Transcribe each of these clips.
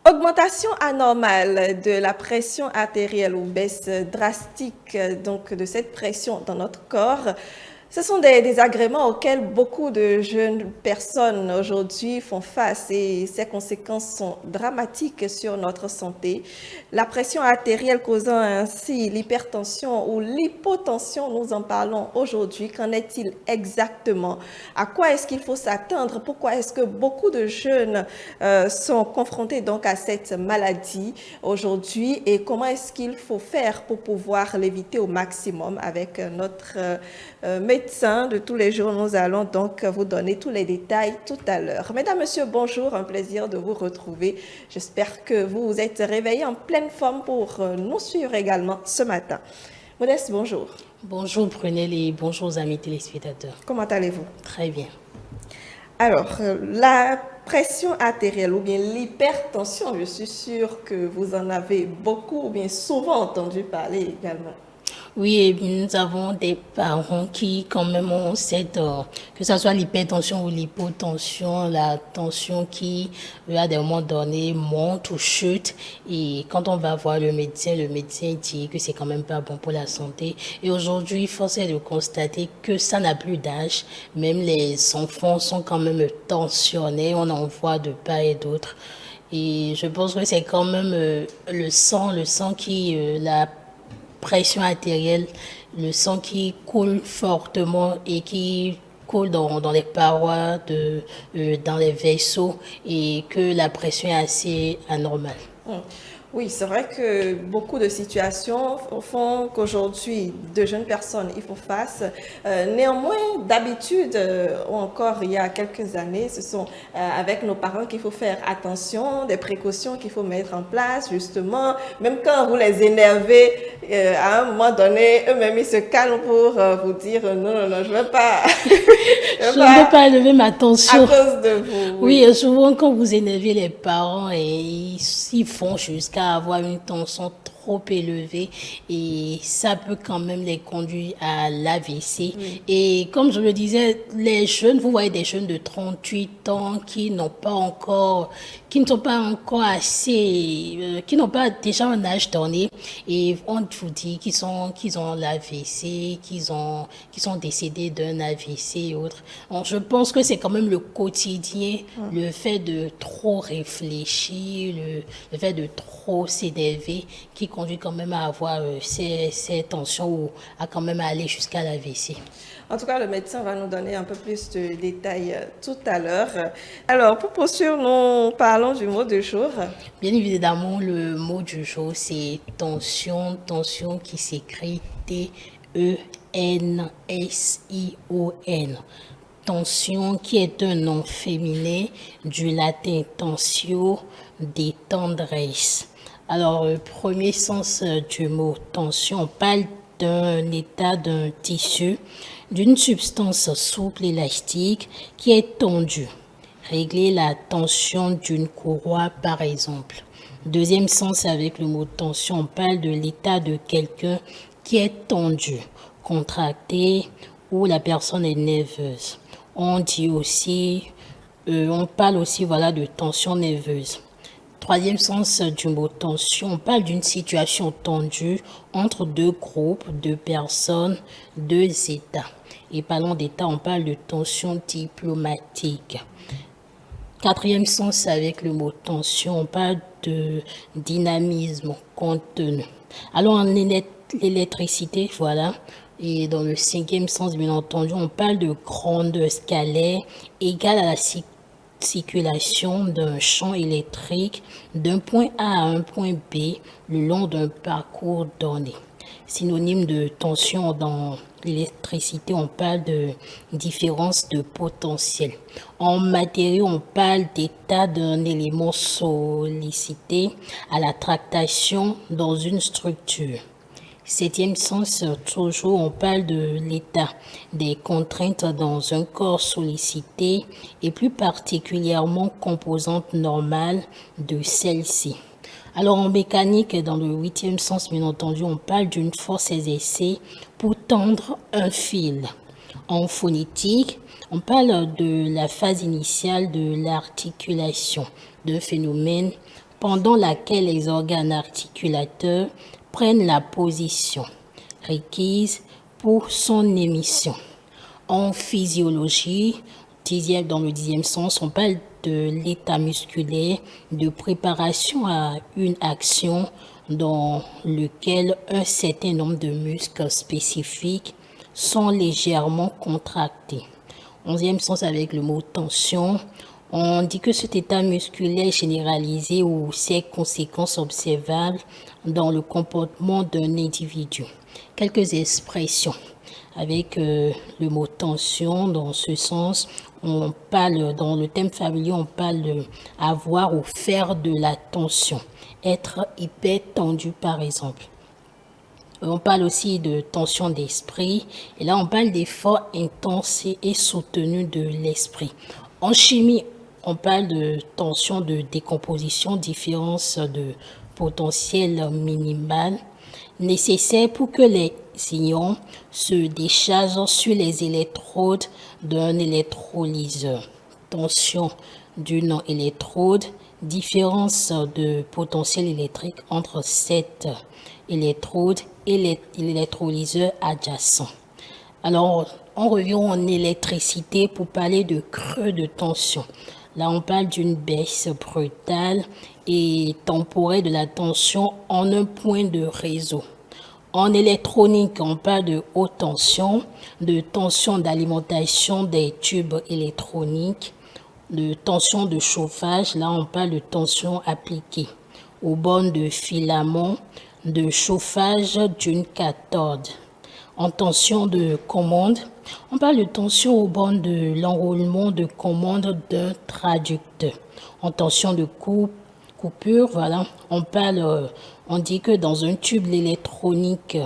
Augmentation anormale de la pression artérielle ou baisse drastique donc de cette pression dans notre corps. Ce sont des désagréments auxquels beaucoup de jeunes personnes aujourd'hui font face et ces conséquences sont dramatiques sur notre santé. La pression artérielle causant ainsi l'hypertension ou l'hypotension, nous en parlons aujourd'hui. Qu'en est-il exactement? À quoi est-ce qu'il faut s'attendre? Pourquoi est-ce que beaucoup de jeunes sont confrontés donc à cette maladie aujourd'hui et comment est-ce qu'il faut faire pour pouvoir l'éviter au maximum avec notre médecin de tous les jours. Nous allons donc vous donner tous les détails tout à l'heure. Mesdames, Messieurs, bonjour, un plaisir de vous retrouver. J'espère que vous vous êtes réveillés en pleine forme pour nous suivre également ce matin. Modeste, bonjour. Bonjour Brunel et bonjour amis téléspectateurs. Comment allez-vous? Très bien. Alors, la pression artérielle ou bien l'hypertension, je suis sûre que vous en avez beaucoup ou bien souvent entendu parler également. Oui, et nous avons des parents qui quand même ont que ce soit l'hypertension ou l'hypotension, la tension qui à des moments donnés monte ou chute et quand on va voir le médecin dit que c'est quand même pas bon pour la santé et aujourd'hui force est de constater que ça n'a plus d'âge, même les enfants sont quand même tensionnés, on en voit de part et d'autre. Et je pense que c'est quand même le sang qui, la pression artérielle, le sang qui coule fortement et qui coule dans les parois, dans les vaisseaux et que la pression est assez anormale. Oui, c'est vrai que beaucoup de situations font qu'aujourd'hui, de jeunes personnes y font face. Néanmoins, d'habitude, ou encore il y a quelques années, ce sont avec nos parents qu'il faut faire attention, des précautions qu'il faut mettre en place, justement. Même quand vous les énervez, à un moment donné, eux-mêmes, ils se calment pour vous dire non, je ne veux pas. Je ne veux pas élever ma tension. À cause de vous. Oui, et souvent quand vous énervez les parents, et ils font jusqu'à avoir une tension trop élevée et ça peut quand même les conduire à l'AVC. Et comme je le disais, les jeunes, vous voyez des jeunes de 38 ans qui n'ont pas encore, qui ne sont pas encore assez, qui n'ont pas déjà un âge donné et on vous dit qu'ils ont l'AVC, qu'ils sont décédés d'un AVC et autres. Donc, je pense que c'est quand même le quotidien, le fait de trop réfléchir, le fait de trop s'énerver qui conduit quand même à avoir ces tensions ou à quand même aller jusqu'à l'AVC. En tout cas, le médecin va nous donner un peu plus de détails tout à l'heure. Alors, pour poursuivre, nous parlons du mot du jour. Bien évidemment, le mot du jour, c'est tension qui s'écrit Tension. Tension qui est un nom féminin du latin tensio, des tendresses. Alors, le premier sens du mot tension, on parle d'un état d'un tissu, d'une substance souple élastique qui est tendue. Régler la tension d'une courroie, par exemple. Deuxième sens avec le mot tension, on parle de l'état de quelqu'un qui est tendu, contracté ou la personne est nerveuse. On parle aussi voilà, de tension nerveuse. Troisième sens du mot tension, on parle d'une situation tendue entre deux groupes, deux personnes, deux États. Et parlons d'État, on parle de tension diplomatique. Quatrième sens avec le mot tension, on parle de dynamisme contenu. Alors en électricité, voilà. Et dans le cinquième sens, bien entendu, on parle de grandeur scalaire égale à la circulation d'un champ électrique d'un point A à un point B le long d'un parcours donné. Synonyme de tension dans l'électricité, on parle de différence de potentiel. En matériaux, on parle d'état d'un élément sollicité à la tractation dans une structure. Septième sens, toujours, on parle de l'état des contraintes dans un corps sollicité et plus particulièrement composante normale de celle-ci. Alors en mécanique, dans le huitième sens, bien entendu, on parle d'une force exercée pour tendre un fil. En phonétique, on parle de la phase initiale de l'articulation, d'un phénomène pendant laquelle les organes articulateurs prennent la position requise pour son émission. En physiologie, dans le 10e sens, on parle de l'état musculaire de préparation à une action dans lequel un certain nombre de muscles spécifiques sont légèrement contractés. 11e sens avec le mot tension, on dit que cet état musculaire généralisé ou ses conséquences observables dans le comportement d'un individu. Quelques expressions avec le mot tension. Dans ce sens, on parle, dans le thème familier, on parle de avoir ou faire de la tension, être hyper tendu par exemple. On parle aussi de tension d'esprit, et là on parle d'efforts intenses et soutenus de l'esprit. En chimie, on parle de tension de décomposition, différence de potentiel minimal nécessaire pour que les ions se déchargent sur les électrodes d'un électrolyseur. Tension d'une électrode, différence de potentiel électrique entre cette électrode et l'électrolyseur adjacent. Alors, on revient en électricité pour parler de creux de tension. Là, on parle d'une baisse brutale et temporaire de la tension en un point de réseau. En électronique, on parle de haute tension, de tension d'alimentation des tubes électroniques, de tension de chauffage. Là, on parle de tension appliquée aux bornes de filament, de chauffage d'une cathode. En tension de commande, on parle de tension aux bornes de l'enroulement de commande d'un traducteur. En tension de coupure, voilà, on dit que dans un tube électronique,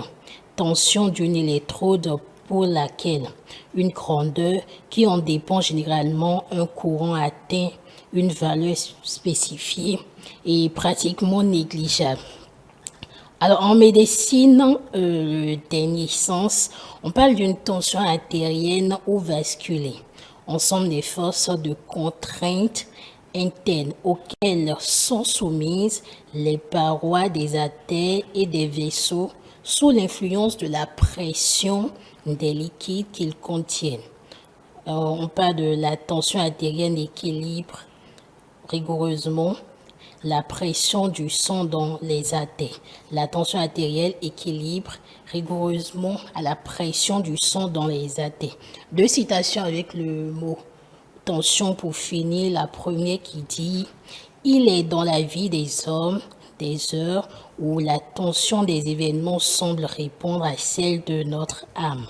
tension d'une électrode pour laquelle une grandeur qui en dépend généralement un courant atteint une valeur spécifiée est pratiquement négligeable. Alors, en médecine, le dernier sens, on parle d'une tension artérienne ou vasculaire, ensemble des forces de contrainte internes auxquelles sont soumises les parois des artères et des vaisseaux sous l'influence de la pression des liquides qu'ils contiennent. On parle de la tension artérienne équilibre rigoureusement la pression du sang dans les artères. La tension artérielle équilibre rigoureusement à la pression du sang dans les artères. Deux citations avec le mot tension pour finir. La première qui dit « Il est dans la vie des hommes des heures où la tension des événements semble répondre à celle de notre âme. »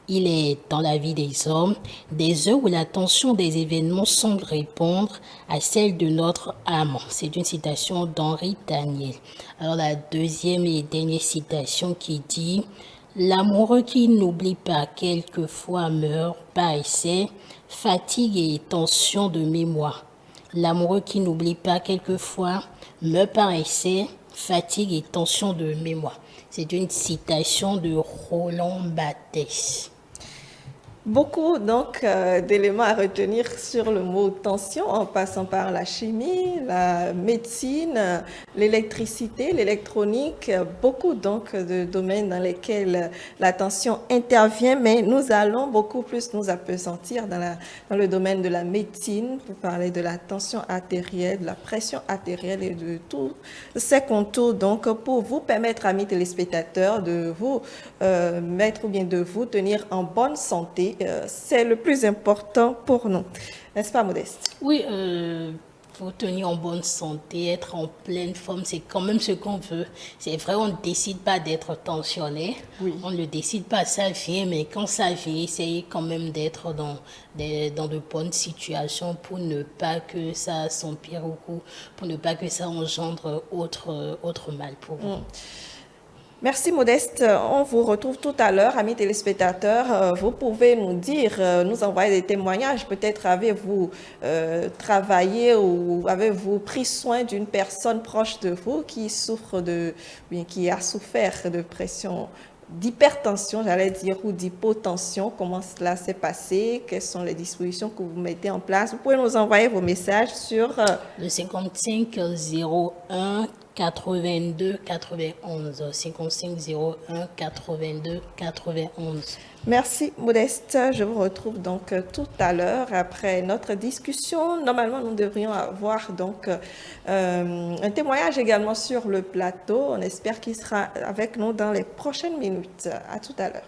Il est dans la vie des hommes des heures où la tension des événements semble répondre à celle de notre âme. C'est une citation d'Henri Daniel. Alors la deuxième et dernière citation qui dit « L'amoureux qui n'oublie pas quelquefois meurt par essai, fatigue et tension de mémoire. L'amoureux qui n'oublie pas quelquefois meurt par essai, fatigue et tension de mémoire. » C'est une citation de Roland Barthes. Beaucoup donc d'éléments à retenir sur le mot tension en passant par la chimie, la médecine, l'électricité, l'électronique, beaucoup donc de domaines dans lesquels la tension intervient, mais nous allons beaucoup plus nous appesantir dans le domaine de la médecine pour parler de la tension artérielle, de la pression artérielle et de tous ces contours donc pour vous permettre, amis téléspectateurs, de vous mettre ou bien de vous tenir en bonne santé. C'est le plus important pour nous. N'est-ce pas, Modeste? Oui, pour tenir en bonne santé, être en pleine forme, c'est quand même ce qu'on veut. C'est vrai, on ne décide pas d'être tensionné. Oui. On ne le décide pas, ça vient, mais quand ça vient, essayez quand même d'être dans de bonnes situations pour ne pas que ça s'empire au coup, pour ne pas que ça engendre autre mal pour vous. Merci Modeste. On vous retrouve tout à l'heure, amis téléspectateurs. Vous pouvez nous dire, nous envoyer des témoignages. Peut-être avez-vous travaillé ou avez-vous pris soin d'une personne proche de vous qui souffre qui a souffert de pression d'hypertension, j'allais dire, ou d'hypotension. Comment cela s'est passé? Quelles sont les dispositions que vous mettez en place? Vous pouvez nous envoyer vos messages sur Le 55 01 82 91. 55 01 82 91. Merci Modeste, je vous retrouve donc tout à l'heure après notre discussion. Normalement, nous devrions avoir donc un témoignage également sur le plateau. On espère qu'il sera avec nous dans les prochaines minutes. À tout à l'heure.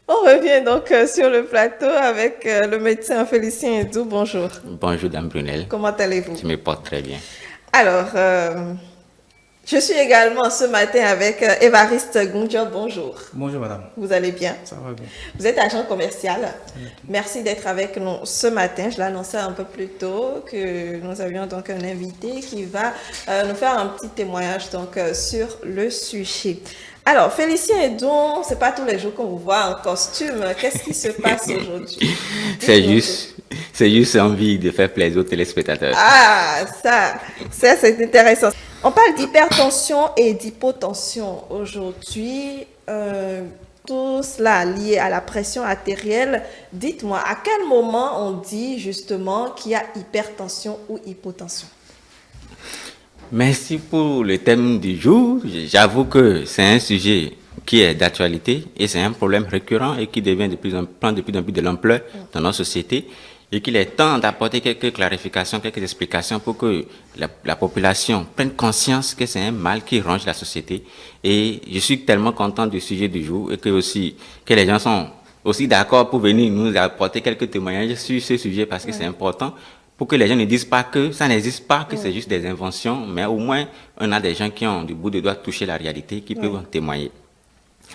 On revient donc sur le plateau avec le médecin Félicien Edou. Bonjour. Bonjour, Dame Brunel. Comment allez-vous? Je me porte très bien. Alors, je suis également ce matin avec Évariste Goundjo. Bonjour. Bonjour madame. Vous allez bien? Ça va bien. Vous êtes agent commercial. Merci d'être avec nous ce matin. Je l'annonçais un peu plus tôt que nous avions donc un invité qui va nous faire un petit témoignage donc sur le sujet. Alors, Félicien Edou, c'est pas tous les jours qu'on vous voit en costume. Qu'est-ce qui se passe aujourd'hui? C'est juste envie de faire plaisir aux téléspectateurs. Ah, ça c'est intéressant. On parle d'hypertension et d'hypotension aujourd'hui. Tout cela lié à la pression artérielle. Dites-moi, à quel moment on dit justement qu'il y a hypertension ou hypotension? Merci pour le thème du jour. J'avoue que c'est un sujet qui est d'actualité et c'est un problème récurrent et qui devient prend de plus en plus de l'ampleur dans notre société et qu'il est temps d'apporter quelques clarifications, quelques explications pour que la population prenne conscience que c'est un mal qui ronge la société. Et je suis tellement content du sujet du jour et que les gens sont aussi d'accord pour venir nous apporter quelques témoignages sur ce sujet parce que c'est important. Pour que les gens ne disent pas que ça n'existe pas, que c'est juste des inventions, mais au moins, on a des gens qui ont du bout de doigt touché la réalité, qui peuvent en témoigner.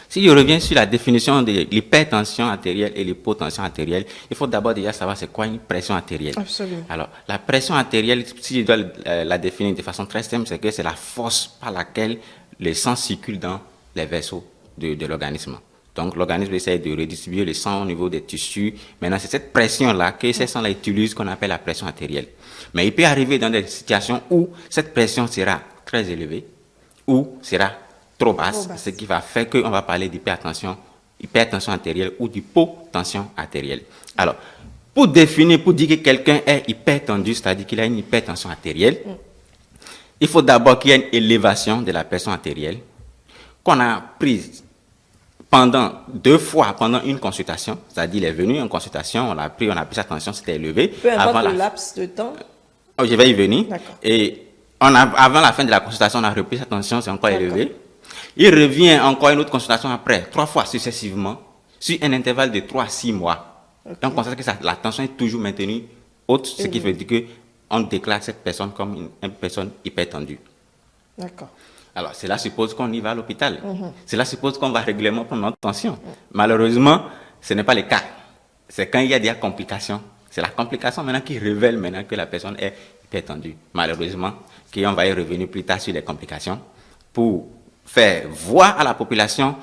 Si je reviens sur la définition de l'hypertension artérielle et l'hypotension artérielle, il faut d'abord déjà savoir c'est quoi une pression artérielle. Absolument. Alors, la pression artérielle, si je dois la définir de façon très simple, c'est que c'est la force par laquelle le sang circule dans les vaisseaux de l'organisme. Donc, l'organisme essaie de redistribuer le sang au niveau des tissus. Maintenant, c'est cette pression-là que ces sangs-là utilisent qu'on appelle la pression artérielle. Mais il peut arriver dans des situations où cette pression sera très élevée ou sera trop basse, ce qui va faire qu'on va parler d'hypertension artérielle ou d'hypotension artérielle. Alors, pour définir, pour dire que quelqu'un est hypertendu, c'est-à-dire qu'il a une hypertension artérielle, il faut d'abord qu'il y ait une élévation de la pression artérielle qu'on a prise pendant 2 fois, pendant une consultation, c'est-à-dire il est venu en consultation, on a pris sa tension, c'était élevé. Peu importe le laps de temps. Oh, je vais y venir. Et avant la fin de la consultation, on a repris sa tension, c'est encore élevé. Il revient encore une autre consultation après, 3 fois successivement, sur un intervalle de 3 à 6 mois. Et on constate que la tension est toujours maintenue haute, ce qui veut dire qu'on déclare cette personne comme une personne hypertendue. D'accord. Alors, cela suppose qu'on y va à l'hôpital. Cela suppose qu'on va régulièrement prendre notre tension. Malheureusement, ce n'est pas le cas. C'est quand il y a des complications. C'est la complication maintenant qui révèle maintenant que la personne est hypertendue. Malheureusement, on va y revenir plus tard sur les complications pour faire voir à la population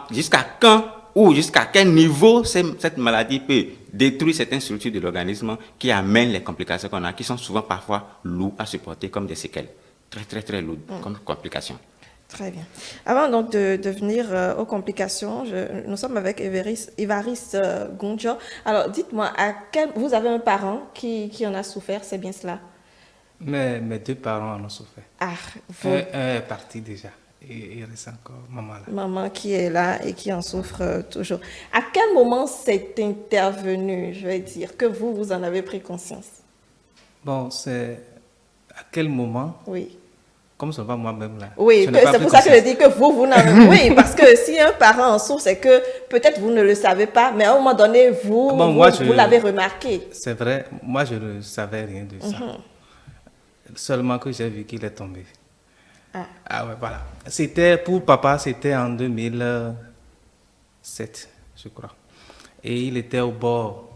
jusqu'à quand ou jusqu'à quel niveau cette maladie peut détruire certaines structures de l'organisme qui amènent les complications qu'on a, qui sont souvent parfois lourdes à supporter comme des séquelles. Très lourd comme complication. Très bien. Avant donc de venir aux complications, nous sommes avec Évariste Goundjo. Alors, dites-moi, vous avez un parent qui en a souffert, c'est bien cela? Mes 2 parents en ont souffert. Un est parti déjà. Et il reste encore maman là. Maman qui est là et qui en souffre toujours. À quel moment c'est intervenu, je vais dire, que vous en avez pris conscience? Bon, c'est à quel moment? Oui. Comme ça va moi-même là. Oui, c'est pour ça que je dis que vous n'avez... Oui, parce que si un parent en souffre, c'est que peut-être vous ne le savez pas, mais à un moment donné, vous l'avez remarqué. C'est vrai, moi je ne savais rien de ça. Seulement que j'ai vu qu'il est tombé. Ah ouais, voilà. C'était pour papa, c'était en 2007, je crois. Et il était au bord,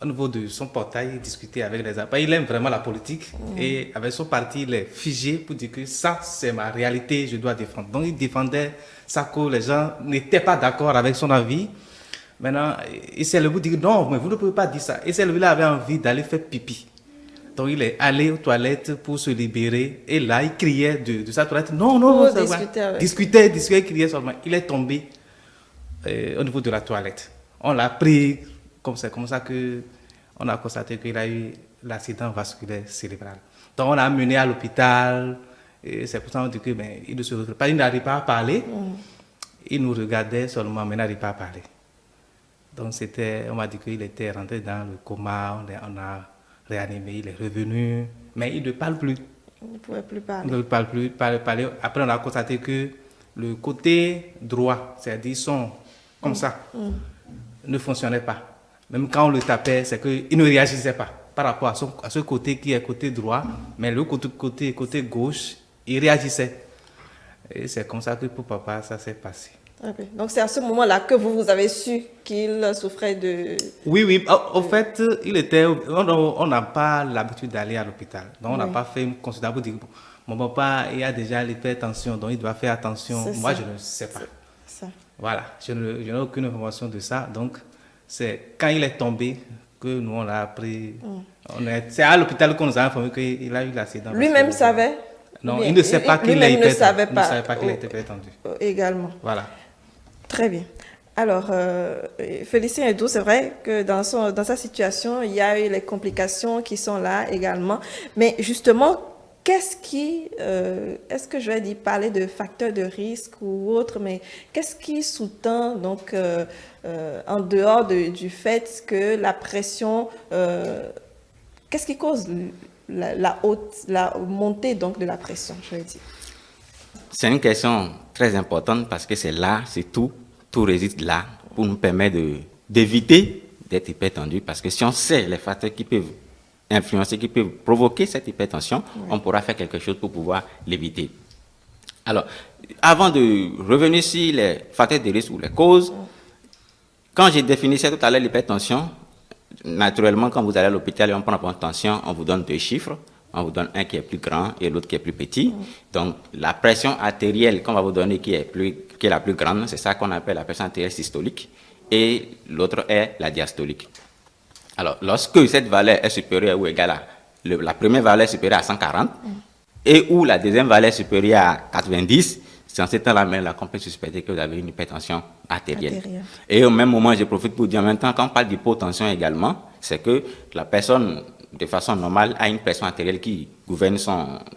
au niveau de son portail, il discutait avec les appels. Il aime vraiment la politique. Et avec son parti, il est figé pour dire que ça, c'est ma réalité, je dois défendre. Donc il défendait sa cause, les gens n'étaient pas d'accord avec son avis. Maintenant, il s'est levé pour dire non, mais vous ne pouvez pas dire ça. Il s'est levé, il avait envie d'aller faire pipi. Donc, il est allé aux toilettes pour se libérer. Et là, il criait de sa toilette. Non, non, non. Discutait, il criait seulement. Il est tombé au niveau de la toilette. On l'a pris, comme ça que on a constaté qu'il a eu l'accident vasculaire cérébral. Donc, on l'a amené à l'hôpital. Et c'est pour ça qu'on dit que il ne se retrouve pas. Il n'arrive pas à parler. Il nous regardait seulement, mais il n'arrive pas à parler. Donc, on m'a dit qu'il était rentré dans le coma. On a réanimé, il est revenu. Mais il ne parle plus. Il ne pouvait plus parler. Il ne parle plus. Parler. Après, on a constaté que le côté droit, c'est-à-dire son comme ça, ne fonctionnait pas. Même quand on le tapait, c'est qu'il ne réagissait pas par rapport à ce côté qui est côté droit, mais le côté gauche, il réagissait. Et c'est comme ça que pour papa, ça s'est passé. Okay. Donc c'est à ce moment-là que vous avez su qu'il souffrait de... Oui. Au fait, on n'a pas l'habitude d'aller à l'hôpital. Donc on n'a pas fait une consultation pour dire, mon papa il a déjà l'hypertension, donc il doit faire attention. Moi, je ne sais pas. Voilà, je n'ai aucune information de ça. Donc, c'est quand il est tombé que nous, on l'a appris. C'est à l'hôpital qu'on nous a informé qu'il a eu l'accident. Lui-même savait? Non, il ne sait pas qu'il est hypertendu. Il ne savait pas qu'il est hypertendu. Également. Voilà. Très bien. Alors, Félicien Edou, c'est vrai que dans sa situation, il y a eu les complications qui sont là également. Mais justement, est-ce que je vais dire parler de facteurs de risque ou autre, mais qu'est-ce qui sous-tend donc en dehors du fait que la pression, qu'est-ce qui cause la montée donc de la pression, je vais dire? C'est une question très importante parce que tout réside là pour nous permettre d'éviter d'être hypertendu, parce que si on sait les facteurs qui peuvent influencer, qui peuvent provoquer cette hypertension, on pourra faire quelque chose pour pouvoir l'éviter. Alors, avant de revenir sur les facteurs de risque ou les causes, quand j'ai défini tout à l'heure l'hypertension, naturellement, quand vous allez à l'hôpital et on prend votre tension, on vous donne 2 chiffres. On vous donne un qui est plus grand et l'autre qui est plus petit. Donc, la pression artérielle qu'on va vous donner qui est la plus grande, c'est ça qu'on appelle la pression artérielle systolique. Et l'autre est la diastolique. Alors, lorsque cette valeur est supérieure ou égale à... la première valeur est supérieure à 140 et ou la deuxième valeur est supérieure à 90, c'est en ce temps-là qu'on peut suspecter que vous avez une hypertension artérielle. Et au même moment, je profite pour dire en même temps, quand on parle d'hypotension également, c'est que la personne, de façon normale, a une pression artérielle qui gouverne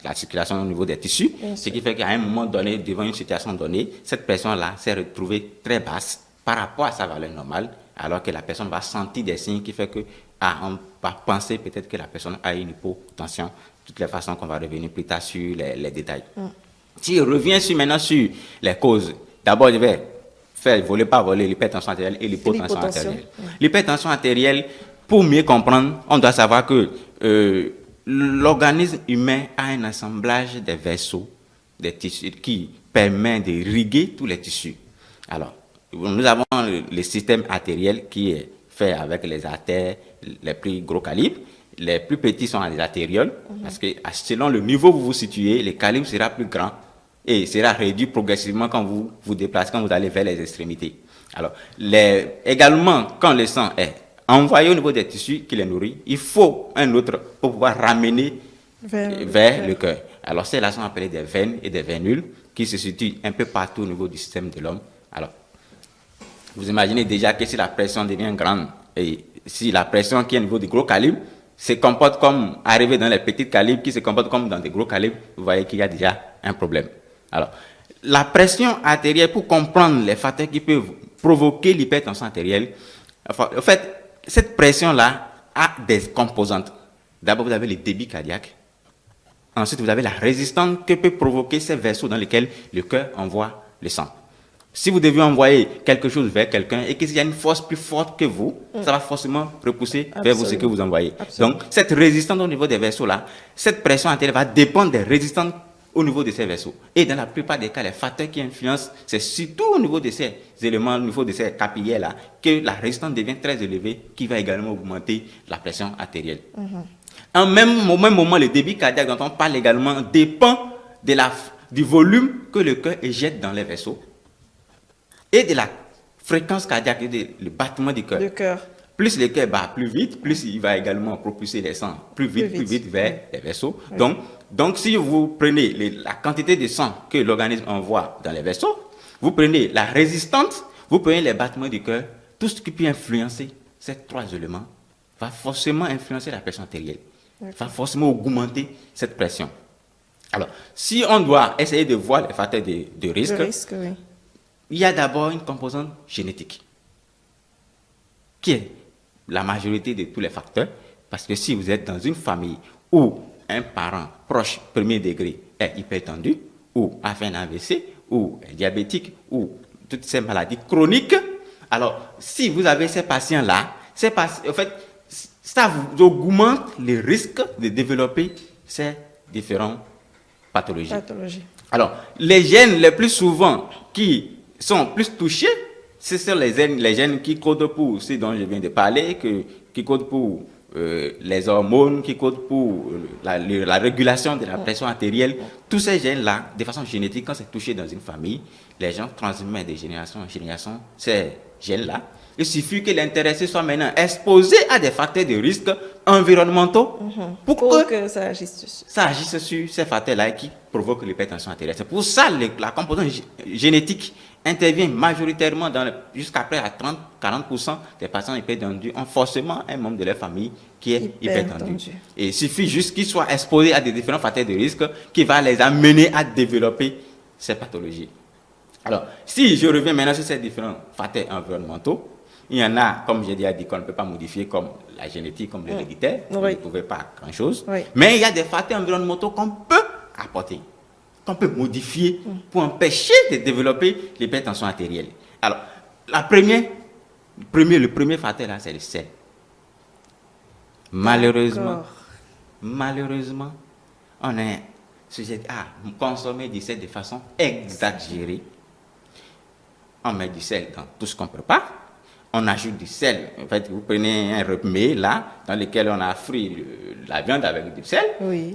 la circulation au niveau des tissus, ce qui fait qu'à un moment donné, devant une situation donnée, cette pression-là s'est retrouvée très basse par rapport à sa valeur normale, alors que la personne va sentir des signes qui fait que on va penser peut-être que la personne a une hypotension, de toutes les façons qu'on va revenir plus tard sur les détails. Si je reviens maintenant sur les causes, d'abord je vais faire voler par voler l'hypertension artérielle et l'hypotension artérielle. L'hypertension artérielle, pour mieux comprendre, on doit savoir que l'organisme humain a un assemblage de vaisseaux, des tissus, qui permet de irriguer tous les tissus. Alors, nous avons le système artériel qui est fait avec les artères les plus gros calibres. Les plus petits sont les artérioles, parce que selon le niveau où vous vous situez, le calibre sera plus grand et sera réduit progressivement quand vous vous déplacez, quand vous allez vers les extrémités. Alors, également, quand le sang est envoyé au niveau des tissus qui les nourrit, il faut un autre pour pouvoir ramener vers le cœur. Alors, celles-là sont appelées des veines et des vénules qui se situent un peu partout au niveau du système de l'homme. Alors, vous imaginez déjà que si la pression devient grande et si la pression qui est au niveau du gros calibre se comporte comme arriver dans les petits calibres qui se comportent comme dans des gros calibres, vous voyez qu'il y a déjà un problème. Alors, la pression artérielle, pour comprendre les facteurs qui peuvent provoquer l'hypertension artérielle, en fait, cette pression-là a des composantes. D'abord, vous avez le débit cardiaque. Ensuite, vous avez la résistance que peut provoquer ces vaisseaux dans lesquels le cœur envoie le sang. Si vous devez envoyer quelque chose vers quelqu'un et qu'il y a une force plus forte que vous, ça va forcément repousser vers vous ce que vous envoyez. Donc, cette résistance au niveau des vaisseaux-là, cette pression artérielle va dépendre des résistances au niveau de ces vaisseaux. Et dans la plupart des cas, les facteurs qui influencent, c'est surtout au niveau de ces éléments, au niveau de ces capillaires-là, que la résistance devient très élevée, qui va également augmenter la pression artérielle. Au même moment, le débit cardiaque dont on parle également dépend du volume que le cœur éjecte dans les vaisseaux et de la fréquence cardiaque, le battement du cœur. Plus le cœur bat plus vite, plus il va également propulser les sangs plus vite vers les vaisseaux. Oui. Donc, si vous prenez la quantité de sang que l'organisme envoie dans les vaisseaux, vous prenez la résistance, vous prenez les battements du cœur, tout ce qui peut influencer ces trois éléments va forcément influencer la pression artérielle, va forcément augmenter cette pression. Alors, si on doit essayer de voir les facteurs de risque, Oui. il y a d'abord une composante génétique, qui est la majorité de tous les facteurs, parce que si vous êtes dans une famille où un parent proche premier degré est hypertendu, ou a fait un AVC, ou est diabétique, ou toutes ces maladies chroniques, alors si vous avez ces patients-là, en fait, ça vous augmente le risque de développer ces différentes pathologies. Alors, les gènes les plus souvent qui sont plus touchés, ce sont les gènes qui codent pour ce dont je viens de parler, qui codent pour les hormones, qui codent pour la régulation de la pression artérielle. Tous ces gènes-là, de façon génétique, quand c'est touché dans une famille, les gens transmettent de génération en génération ces gènes-là. Il suffit que l'intéressé soit maintenant exposé à des facteurs de risque environnementaux pour que ça agisse dessus. Ça agisse sur ces facteurs-là qui provoquent l'hypertension artérielle. C'est pour ça que la composante génétique intervient majoritairement jusqu'à près à 30-40% des patients hypertendus ont forcément un membre de leur famille qui est hypertendu. Et il suffit juste qu'ils soient exposés à des différents facteurs de risque qui va les amener à développer ces pathologies. Alors, si je reviens maintenant sur ces différents facteurs environnementaux, il y en a, comme j'ai déjà dit, qu'on ne peut pas modifier, comme la génétique, comme l'héréditaire. Vous ne pouvez pas grand-chose. Mais il y a des facteurs environnementaux qu'on peut apporter, qu'on peut modifier pour empêcher de développer l'hypertension artérielle. Alors, le premier facteur, là, c'est le sel. Malheureusement, on est sujet à consommer du sel de façon exagérée. On met du sel dans tout ce qu'on prépare. On ajoute du sel. En fait, vous prenez un repas là, dans lequel on a frit la viande avec du sel.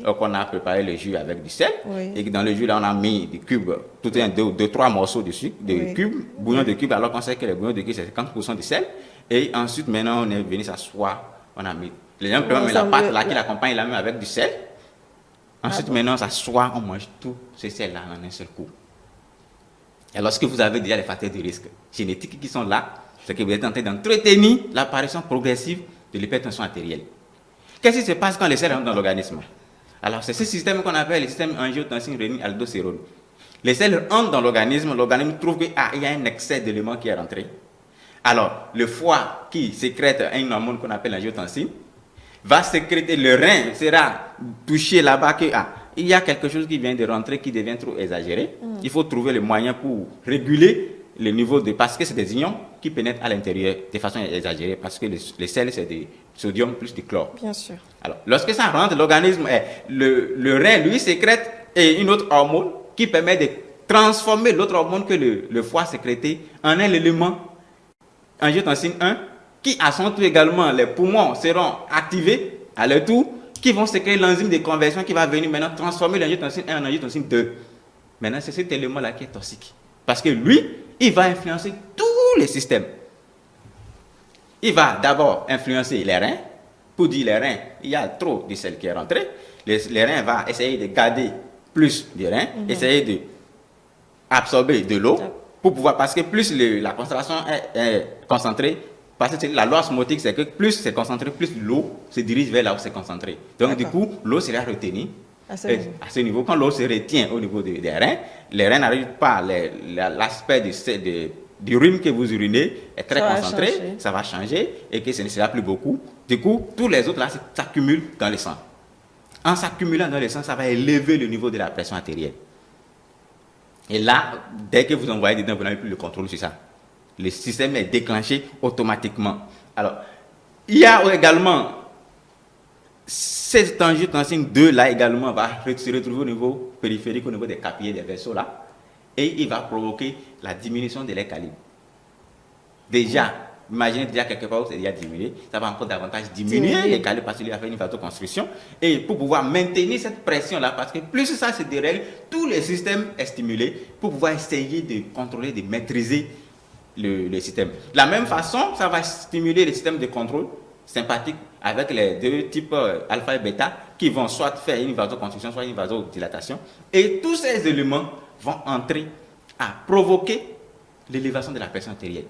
Donc, on a préparé le jus avec du sel. Et dans le jus, là, on a mis des cubes, tout un, deux, trois morceaux de sucre, de cubes, bouillon de cubes, alors qu'on sait que le bouillon de cubes, c'est 50% de sel. Et ensuite, maintenant, on est venu s'asseoir. On a mis, les gens peuvent mettre la pâte là qui l'accompagne, la même avec du sel. Ensuite, maintenant, on s'assoit, on mange tout ce sel-là en un seul coup. Et lorsque vous avez déjà les facteurs de risque génétiques qui sont là, c'est que vous êtes en train d'entretenir l'apparition progressive de l'hypertension artérielle. Qu'est-ce qui se passe quand les sels rentrent dans l'organisme? Alors, c'est ce système qu'on appelle le système angiotensine rénine aldostérone. Les sels entrent dans l'organisme trouve qu'il y a un excès d'éléments qui est rentré. Alors, le foie qui sécrète une hormone qu'on appelle l'angiotensine va sécréter, le rein sera touché là-bas il y a quelque chose qui vient de rentrer qui devient trop exagéré. Il faut trouver le moyen pour réguler le niveau parce que c'est des ions qui pénètrent à l'intérieur de façon exagérée, parce que les sels, c'est du sodium plus du chlore. Bien sûr. Alors, lorsque ça rentre, l'organisme, le rein, lui, sécrète une autre hormone qui permet de transformer l'autre hormone que le foie sécrété en un élément angiotensine 1, qui, à son tour également, les poumons seront activés à leur tour, qui vont sécréter l'enzyme de conversion qui va venir maintenant transformer l'angiotensine 1 en angiotensine 2. Maintenant, c'est cet élément-là qui est toxique. Parce que lui, il va influencer tous les systèmes. Il va d'abord influencer les reins. Pour dire les reins, il y a trop de sel qui est rentré. Les reins vont essayer de garder plus de reins, essayer d'absorber de l'eau, pour pouvoir, parce que plus la concentration est concentrée, parce que la loi osmotique, c'est que plus c'est concentré, plus l'eau se dirige vers là où c'est concentré. Donc du coup, l'eau sera retenue. À ce niveau, quand l'eau se retient au niveau des reins, les reins n'arrivent pas, l'aspect d'urine que vous urinez est très concentré, ça va changer et que ce ne sera plus beaucoup. Du coup, tous les autres là s'accumulent dans le sang. En s'accumulant dans le sang, ça va élever le niveau de la pression artérielle. Et là, dès que vous envoyez dedans, vous n'avez plus le contrôle sur ça. Le système est déclenché automatiquement. Alors, il y a également cette angiotensine 2 là également va se retrouver au niveau périphérique, au niveau des capillés des vaisseaux là, et il va provoquer la diminution de leur calibre. Déjà, imaginez déjà quelque part où c'est déjà diminué, ça va encore davantage diminuer les calibres parce qu'il va faire une vasoconstriction. Et pour pouvoir maintenir cette pression là, parce que plus ça se dérègle, tout le système est stimulé pour pouvoir essayer de contrôler, de maîtriser le système. De la même façon, ça va stimuler le système de contrôle sympathique avec les deux types alpha et bêta qui vont soit faire une vasoconstriction, soit une vasodilatation. Et tous ces éléments vont entrer à provoquer l'élévation de la pression artérielle.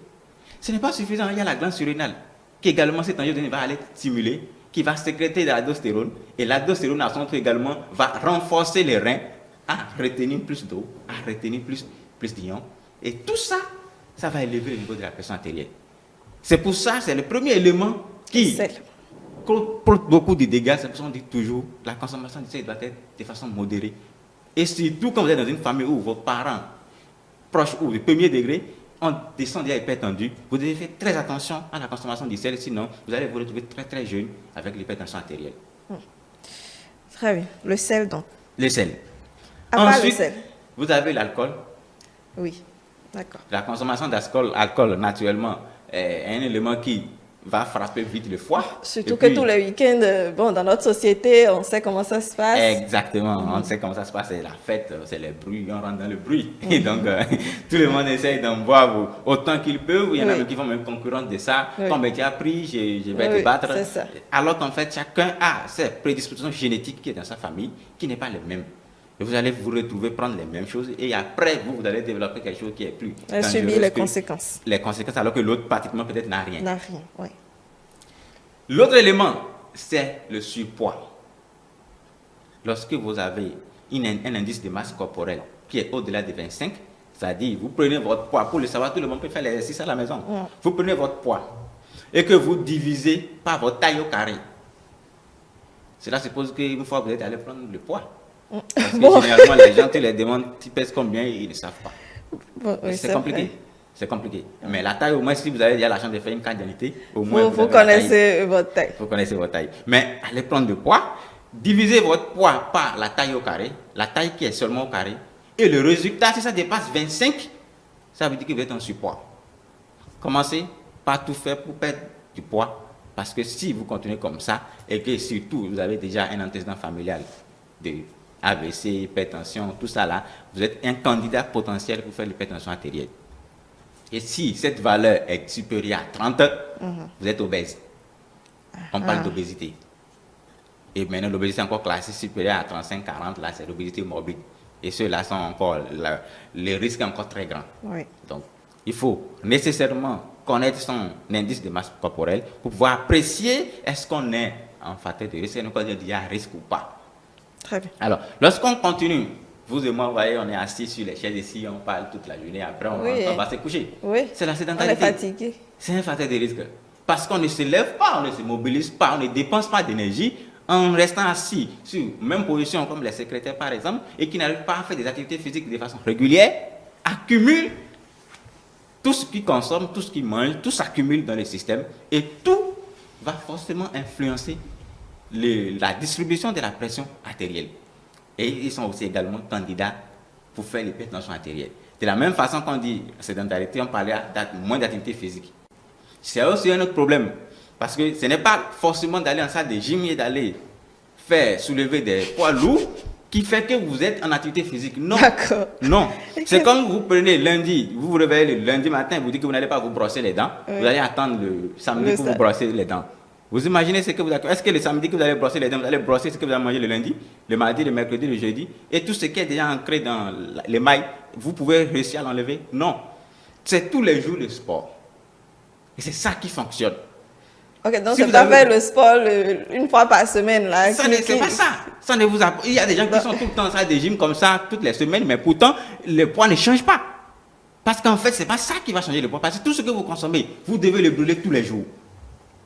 Ce n'est pas suffisant, il y a la glande surrénale qui également, cette angiodynamique va aller stimuler, qui va sécréter de l'aldostérone. Et l'aldostérone, à son tour également, va renforcer les reins à retenir plus d'eau, à retenir plus d'ions. Et tout ça, ça va élever le niveau de la pression artérielle. C'est pour ça, c'est le premier élément qui porte beaucoup de dégâts. C'est pour ça qu'on dit toujours, la consommation de sel doit être de façon modérée. Et surtout quand vous êtes dans une famille où vos parents, proches ou de premier degré, on descend déjà hypertendu, vous devez faire très attention à la consommation du sel, sinon vous allez vous retrouver très très jeune avec l'hypertension artérielle. Très bien. Le sel donc. Le sel. Ensuite, le sel. Vous avez l'alcool. Oui, d'accord. La consommation d'alcool, naturellement, est un élément qui va frapper vite le foie. Surtout que tous les week-ends, bon, dans notre société, on sait comment ça se passe. Exactement, on sait comment ça se passe, c'est la fête, c'est les bruits, on rentre dans le bruit. Et donc, tout le monde essaye d'en boire autant qu'il peut. Il y en a qui font même concurrence de ça. Comme tu as pris, je vais te battre. Ça. Alors qu'en fait, chacun a ses prédispositions génétiques qui est dans sa famille, qui n'est pas les mêmes. Et vous allez vous retrouver prendre les mêmes choses et après, vous allez développer quelque chose qui est plus dangereux. Subir les conséquences. Les conséquences, alors que l'autre, pratiquement, peut-être n'a rien. N'a rien, oui. L'autre élément, c'est le surpoids. Lorsque vous avez un indice de masse corporelle qui est au-delà de 25, c'est-à-dire vous prenez votre poids, pour le savoir, tout le monde peut faire l'exercice à la maison. Vous prenez votre poids et que vous divisez par votre taille au carré. Cela suppose qu'une fois vous êtes allé prendre le poids. Parce que généralement, les gens, tu les demandes, tu pèses combien, et ils ne savent pas. Bon, oui, c'est compliqué. Vrai. C'est compliqué. Mais la taille, au moins, si vous avez déjà la chance de faire une carte d'identité, au moins vous connaissez votre taille. Vous connaissez votre taille. Mais allez prendre le poids, divisez votre poids par la taille au carré, la taille qui est seulement au carré, et le résultat, si ça dépasse 25, ça veut dire que vous êtes en surpoids. Commencez par tout faire pour perdre du poids, parce que si vous continuez comme ça, et que surtout vous avez déjà un antécédent familial de AVC, hypertension, tout ça là, vous êtes un candidat potentiel pour faire l'hypertension artérielle. Et si cette valeur est supérieure à 30, vous êtes obèse. On parle d'obésité. Et maintenant, l'obésité est encore classée supérieure à 35-40, là, c'est l'obésité morbide. Et ceux-là sont encore, les risques sont encore très grands. Oui. Donc, il faut nécessairement connaître son indice de masse corporelle pour pouvoir apprécier est-ce qu'on est en facteur de risque, est-ce qu'on est à risque ou pas. Très bien. Alors, lorsqu'on continue, vous et moi, vous voyez, on est assis sur les chaises ici, on parle toute la journée, après on va se coucher. Oui. C'est la sédentarité. On est fatigué. C'est un facteur de risque. Parce qu'on ne se lève pas, on ne se mobilise pas, on ne dépense pas d'énergie en restant assis sur même position comme les secrétaires par exemple, et qui n'arrivent pas à faire des activités physiques de façon régulière, accumulent tout ce qu'ils consomment, tout ce qu'ils mangent, tout s'accumule dans le système et tout va forcément influencer la distribution de la pression artérielle. Et ils sont aussi également candidats pour faire l'hypertension artérielle. De la même façon qu'on dit sédentarité, on parlait de moins d'activité physique. C'est aussi un autre problème. Parce que ce n'est pas forcément d'aller en salle de gym et d'aller faire soulever des poids lourds qui fait que vous êtes en activité physique. Non. D'accord. Non. C'est comme vous prenez lundi, vous vous réveillez le lundi matin, vous dites que vous n'allez pas vous brosser les dents. Oui. Vous allez attendre le samedi pour vous brosser les dents. Vous imaginez ce que vous avez. Est-ce que le samedi que vous allez brosser les dents, vous allez brosser ce que vous avez mangé le lundi, le mardi, le mercredi, le jeudi, et tout ce qui est déjà ancré dans les mailles, vous pouvez réussir à l'enlever? Non. C'est tous les jours le sport. Et c'est ça qui fonctionne. Ok, donc si c'est pas faire le sport une fois par semaine là. C'est pas ça. Ça ne vous il y a des gens qui sont tout le temps en salle de gym comme ça toutes les semaines, mais pourtant le poids ne change pas. Parce qu'en fait, c'est pas ça qui va changer le poids. Parce que tout ce que vous consommez, vous devez le brûler tous les jours.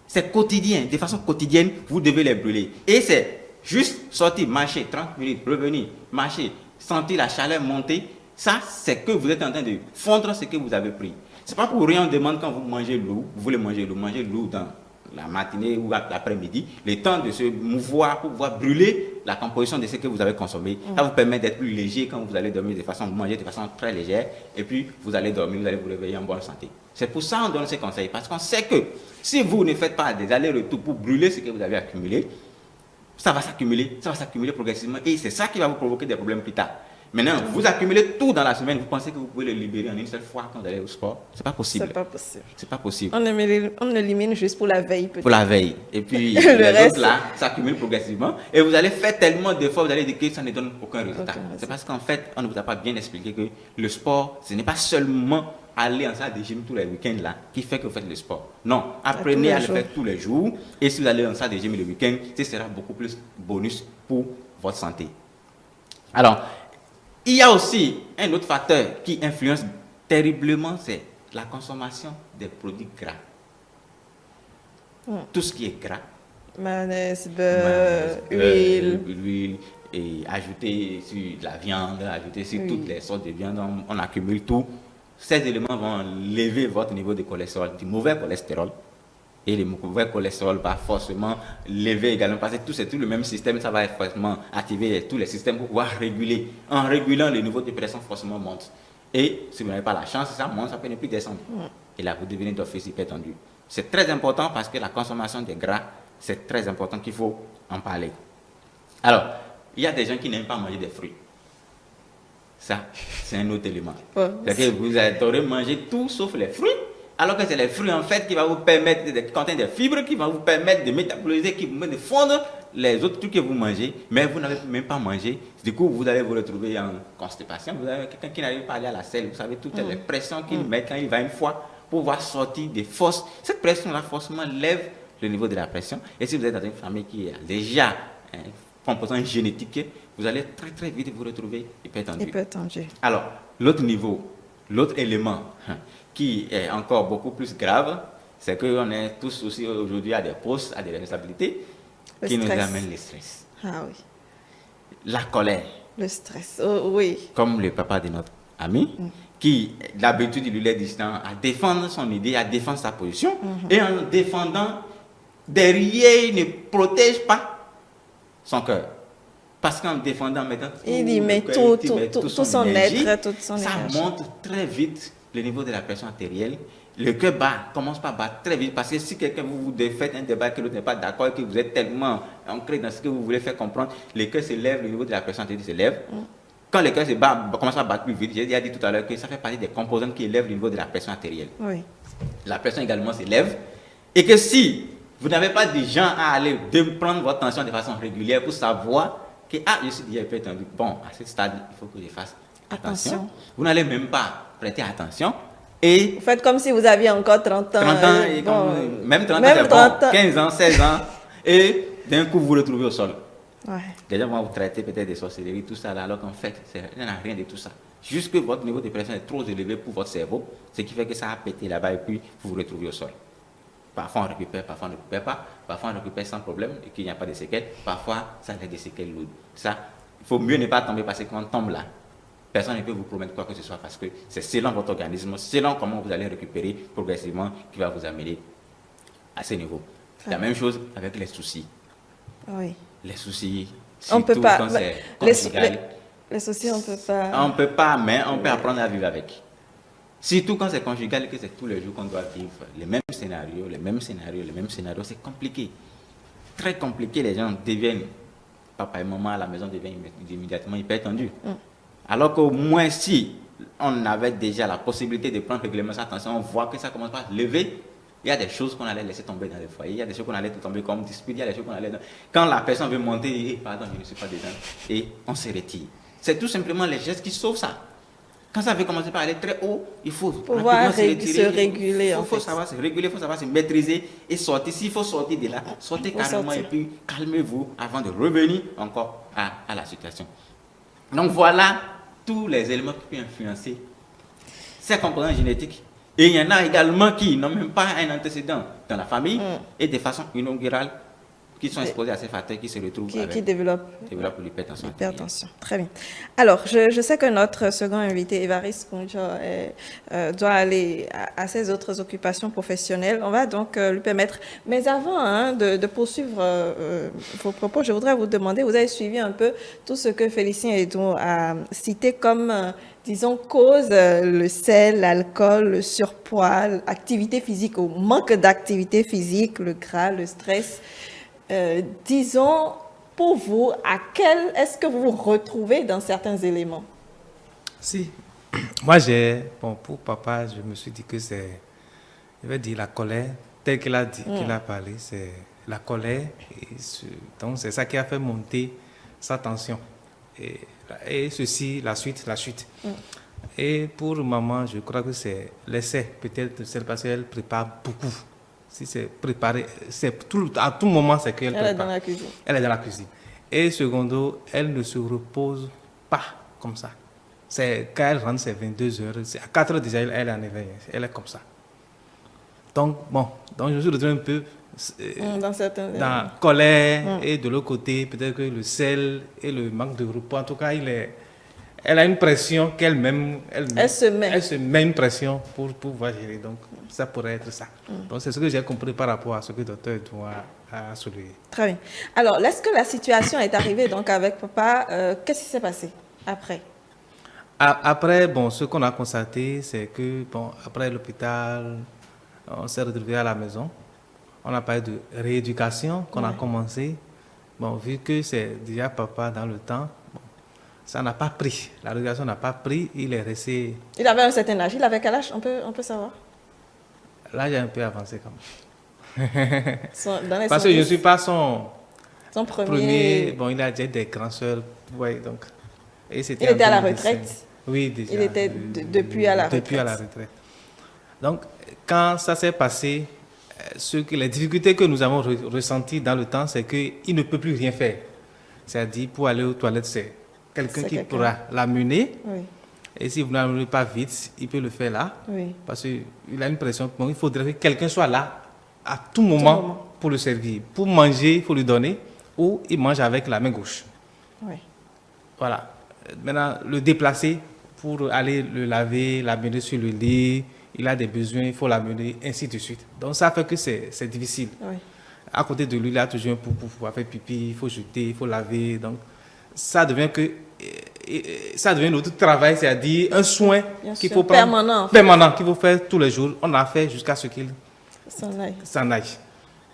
C'est quotidien, de façon quotidienne, vous devez les brûler. Et c'est juste sortir, marcher 30 minutes, revenir, marcher, sentir la chaleur monter. Ça, c'est que vous êtes en train de fondre ce que vous avez pris. C'est pas pour rien on demande quand vous mangez lourd, vous voulez manger lourd dans la matinée ou l'après-midi, le temps de se mouvoir pour pouvoir brûler la composition de ce que vous avez consommé. Ça vous permet d'être plus léger quand vous allez dormir de façon, manger de façon très légère, et puis vous allez dormir, vous allez vous réveiller en bonne santé. C'est pour ça qu'on donne ces conseils, parce qu'on sait que si vous ne faites pas des allers-retours pour brûler ce que vous avez accumulé, ça va s'accumuler progressivement, et c'est ça qui va vous provoquer des problèmes plus tard. Maintenant, vous accumulez tout dans la semaine, vous pensez que vous pouvez le libérer en une seule fois quand vous allez au sport? C'est pas possible. C'est pas possible. C'est pas possible. On élimine juste pour la veille, peut-être. Pour la veille. Et puis, Le les reste. autres là s'accumulent progressivement. Et vous allez faire tellement d'efforts, vous allez dire que ça ne donne aucun résultat. Aucun résultat. C'est parce qu'en fait, on ne vous a pas bien expliqué que le sport, ce n'est pas seulement aller en salle de gym tous les week-ends là qui fait que vous faites le sport. Non, apprenez à le faire tous les jours. Et si vous allez en salle de gym le week-end, ce sera beaucoup plus bonus pour votre santé. Alors, il y a aussi un autre facteur qui influence terriblement, c'est la consommation des produits gras. Tout ce qui est gras, Mayonnaise, beurre, l'huile, et ajouter sur de la viande, ajouter sur toutes les sortes de viande, on accumule tout. Ces éléments vont lever votre niveau de cholestérol, du mauvais cholestérol. Et le mauvais cholestérol va forcément lever également, parce que c'est tout le même système, ça va forcément activer tous les systèmes pour pouvoir réguler. En régulant, le niveau de pression forcément monte. Et si vous n'avez pas la chance, ça monte, ça peut ne plus descendre. Et là, vous devenez d'office hypertendu. C'est très important parce que la consommation des gras, c'est très important qu'il faut en parler. Alors, il y a des gens qui n'aiment pas manger des fruits. Ça, c'est un autre élément. C'est-à-dire que vous adorez manger tout sauf les fruits. Alors que c'est les fruits en fait qui vont vous permettre de contenir des fibres, qui vont vous permettre de métaboliser, qui vous permettent de fondre les autres trucs que vous mangez, mais vous n'avez même pas mangé. Du coup, vous allez vous retrouver en constipation. Vous avez quelqu'un qui n'arrive pas à aller à la selle. Vous savez toutes les pressions qu'il met quand il va une fois pour pouvoir sortir des forces. Cette pression-là, forcément, lève le niveau de la pression. Et si vous êtes dans une famille qui a déjà un composant génétique, vous allez très très vite vous retrouver hypertendu. Alors, l'autre niveau, l'autre élément qui est encore beaucoup plus grave, c'est qu'on est tous aussi aujourd'hui à des postes, à des responsabilités qui nous amènent le stress. Ah oui. La colère. Le stress, oui. Comme le papa de notre ami, qui d'habitude il lui est distant à défendre son idée, à défendre sa position, et en le défendant, derrière il ne protège pas son cœur. Parce qu'en défendant maintenant, il met tout son être, toute son énergie. Ça monte très vite le niveau de la pression artérielle. Le cœur commence par battre très vite parce que si quelqu'un vous défait un débat que l'autre n'est pas d'accord et que vous êtes tellement ancré dans ce que vous voulez faire comprendre, le cœur se lève, le niveau de la pression artérielle se lève. Quand le cœur commence à battre plus vite, j'ai déjà dit tout à l'heure que ça fait partie des composantes qui élèvent le niveau de la pression artérielle. Oui. La pression également s'élève et que si vous n'avez pas de gens à aller prendre votre tension de façon régulière pour savoir que je suis déjà hypertendu. Bon, à ce stade, il faut que je fasse attention. Vous n'allez même pas prêter attention. Et vous faites comme si vous aviez encore 30 ans. 30 ans, et même 30 ans, 15 ans, 16 ans. Et d'un coup, vous vous retrouvez au sol. Les gens vont vous traiter peut-être de sorcellerie, tout ça, là, alors qu'en fait, il n'y a rien de tout ça. Juste que votre niveau de pression est trop élevé pour votre cerveau, ce qui fait que ça a pété là-bas et puis vous vous retrouvez au sol. Parfois on récupère, parfois on ne récupère pas, parfois on récupère sans problème et qu'il n'y a pas de séquelles, parfois ça a des séquelles lourdes. Ça, il faut mieux ne pas tomber parce que quand on tombe là, personne ne peut vous promettre quoi que ce soit parce que c'est selon votre organisme, selon comment vous allez récupérer progressivement qui va vous amener à ce niveau. C'est la même chose avec les soucis. Oui. Les soucis, on peut pas, quand c'est conjugal. Les soucis, on peut pas. On ne peut pas, mais on peut apprendre à vivre avec. Surtout quand c'est conjugal et que c'est tous les jours qu'on doit vivre les mêmes scénarios, c'est compliqué. Très compliqué, les gens deviennent, papa et maman à la maison deviennent immédiatement hypertendus. Alors qu'au moins si on avait déjà la possibilité de prendre régulièrement sa tension, on voit que ça commence à se lever, il y a des choses qu'on allait laisser tomber dans le foyer, il y a des choses qu'on allait tomber comme dispute, il y a des choses qu'on allait... Quand la personne veut monter, pardon, je ne suis pas dedans, et on se retire. C'est tout simplement les gestes qui sauvent ça. Quand ça veut commencer par aller très haut, il faut pouvoir se réguler. Il faut savoir se réguler, il faut savoir se maîtriser et sortir. S'il faut sortir de là, sortez carrément et puis calmez-vous avant de revenir encore à la situation. Donc voilà tous les éléments qui peuvent influencer ces composants génétiques. Et il y en a également qui n'ont même pas un antécédent dans la famille et de façon inaugurale qui sont exposés à ces facteurs qui se retrouvent qui développent l'hypertension. Très bien. Alors, je sais que notre second invité, Évariste Koundjo, doit aller à ses autres occupations professionnelles. On va donc lui permettre. Mais avant de poursuivre vos propos, je voudrais vous demander, vous avez suivi un peu tout ce que Félicien Edou a cité comme, disons, cause, le sel, l'alcool, le surpoids, l'activité physique ou manque d'activité physique, le gras, le stress. Disons, pour vous, à quel est-ce que vous vous retrouvez dans certains éléments? Si. Moi, bon, pour papa, je me suis dit que c'est, je vais dire la colère, telle qu'il a dit, qu'il a parlé, c'est la colère. Donc, c'est ça qui a fait monter sa tension. Et ceci, la suite, la chute. Et pour maman, je crois que c'est l'essai, peut-être, c'est parce qu'elle prépare beaucoup. Si c'est préparé, à tout moment, c'est qu'elle prépare. Elle est dans la cuisine. Elle est dans la cuisine. Et secondo, elle ne se repose pas comme ça. C'est quand elle rentre, c'est 22 heures. À 4 heures déjà, elle est en éveil. Elle est comme ça. Donc, bon, donc je me suis retrouvé un peu dans colère. Et de l'autre côté, peut-être que le sel et le manque de repos, en tout cas, elle a une pression qu'elle-même, elle se met une pression pour pouvoir gérer. Donc, ça pourrait être ça. Donc, c'est ce que j'ai compris par rapport à ce que le docteur a soulevé. Très bien. Alors, lorsque la situation est arrivée donc, avec papa, qu'est-ce qui s'est passé après? Après, bon, ce qu'on a constaté, c'est que, bon, après l'hôpital, on s'est retrouvé à la maison. On a parlé de rééducation qu'on a commencé. Bon, vu que c'est déjà papa dans le temps, bon, ça n'a pas pris. La rééducation n'a pas pris. Il est resté... Il avait un certain âge. Il avait quel âge? On peut savoir? L'âge est un peu avancé quand même. Parce que je ne suis pas son premier... Bon, il a déjà des grands soeurs. Ouais, donc... Il était à la retraite? Oui, déjà. Il était depuis à la retraite. Depuis à la retraite. Donc, quand ça s'est passé, les difficultés que nous avons ressenties dans le temps, c'est qu'il ne peut plus rien faire. C'est-à-dire, pour aller aux toilettes, c'est quelqu'un qui pourra l'amener. Oui. Et si vous ne l'amenez pas vite, il peut le faire là. Oui. Parce qu'il a une pression. Bon, il faudrait que quelqu'un soit là à tout moment pour le servir. Pour manger, il faut lui donner. Ou il mange avec la main gauche. Oui. Voilà. Maintenant, le déplacer pour aller le laver, l'amener sur le lit, il a des besoins, il faut l'amener, ainsi de suite. Donc, ça fait que c'est difficile. Oui. À côté de lui, il a toujours un pour pouvoir faire pipi, il faut jeter, il faut laver. Donc, ça devient notre travail, c'est-à-dire un soin qu'il faut prendre permanent, qu'il faut faire tous les jours. On a fait jusqu'à ce qu'il s'en aille.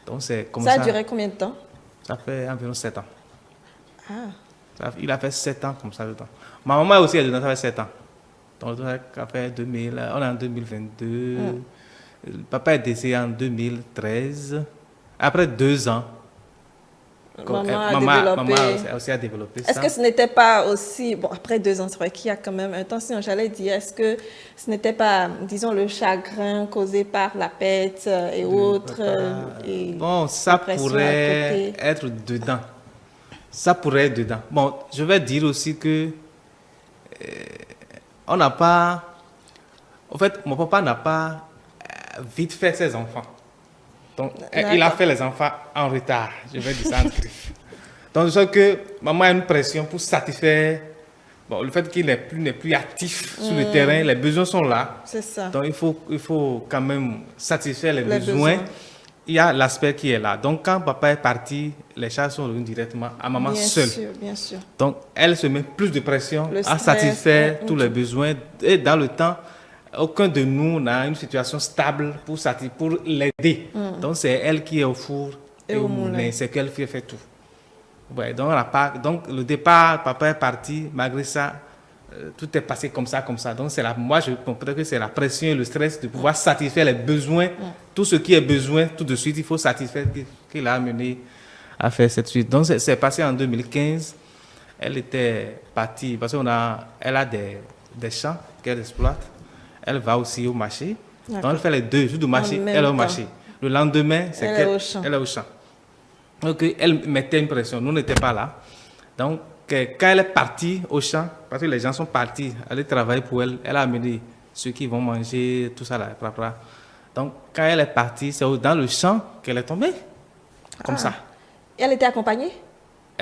Donc, c'est comme ça. Ça a duré combien de temps? Ça fait environ 7 ans. Ah. Il a fait 7 ans comme ça dedans. Ma maman aussi est dedans, ça fait 7 ans. Donc, ça fait 2000, on est en 2022. Le papa est décédé en 2013. Après 2 ans, maman aussi a développé ça. Est-ce que ce n'était pas aussi... Bon, après 2 ans, c'est vrai qu'il y a quand même un temps, si j'allais dire, est-ce que ce n'était pas, disons, le chagrin causé par la pète et autres bon, ça pourrait être dedans. Ça pourrait être dedans. Bon, je vais dire aussi que on n'a pas... En fait, mon papa n'a pas vite fait ses enfants. Donc, il a fait les enfants en retard. Je vais dire ça en griffe. Donc, je sais que maman a une pression pour satisfaire... Bon, le fait qu'il n'est plus actif sur le terrain, les besoins sont là. C'est ça. Donc, il faut quand même satisfaire les besoins. Il y a l'aspect qui est là. Donc, quand papa est parti, les charges sont revenues directement à maman seule. Bien sûr, bien sûr. Donc, elle se met plus de pression à satisfaire tous les besoins. Et dans le temps, aucun de nous n'a une situation stable pour l'aider. Donc, c'est elle qui est au four et au moulin. C'est qu'elle fait tout. Ouais, donc, le départ, papa est parti. Malgré ça, tout est passé comme ça. Donc, moi, je comprends que c'est la pression et le stress de pouvoir satisfaire les besoins. Tout ce qui est besoin, tout de suite, il faut satisfaire qu'il a amené à faire cette suite. Donc, c'est passé en 2015. Elle était partie, parce qu'elle a des champs qu'elle exploite. Elle va aussi au marché. Donc, elle fait les 2 jours du marché, elle est au marché. Le lendemain, elle est au champ. Donc, elle mettait une pression. Nous n'étions pas là. Donc, quand elle est partie au champ, parce que les gens sont partis aller travailler pour elle, elle a amené ceux qui vont manger, tout ça là. Donc, quand elle est partie, c'est dans le champ qu'elle est tombée. Comme ça. Et elle était accompagnée?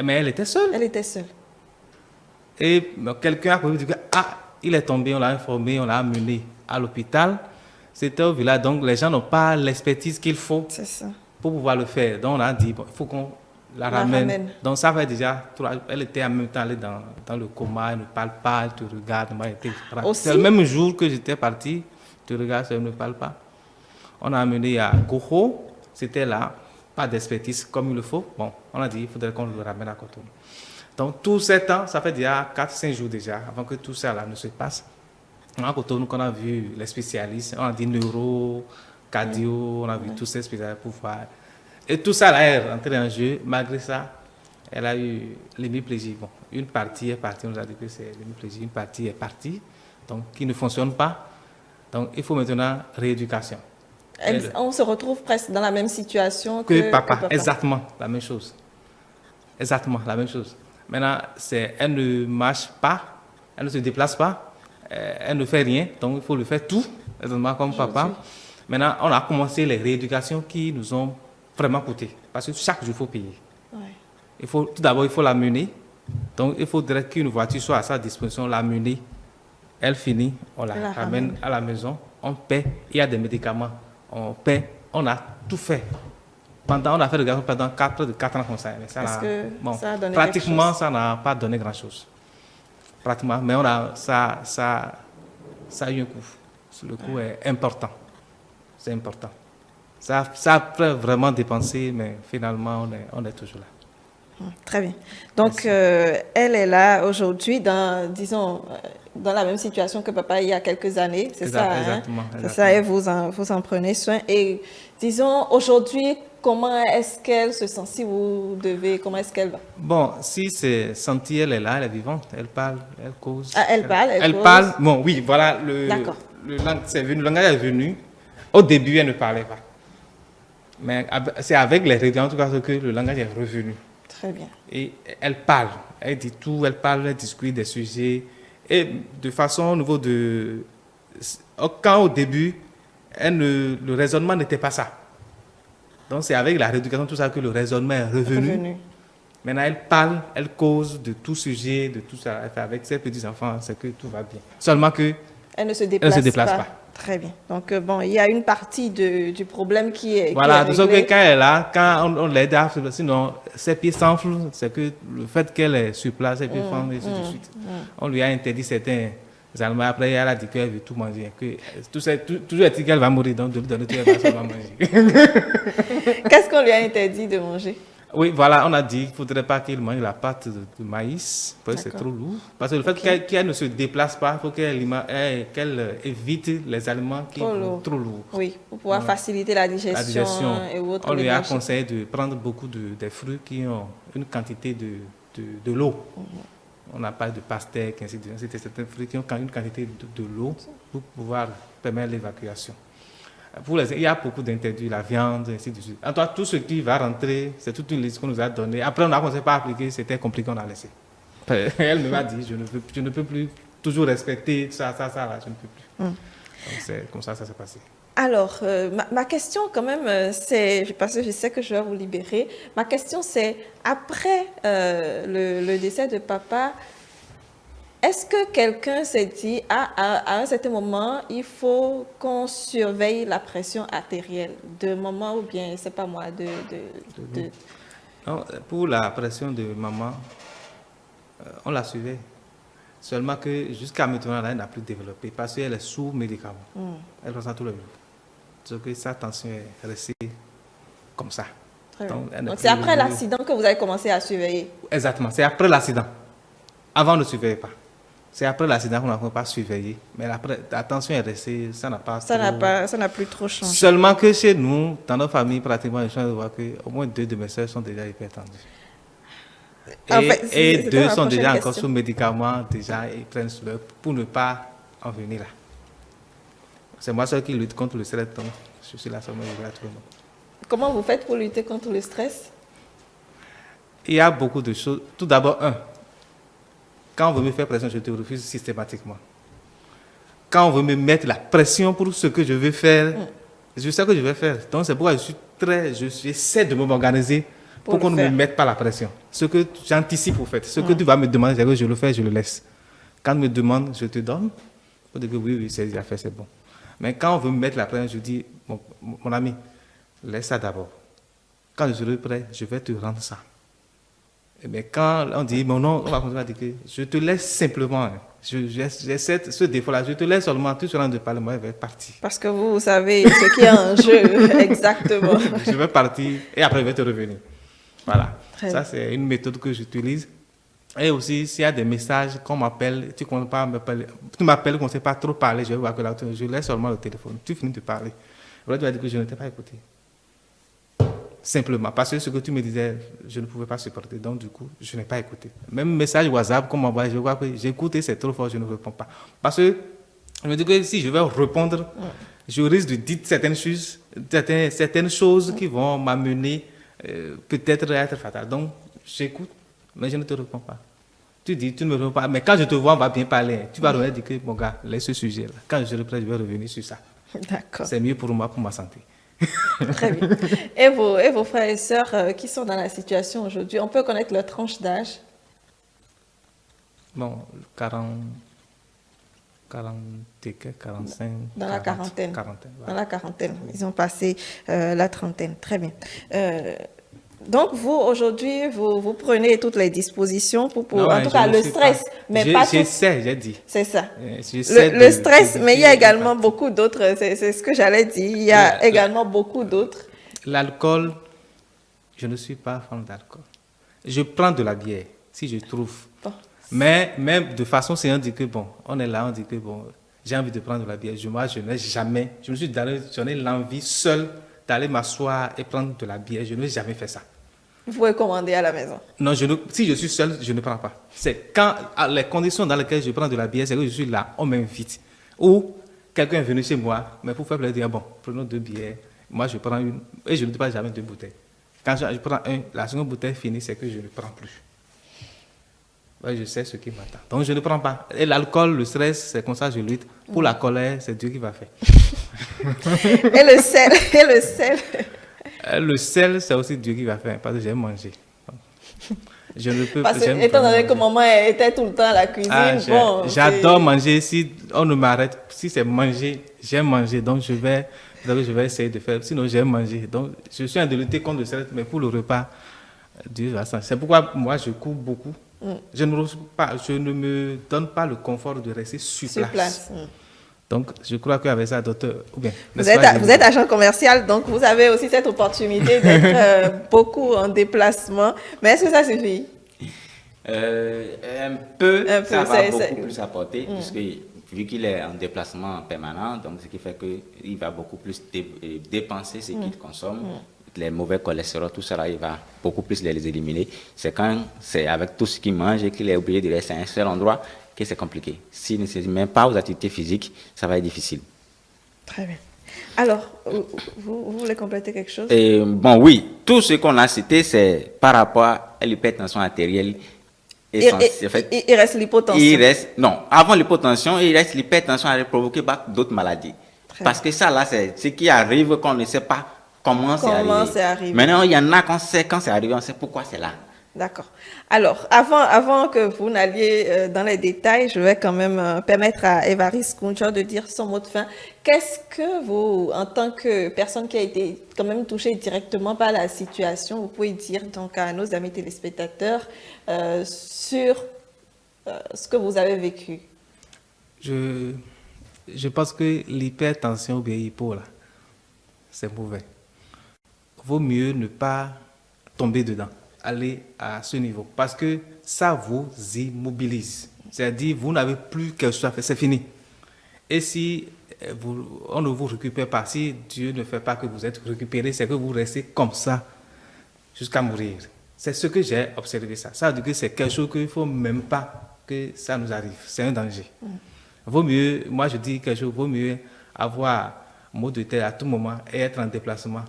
Mais elle était seule. Elle était seule. Et quelqu'un a dit il est tombé, on l'a informé, on l'a amené à l'hôpital. C'était au village, donc les gens n'ont pas l'expertise qu'il faut pour pouvoir le faire. Donc, on a dit, il faut qu'on la ramène. Donc, ça fait déjà... Elle était en même temps allée dans le coma, elle ne parle pas, elle te regarde. C'est le même jour que j'étais parti, tu regardes, elle ne parle pas. On a amené à Goho, c'était là, pas d'expertise comme il le faut. Bon, on a dit, il faudrait qu'on le ramène à Cotonou. Donc, tout ce temps, ça fait déjà 4-5 jours déjà, avant que tout ça là ne se passe. En Cotonou, on a vu les spécialistes, on a dit neuro, cardio, on a vu tous ces spécialistes pour voir. Et tout ça là est rentré en jeu. Malgré ça, elle a eu l'hémiplégie. Bon, une partie est partie, on nous a dit que c'est l'hémiplégie, une partie est partie, donc qui ne fonctionne pas. Donc, il faut maintenant rééducation. On se retrouve presque dans la même situation que papa. Exactement la même chose. Exactement la même chose. Maintenant, elle ne marche pas, elle ne se déplace pas, elle ne fait rien, donc il faut le faire tout, exactement comme papa. Maintenant, on a commencé les rééducations qui nous ont vraiment coûté, parce que chaque jour, il faut payer. Ouais. Tout d'abord, il faut la mener. Donc, il faudrait qu'une voiture soit à sa disposition, la mener. Elle finit, on la ramène à la maison, on paie, il y a des médicaments, on paie, on a tout fait. On a fait le garçon pendant près de 4 ans comme ça. Mais ça a donné pratiquement, ça n'a pas donné grand-chose. Pratiquement, mais ça a eu un coût. Le coût est important. C'est important. Ça a vraiment dépensé, mais finalement, on est toujours là. Très bien. Donc, elle est là aujourd'hui, disons, dans la même situation que papa il y a quelques années. C'est ça, exactement. C'est ça, et vous en prenez soin. Et disons, aujourd'hui, comment est-ce qu'elle se sent? Si vous devez, comment est-ce qu'elle va? Bon, si c'est senti, elle est là, elle est vivante, elle parle, elle cause. Ah, elle cause. Parle. Bon, oui, voilà, le langage est venu. Au début, elle ne parlait pas. Mais c'est avec les réunions, en tout cas, que le langage est revenu. Très bien. Et elle parle, elle dit tout, elle parle, elle discute des sujets. Et de façon au niveau de... Quand au début, le raisonnement n'était pas ça. Donc c'est avec la rééducation, tout ça, que le raisonnement est revenu. Maintenant, elle parle, elle cause de tout sujet, de tout ça. Avec ses petits-enfants, c'est que tout va bien. Seulement que... Elle ne se déplace pas. Très bien. Donc, bon, il y a une partie du problème qui est voilà, de ce que quand elle est là, quand on l'aide, sinon, ses pieds s'enflent, c'est que le fait qu'elle est sur place, ses pieds s'enflent, et ainsi de suite. On lui a interdit certains aliments. Après, elle a dit qu'elle veut tout manger. Toujours est-il qu'elle va mourir, donc de lui donner tout, elle va seulement manger. Qu'est-ce qu'on lui a interdit de manger? Oui, voilà, on a dit qu'il ne faudrait pas qu'il mange la pâte de maïs, parce que c'est trop lourd. Parce que le fait qu'elle ne se déplace pas, il faut qu'elle évite les aliments qui sont trop lourds. Oui, pour pouvoir faciliter la digestion. Et autres. On lui a conseillé de prendre beaucoup des fruits qui ont une quantité de l'eau. On n'a pas de pastèque, ainsi de suite. C'était certains fruits qui ont une quantité de l'eau pour pouvoir permettre l'évacuation. Il y a beaucoup d'interdits, la viande, ainsi de suite. En tout cas, tout ce qui va rentrer, c'est toute une liste qu'on nous a donnée. Après, on a commencé par appliquer, c'était compliqué, on a laissé. Elle me m'a dit, je ne peux plus toujours respecter ça, là, je ne peux plus. Donc, c'est comme ça s'est passé. Alors, ma question quand même, c'est, parce que je sais que je vais vous libérer, ma question c'est, après le décès de papa, est-ce que quelqu'un s'est dit, à un certain moment, il faut qu'on surveille la pression artérielle de maman ou bien, c'est pas moi, Non, pour la pression de maman, on la surveille. Seulement que jusqu'à maintenant, elle n'a plus développé parce qu'elle est sous médicaments. Elle ressent tout le jour. Donc que sa tension est restée comme ça. Donc c'est après l'accident que vous avez commencé à surveiller? Exactement, c'est après l'accident. Avant, on ne surveillait pas. C'est après l'accident qu'on n'a pas surveillé. Mais après, la tension est restée, ça n'a pas ça n'a plus trop changé. Seulement que chez nous, dans nos familles, pratiquement, je vois qu'au moins 2 de mes soeurs sont déjà hypertendues. Et 2 sont déjà encore sous médicaments, déjà, ils prennent sur leur pour ne pas en venir là. C'est moi seul qui lutte contre le stress, donc je suis là seulement, je vais trouver. Comment vous faites pour lutter contre le stress? Il y a beaucoup de choses. Tout d'abord, quand on veut me faire pression, je te refuse systématiquement. Quand on veut me mettre la pression pour ce que je veux faire, je sais que je vais faire. Donc c'est pourquoi j'essaie de m'organiser pour qu'on ne me mette pas la pression. Ce que j'anticipe, au fait. Ce que tu vas me demander, c'est que je le fais, je le laisse. Quand on me demande, je te donne. Pour dire que oui, c'est déjà fait, c'est bon. Mais quand on veut me mettre la pression, je dis, mon ami, laisse ça d'abord. Quand je serai prêt, je vais te rendre ça. Mais quand on dit, non, on va continuer à dire que je te laisse simplement. J'ai ce défaut-là. Je te laisse seulement, tu seras de parler, moi, je vais partir. Parce que vous savez ce qui est en jeu, exactement. Je vais partir et après, je vais te revenir. Voilà. Ça, c'est une méthode que j'utilise. Et aussi, s'il y a des messages qu'on m'appelle, tu m'appelles qu'on ne sait pas trop parler, je vais voir que là, je laisse seulement le téléphone. Tu finis de parler. Voilà, tu vas dire que je ne t'ai pas écouté. Simplement, parce que ce que tu me disais, je ne pouvais pas supporter. Donc, du coup, je n'ai pas écouté. Même message WhatsApp qu'on m'envoie, je vois que j'ai écouté, c'est trop fort, je ne réponds pas. Parce que je me dis que si je vais répondre, je risque de dire certaines choses qui vont m'amener peut-être à être fatales. Donc, j'écoute, mais je ne te réponds pas. Tu dis, tu ne me réponds pas, mais quand je te vois, on va bien parler. Tu vas revenir dire que, mon gars, laisse ce sujet-là. Quand je reprends, je vais revenir sur ça. D'accord. C'est mieux pour moi, pour ma santé. Très bien. Et vos frères et sœurs qui sont dans la situation aujourd'hui, on peut connaître leur tranche d'âge? Bon, 40, 45. Dans la quarantaine. Voilà. Dans la quarantaine. Ils ont passé la trentaine. Très bien. Donc, vous, aujourd'hui, vous prenez toutes les dispositions pour Non, en tout cas, le stress, mais pas tout. J'essaie, j'ai dit. C'est ça. J'essaie Le stress, mais il y a d'éviter également beaucoup d'autres, c'est ce que j'allais dire, il y a également beaucoup d'autres. L'alcool, je ne suis pas fan d'alcool. Je prends de la bière, si je trouve. Bon. Mais même de façon, c'est on dit que bon, on est là, on dit que bon, j'ai envie de prendre de la bière. Moi, je n'ai jamais, j'en ai l'envie seul d'aller m'asseoir et prendre de la bière. Je n'ai jamais fait ça. Vous pouvez commander à la maison. Non, si je suis seul, je ne prends pas. C'est quand les conditions dans lesquelles je prends de la bière, c'est que je suis là, on m'invite. Ou quelqu'un est venu chez moi, mais pour faire plaisir, bon, prenons 2 bières. Moi, je prends une, et je ne dis pas jamais 2 bouteilles. Quand je prends la seconde bouteille finie, c'est que je ne prends plus. Ouais, je sais ce qui m'attend. Donc, je ne prends pas. Et l'alcool, le stress, c'est comme ça que je lutte. Pour la colère, c'est Dieu qui va faire. Et le sel. Le sel, c'est aussi Dieu qui va faire, parce que j'ai mangé. Je ne peux pas. Parce que, étant donné que maman était tout le temps à la cuisine, j'adore manger. Si on ne m'arrête, si c'est manger, j'aime manger. Donc, je vais essayer de faire. Sinon, j'aime manger. Donc, je suis en de lutter contre le sel, mais pour le repas, Dieu va s'en. C'est pourquoi moi, je cours beaucoup. Je ne me donne pas le confort de rester sur place. Donc, je crois qu'avec ça, docteur, ou bien, vous êtes agent commercial, donc vous avez aussi cette opportunité d'être beaucoup en déplacement. Mais est-ce que ça suffit? Un peu, ça va beaucoup plus apporter, puisque vu qu'il est en déplacement permanent, donc ce qui fait qu'il va beaucoup plus dépenser ce qu'il consomme. Les mauvais cholestérol, tout ça, là, il va beaucoup plus les éliminer. C'est quand c'est avec tout ce qu'il mange et qu'il est obligé de rester à un seul endroit que c'est compliqué. S'il ne se met pas aux activités physiques, ça va être difficile. Très bien. Alors, vous voulez compléter quelque chose? Bon, oui. Tout ce qu'on a cité, c'est par rapport à l'hypertension artérielle. Il reste l'hypotension. Non, avant l'hypotension, il reste l'hypertension artérielle provoquée par d'autres maladies. Parce que ça, là, c'est ce qui arrive qu'on ne sait pas comment c'est arrivé. Maintenant, il y en a qu'on sait quand c'est arrivé, on sait pourquoi c'est là. D'accord. Alors, avant que vous n'alliez dans les détails, je vais quand même permettre à Évariste Kouncha de dire son mot de fin. Qu'est-ce que vous, en tant que personne qui a été quand même touchée directement par la situation, vous pouvez dire donc à nos amis téléspectateurs sur ce que vous avez vécu? Je pense que l'hypertension ou bien hypo, là, c'est mauvais. Vaut mieux ne pas tomber dedans, aller à ce niveau, parce que ça vous immobilise. C'est-à-dire, vous n'avez plus quelque chose à faire, c'est fini. Et si on ne vous récupère pas, si Dieu ne fait pas que vous êtes récupéré, c'est que vous restez comme ça jusqu'à mourir. C'est ce que j'ai observé ça. Ça veut dire que c'est quelque chose qu'il ne faut même pas que ça nous arrive. C'est un danger. Vaut mieux, moi je dis quelque chose, vaut mieux avoir mot de tête à tout moment et être en déplacement.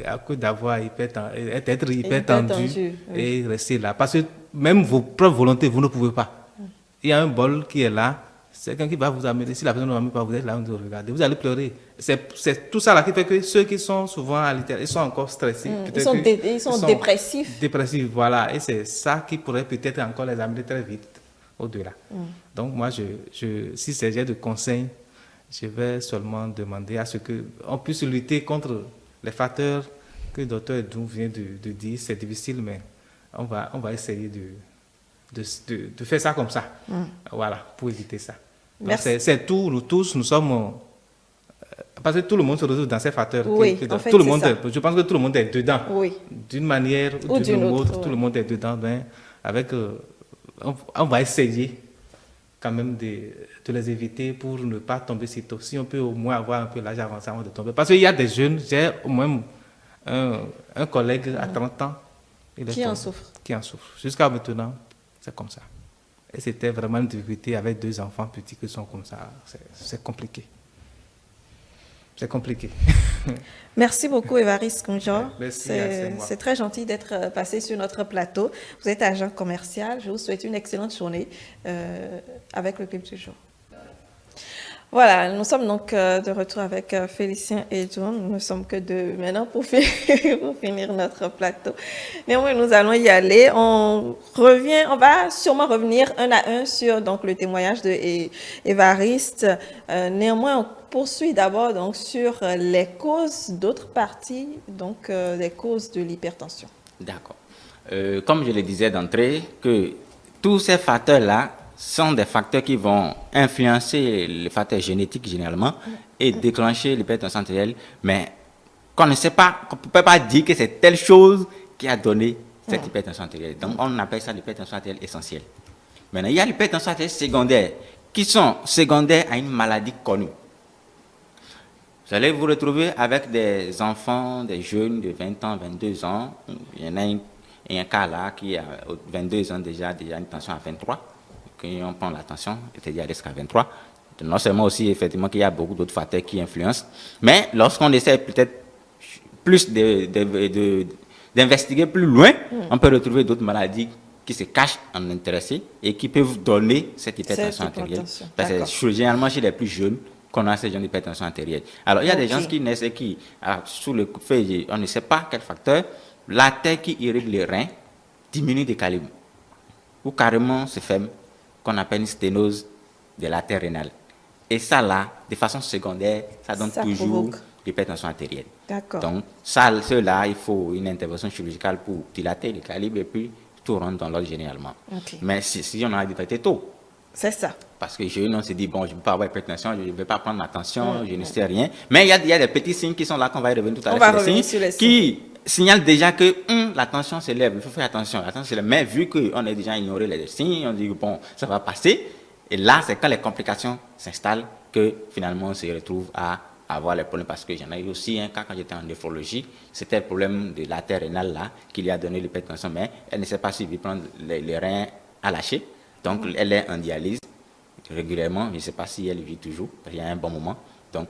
À cause d'avoir être hypertendu et rester là. Parce que même vos propres volontés, vous ne pouvez pas. Il y a un bol qui est là, c'est quelqu'un qui va vous amener. Si la personne ne vous amène pas, vous êtes là, vous regardez, vous allez pleurer. C'est tout ça là qui fait que ceux qui sont souvent à l'intérieur, ils sont encore stressés. Ils sont dépressifs. Dépressifs, voilà. Et c'est ça qui pourrait peut-être encore les amener très vite au-delà. Donc moi, si c'est j'ai de conseils, je vais seulement demander à ce qu'on puisse lutter contre les facteurs que le docteur Edou vient de dire. C'est difficile, mais on va essayer de faire ça comme ça. Voilà, pour éviter ça. C'est tout, nous tous, nous sommes... parce que tout le monde se retrouve dans ces facteurs. Oui, en fait, tout le monde je pense que tout le monde est dedans. Oui. D'une manière ou d'une autre, tout le monde est dedans. Ben, avec on va essayer quand même de les éviter pour ne pas tomber si tôt. Si on peut au moins avoir un peu l'âge avancé avant de tomber. Parce qu'il y a des jeunes, j'ai au moins un collègue à 30 ans. Qui en souffre? Qui en souffre. Jusqu'à maintenant, c'est comme ça. Et c'était vraiment une difficulté avec 2 enfants petits qui sont comme ça. C'est compliqué. C'est compliqué. Merci beaucoup, Évariste Konjo. Merci, c'est très gentil d'être passé sur notre plateau. Vous êtes agent commercial. Je vous souhaite une excellente journée avec le Clip du jour. Voilà, nous sommes donc de retour avec Félicien et John. Nous ne sommes que deux maintenant pour finir notre plateau. Néanmoins, nous allons y aller. On va sûrement revenir un à un sur donc, le témoignage de Évariste. Néanmoins, on poursuit d'abord donc sur les causes d'autres parties, donc les causes de l'hypertension. D'accord. Comme je le disais d'entrée, que tous ces facteurs-là sont des facteurs qui vont influencer les facteurs génétiques généralement et déclencher l'hypertension artérielle, mais qu'on ne sait pas, qu'on ne peut pas dire que c'est telle chose qui a donné cette hypertension artérielle. Donc on appelle ça l'hypertension artérielle essentielle. Maintenant, il y a l'hypertension artérielle secondaire, qui sont secondaires à une maladie connue. Vous allez vous retrouver avec des enfants, des jeunes de 20 ans, 22 ans. Il y en a un cas là qui a 22 ans déjà une tension à 23. Quand on prend la tension, c'est-à-dire jusqu'à 23. Non seulement aussi, effectivement, qu'il y a beaucoup d'autres facteurs qui influencent, mais lorsqu'on essaie peut-être plus d'investiguer plus loin, on peut retrouver d'autres maladies qui se cachent en intéressé et qui peuvent donner cette hypertension artérielle. Parce que c'est généralement chez les plus jeunes qu'on a ce genre d'hypertension artérielle. Alors, il y a des gens qui naissent et qui, sous le fait, on ne sait pas quel facteur, l'artère qui irrigue les reins diminue de calibre, ou carrément se ferme, qu'on appelle une sténose de l'artère rénale. Et ça, là, de façon secondaire, ça donne toujours l'hypertension artérielle. Donc, cela, il faut une intervention chirurgicale pour dilater le calibre et puis tout rentre dans l'ordre généralement. Mais si on a détecté tôt, c'est ça. Parce que on se dit, bon, je ne peux pas avoir hypertension, je ne vais pas prendre ma tension, je ne sais rien. Mais il y a des petits signes qui sont là, qu'on va y revenir tout à l'heure. Sur les signes qui signalent déjà que la tension s'élève, il faut faire attention. Mais vu qu'on a déjà ignoré les signes, on dit, bon, ça va passer. Et là, c'est quand les complications s'installent que finalement on se retrouve à avoir les problèmes. Parce que j'en ai eu aussi un cas quand j'étais en néphrologie, c'était le problème de l'artère rénale là, qui lui a donné l'hypertension, mais elle ne sait pas s'il veut prendre les reins à lâcher. Donc, elle est en dialyse régulièrement. Je ne sais pas si elle vit toujours, il y a un bon moment. Donc,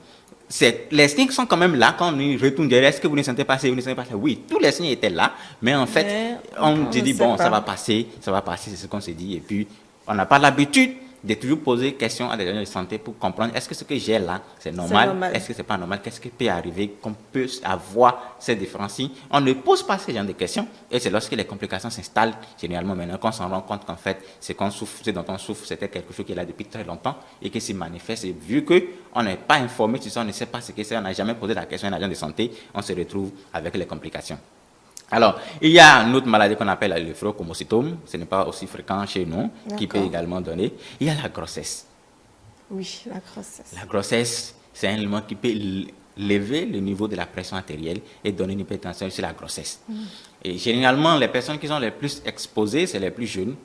les signes sont quand même là. Quand on retourne derrière, est-ce que vous ne sentez pas ça, vous ne sentez pas ça? Oui, tous les signes étaient là. Mais en fait, on se dit, bon, ça va passer, c'est ce qu'on s'est dit. Et puis, on n'a pas l'habitude de toujours poser questions à des gens de santé pour comprendre est-ce que ce que j'ai là, c'est normal, est-ce que c'est pas normal, qu'est-ce qui peut arriver, qu'on peut avoir ces différents signes. On ne pose pas ce genre de questions et c'est lorsque les complications s'installent, généralement maintenant, qu'on s'en rend compte qu'en fait, ce dont on souffre, c'était quelque chose qui est là depuis très longtemps et qui se manifeste. Et vu qu'on n'est pas informé sur ça, on ne sait pas ce que c'est, on n'a jamais posé la question à un agent de santé, on se retrouve avec les complications. Alors, il y a une autre maladie qu'on appelle le leucophomocytome, ce n'est pas aussi fréquent chez nous, qui peut également donner. Il y a la grossesse. Oui, la grossesse. La grossesse, c'est un élément qui peut lever le niveau de la pression artérielle et donner une hypertension sur la grossesse. Et généralement, les personnes qui sont les plus exposées, c'est les plus jeunes,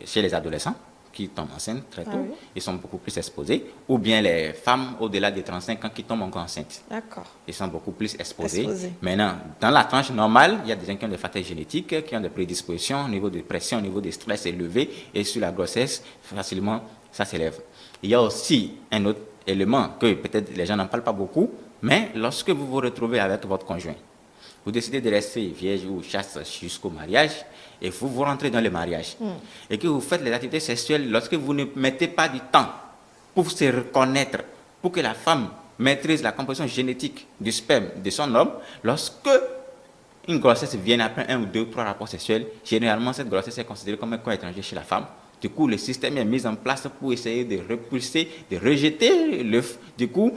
chez les adolescents, qui tombent enceintes très tôt, ils sont beaucoup plus exposés, ou bien les femmes au-delà des 35 ans qui tombent encore enceintes. Ils sont beaucoup plus exposés. Maintenant, dans la tranche normale, il y a des gens qui ont des facteurs génétiques, qui ont des prédispositions au niveau de pression, au niveau de stress élevé, et sur la grossesse, facilement, ça s'élève. Il y a aussi un autre élément que peut-être les gens n'en parlent pas beaucoup, mais lorsque vous vous retrouvez avec votre conjoint, vous décidez de rester vierge ou chaste jusqu'au mariage, et vous rentrez dans le mariage, et que vous faites les activités sexuelles, lorsque vous ne mettez pas du temps pour se reconnaître, pour que la femme maîtrise la composition génétique du sperme de son homme, lorsque une grossesse vient après 1 ou 2 ou 3 rapports sexuels, généralement cette grossesse est considérée comme un corps étranger chez la femme. Du coup, le système est mis en place pour essayer de repulser, de rejeter l'œuf. Du coup,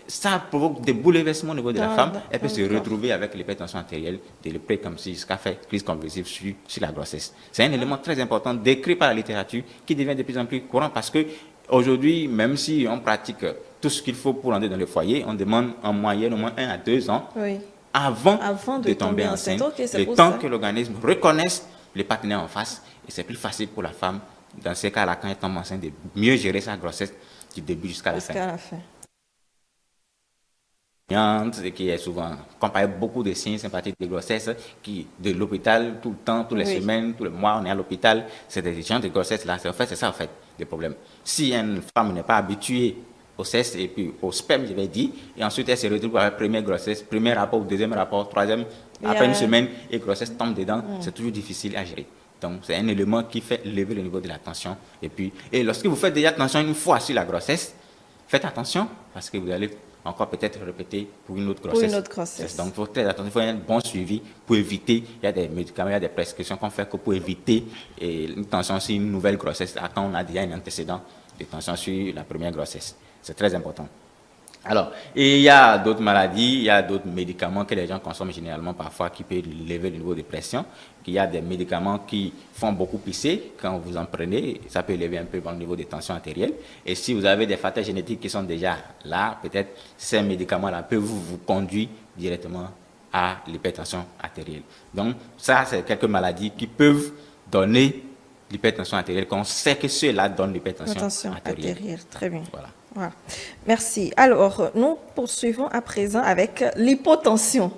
ça provoque des bouleversements au niveau de la femme. Elle peut se retrouver avec l'hypertension artérielle de prééclampsie jusqu'à faire crise convulsive sur la grossesse. C'est un élément très important décrit par la littérature qui devient de plus en plus courant parce que aujourd'hui, même si on pratique tout ce qu'il faut pour entrer dans le foyer, on demande en moyenne au moins 1 à 2 ans avant de tomber enceinte, le temps que l'organisme reconnaisse le partenaire en face, et c'est plus facile pour la femme, dans ces cas-là, quand elle tombe enceinte, de mieux gérer sa grossesse du début jusqu'à la fin. Jusqu'à la fin. Qui est souvent comparé beaucoup de signes sympathiques de grossesse, qui de l'hôpital tout le temps, toutes les semaines, tous les mois, on est à l'hôpital. C'est des gens de grossesse là. En fait, c'est ça en fait le problème. Si une femme n'est pas habituée au sexe et puis au sperme, je vais dire, et ensuite elle se retrouve avec première grossesse, premier rapport, deuxième rapport, troisième, après une semaine et grossesse tombe dedans, c'est toujours difficile à gérer. Donc c'est un élément qui fait lever le niveau de la tension. Et lorsque vous faites déjà attention une fois sur la grossesse, faites attention parce que vous allez encore peut-être répéter pour une autre grossesse. Pour une autre grossesse. Donc, il faut très attention, il faut un bon suivi pour éviter, il y a des médicaments, il y a des prescriptions qu'on fait que pour éviter une tension sur une nouvelle grossesse, quand on a déjà un antécédent de tension sur la première grossesse. C'est très important. Alors, et il y a d'autres maladies, il y a d'autres médicaments que les gens consomment généralement parfois qui peuvent lever le niveau de pression. Il y a des médicaments qui font beaucoup pisser quand vous en prenez, ça peut élever un peu votre niveau de tension artérielle. Et si vous avez des facteurs génétiques qui sont déjà là, peut-être ces médicaments-là peuvent vous conduire directement à l'hypertension artérielle. Donc, ça, c'est quelques maladies qui peuvent donner l'hypertension artérielle, qu'on sait que ceux-là donnent l'hypertension artérielle. Très bien. Voilà. Merci. Alors, nous poursuivons à présent avec l'hypotension.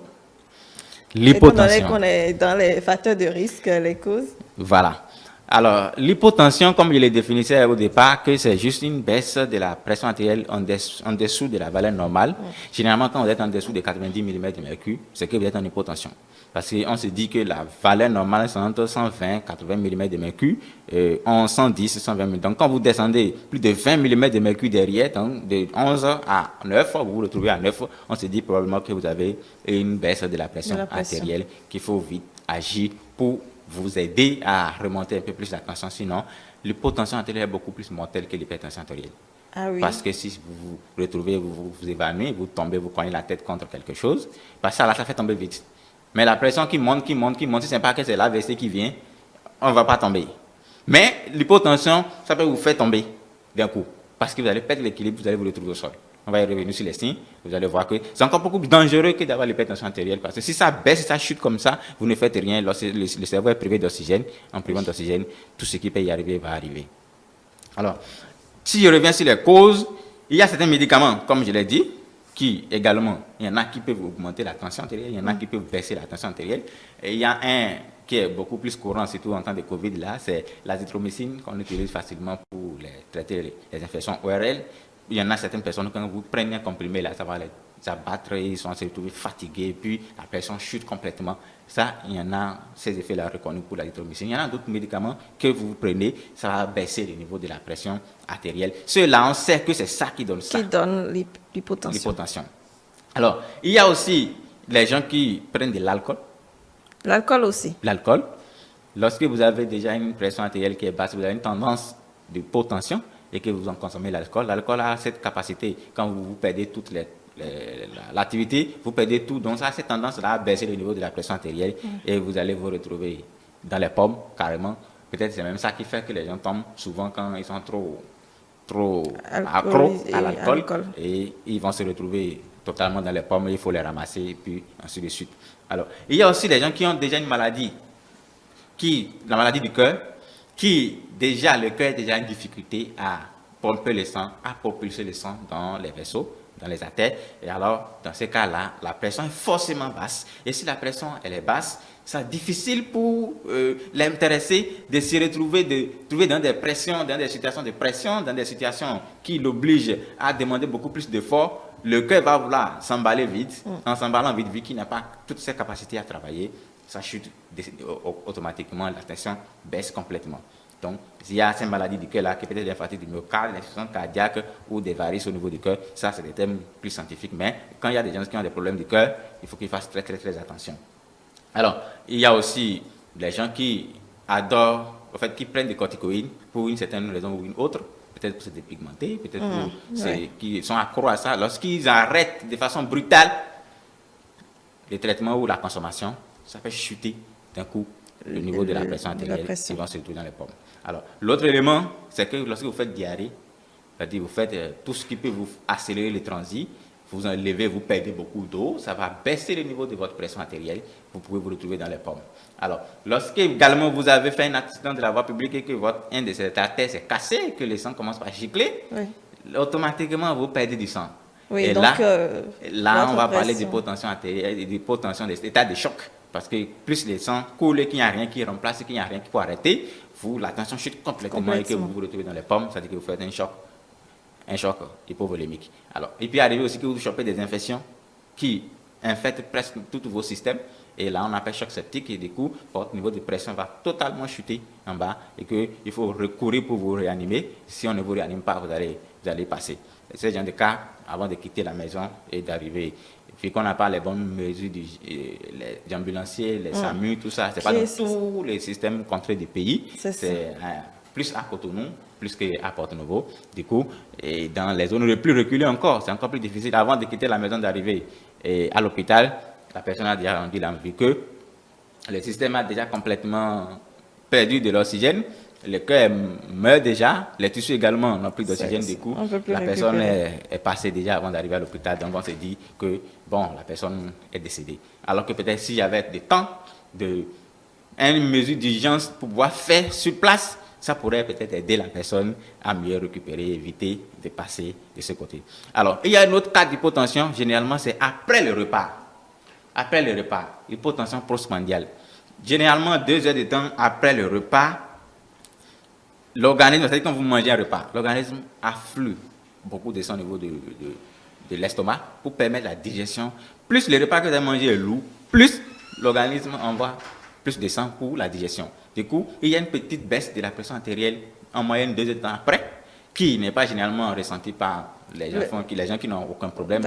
L'hypotension. Étant donné qu'on est dans les facteurs de risque, les causes. Voilà. Alors, l'hypotension, comme je l'ai définissais au départ, que c'est juste une baisse de la pression artérielle en dessous de la valeur normale. Généralement, quand vous êtes en dessous de 90 mm de mercure, c'est que vous êtes en hypotension. Parce qu'on se dit que la valeur normale, c'est entre 120 et 80 mm de mercure, en 110 et 120 mm. Donc, quand vous descendez plus de 20 mm de mercure derrière, donc de 11 à 9, vous vous retrouvez à 9, on se dit probablement que vous avez une baisse de la pression artérielle, qu'il faut vite agir pour vous aider à remonter un peu plus la tension. Sinon, l'hypotension artérielle est beaucoup plus mortelle que l'hypertension artérielle. Ah oui. Parce que si vous vous retrouvez, vous évanouissez, vous tombez, vous cognez la tête contre quelque chose, parce que ça, là, ça fait tomber vite. Mais la pression qui monte, si ce n'est pas que c'est l'AVC qui vient, on ne va pas tomber. Mais l'hypotension, ça peut vous faire tomber d'un coup. Parce que vous allez perdre l'équilibre, vous allez vous retrouver au sol. On va y revenir sur les signes, vous allez voir que c'est encore beaucoup plus dangereux que d'avoir l'hypertension artérielle. Parce que si ça baisse, si ça chute comme ça, vous ne faites rien. Lorsque le cerveau est privé d'oxygène, en privant d'oxygène, tout ce qui peut y arriver va arriver. Alors, si je reviens sur les causes, il y a certains médicaments, comme je l'ai dit, qui également, il y en a qui peuvent augmenter la tension artérielle, il y en a qui peuvent baisser la tension artérielle. Et il y a un qui est beaucoup plus courant, surtout en temps de Covid, là, c'est l'azithromycine qu'on utilise facilement pour traiter les infections ORL. Il y en a certaines personnes, quand vous prenez un comprimé, là, ça va les abattre, ils sont se retrouver fatigués, puis la pression chute complètement. Ça, il y en a ces effets-là reconnus pour l'azithromycine. Il y en a d'autres médicaments que vous prenez, ça va baisser le niveau de la pression artérielle. Ceux-là, on sait que c'est ça qui donne ça. Qui donne l'hypotension. Alors, il y a aussi les gens qui prennent de l'alcool. L'alcool aussi. L'alcool. Lorsque vous avez déjà une pression artérielle qui est basse, vous avez une tendance d'hypotension et que vous en consommez l'alcool. L'alcool a cette capacité, quand vous perdez toute l'activité, vous perdez tout. Donc ça a cette tendance-là à baisser le niveau de la pression artérielle et vous allez vous retrouver dans les pommes, carrément. Peut-être c'est même ça qui fait que les gens tombent souvent quand ils sont trop accros à l'alcool et ils vont se retrouver totalement dans les pommes, il faut les ramasser et puis ainsi de suite. Alors, il y a aussi les gens qui ont déjà une maladie, la maladie du cœur, qui déjà, le cœur est déjà une difficulté à pomper le sang, à propulser le sang dans les vaisseaux, dans les artères. Et alors, dans ces cas-là, la pression est forcément basse. Et si la pression elle est basse, c'est difficile pour l'intéressé de se trouver dans des pressions, dans des situations de pression, dans des situations qui l'obligent à demander beaucoup plus d'efforts. Le cœur va vouloir s'emballer vite. En s'emballant vite, vu qu'il n'a pas toutes ses capacités à travailler, ça chute automatiquement, la tension baisse complètement. Donc, il y a ces maladies du cœur là, qui peut être l'infarctus du myocarde, l'insuffisance cardiaque ou des varices au niveau du cœur. Ça, c'est des termes plus scientifiques. Mais quand il y a des gens qui ont des problèmes du cœur, il faut qu'ils fassent très, très, très attention. Alors, il y a aussi les gens qui adorent, en fait, qui prennent des corticoïdes pour une certaine raison ou une autre. Peut-être pour se dépigmenter, peut-être pour qui sont accros à ça. Lorsqu'ils arrêtent de façon brutale le traitement ou la consommation, ça fait chuter d'un coup le niveau de la pression artérielle qui va se retrouver dans les pommes. Alors, l'autre élément, c'est que lorsque vous faites diarrhée, c'est-à-dire vous faites tout ce qui peut vous accélérer le transit, vous enlevez, vous perdez beaucoup d'eau, ça va baisser le niveau de votre pression artérielle, vous pouvez vous retrouver dans les pommes. Alors, lorsque également vous avez fait un accident de la voie publique et que un de ces artères s'est cassé, que le sang commence à gicler, automatiquement vous perdez du sang. Oui, et donc, là on va parler d'hypotension artérielle, d'hypotension, d'état de choc. Parce que plus le sang coule, qu'il n'y a rien qui remplace, qu'il n'y a rien qui peut arrêter, la tension chute complètement et que vous vous retrouvez dans les pommes, c'est-à-dire que vous faites un choc hypovolémique. Alors, il peut arriver aussi que vous chopez des infections qui infectent presque tous vos systèmes. Et là, on appelle choc septique et du coup, votre niveau de pression va totalement chuter en bas et qu'il faut recourir pour vous réanimer. Si on ne vous réanime pas, vous allez passer. C'est ce genre de cas avant de quitter la maison et d'arriver. Puis qu'on n'a pas les bonnes mesures les ambulanciers, les SAMU, tout ça. C'est pas dans tous les systèmes contrés du pays. C'est plus à Cotonou, plus qu'à Porto-Novo. Du coup, et dans les zones les plus reculées encore, c'est encore plus difficile avant de quitter la maison d'arriver à l'hôpital. La personne a déjà rendu l'envie que le système a déjà complètement perdu de l'oxygène. Le cœur meurt déjà, les tissus également n'ont plus d'oxygène, du coup, la personne est passée déjà avant d'arriver à l'hôpital, donc on s'est dit que, bon, la personne est décédée. Alors que peut-être s'il y avait des temps, une mesure d'urgence pour pouvoir faire sur place, ça pourrait peut-être aider la personne à mieux récupérer, éviter de passer de ce côté. Alors, il y a un autre cas d'hypotension, généralement c'est après le repas. Après le repas, hypotension postprandiale. Généralement, 2 heures de temps après le repas, l'organisme, c'est-à-dire quand vous mangez un repas, l'organisme afflue beaucoup de sang au niveau de l'estomac pour permettre la digestion. Plus le repas que vous avez mangé est lourd, plus l'organisme envoie plus de sang pour la digestion. Du coup, il y a une petite baisse de la pression artérielle en moyenne 2 heures de temps après, qui n'est pas généralement ressentie par les gens qui n'ont aucun problème,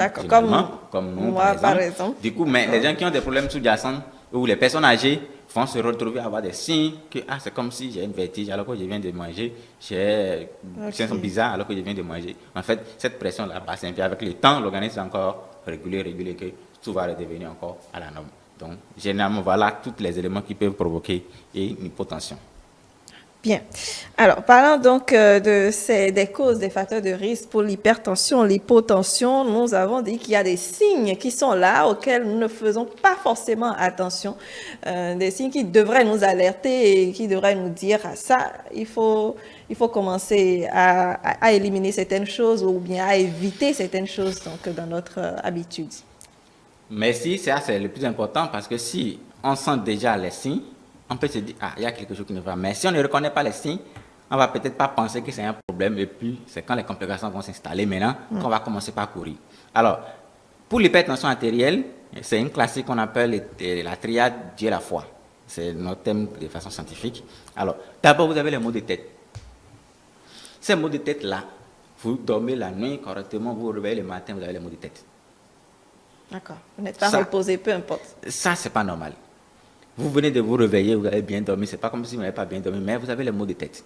comme nous, par exemple. Du coup, mais les gens qui ont des problèmes sous-jacents ou les personnes âgées vont se retrouver à avoir des signes que c'est comme si j'ai une vertige alors que je viens de manger, j'ai un sens bizarre alors que je viens de manger. En fait, cette pression-là passe un peu avec le temps, l'organisme est encore régulé, que tout va redevenir encore à la norme. Donc, généralement, voilà tous les éléments qui peuvent provoquer une hypotension. Bien. Alors, parlant donc des causes, des facteurs de risque pour l'hypertension, l'hypotension, nous avons dit qu'il y a des signes qui sont là, auxquels nous ne faisons pas forcément attention. Des signes qui devraient nous alerter et qui devraient nous dire ça, il faut commencer à éliminer certaines choses ou bien à éviter certaines choses donc, dans notre habitude. Mais si, c'est le plus important parce que si on sent déjà les signes, on peut se dire, il y a quelque chose qui ne va. Mais si on ne reconnaît pas les signes, on ne va peut-être pas penser que c'est un problème. Et puis, c'est quand les complications vont s'installer maintenant qu'on va commencer par courir. Alors, pour l'hypertension artérielle, c'est une classique qu'on appelle la triade Dieu la foi. C'est notre thème de façon scientifique. Alors, d'abord, vous avez les maux de tête. Ces maux de tête-là, vous dormez la nuit correctement, vous vous réveillez le matin, vous avez les maux de tête. D'accord. Vous n'êtes pas reposé, peu importe. Ça, c'est pas normal. Vous venez de vous réveiller, vous avez bien dormi, c'est pas comme si vous n'avez pas bien dormi, mais vous avez les maux de tête.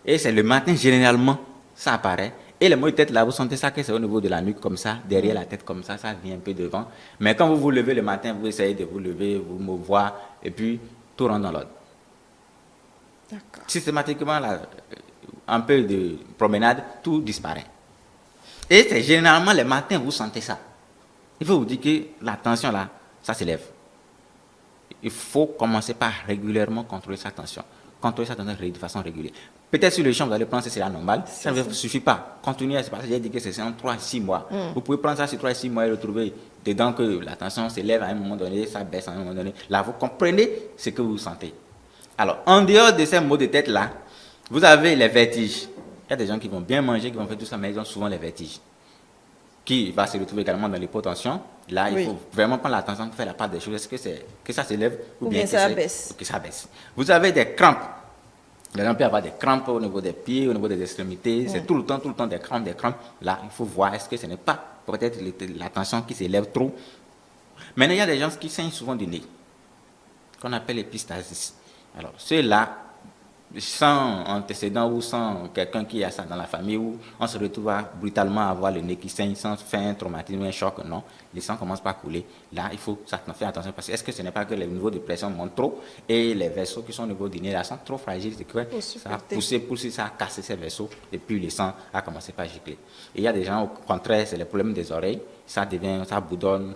Et c'est le matin, généralement, ça apparaît. Et les maux de tête, là, vous sentez ça que c'est au niveau de la nuque, comme ça, derrière la tête, comme ça vient un peu devant. Mais quand vous vous levez le matin, vous essayez de vous lever, vous me voir, et puis tout rentre dans l'ordre. D'accord. Systématiquement, là, un peu de promenade, tout disparaît. Et c'est généralement les matins, vous sentez ça. Il faut vous dire que la tension, là, ça s'élève. Il faut commencer par régulièrement contrôler sa tension. Contrôler sa tension de façon régulière. Peut-être sur le champ, vous allez prendre, c'est la normale. Ça ne vous suffit pas. Continuez à se passer. J'ai dit que c'est en 3 à 6 mois. Vous pouvez prendre ça sur 3 à 6 mois et retrouver dedans que la tension s'élève à un moment donné, ça baisse à un moment donné. Là, vous comprenez ce que vous sentez. Alors, en dehors de ces maux de tête-là, vous avez les vertiges. Il y a des gens qui vont bien manger, qui vont faire tout ça, mais ils ont souvent les vertiges. Qui va se retrouver également dans l'hypotension. Là, il faut vraiment prendre l'attention de faire la part des choses. Est-ce que ça s'élève ou bien que ça baisse. Vous avez des crampes. Les gens peuvent avoir des crampes au niveau des pieds, au niveau des extrémités. C'est tout le temps des crampes. Là, il faut voir est-ce que ce n'est pas peut-être la tension qui s'élève trop. Maintenant, il y a des gens qui saignent souvent du nez, qu'on appelle l'épistaxis. Alors, ceux-là, sans antécédent ou sans quelqu'un qui a ça dans la famille, où on se retrouve à brutalement avoir le nez qui saigne sans faire un traumatisme, un choc, non. Le sang commence pas à couler. Là, il faut faire attention parce que est-ce que ce n'est pas que le niveau de pression monte trop et les vaisseaux qui sont au niveau du nez là sont trop fragiles, c'est que ça a poussé, ça a cassé ces vaisseaux et puis le sang a commencé par gicler. Et il y a des gens, au contraire, c'est le problème des oreilles, ça boudonne,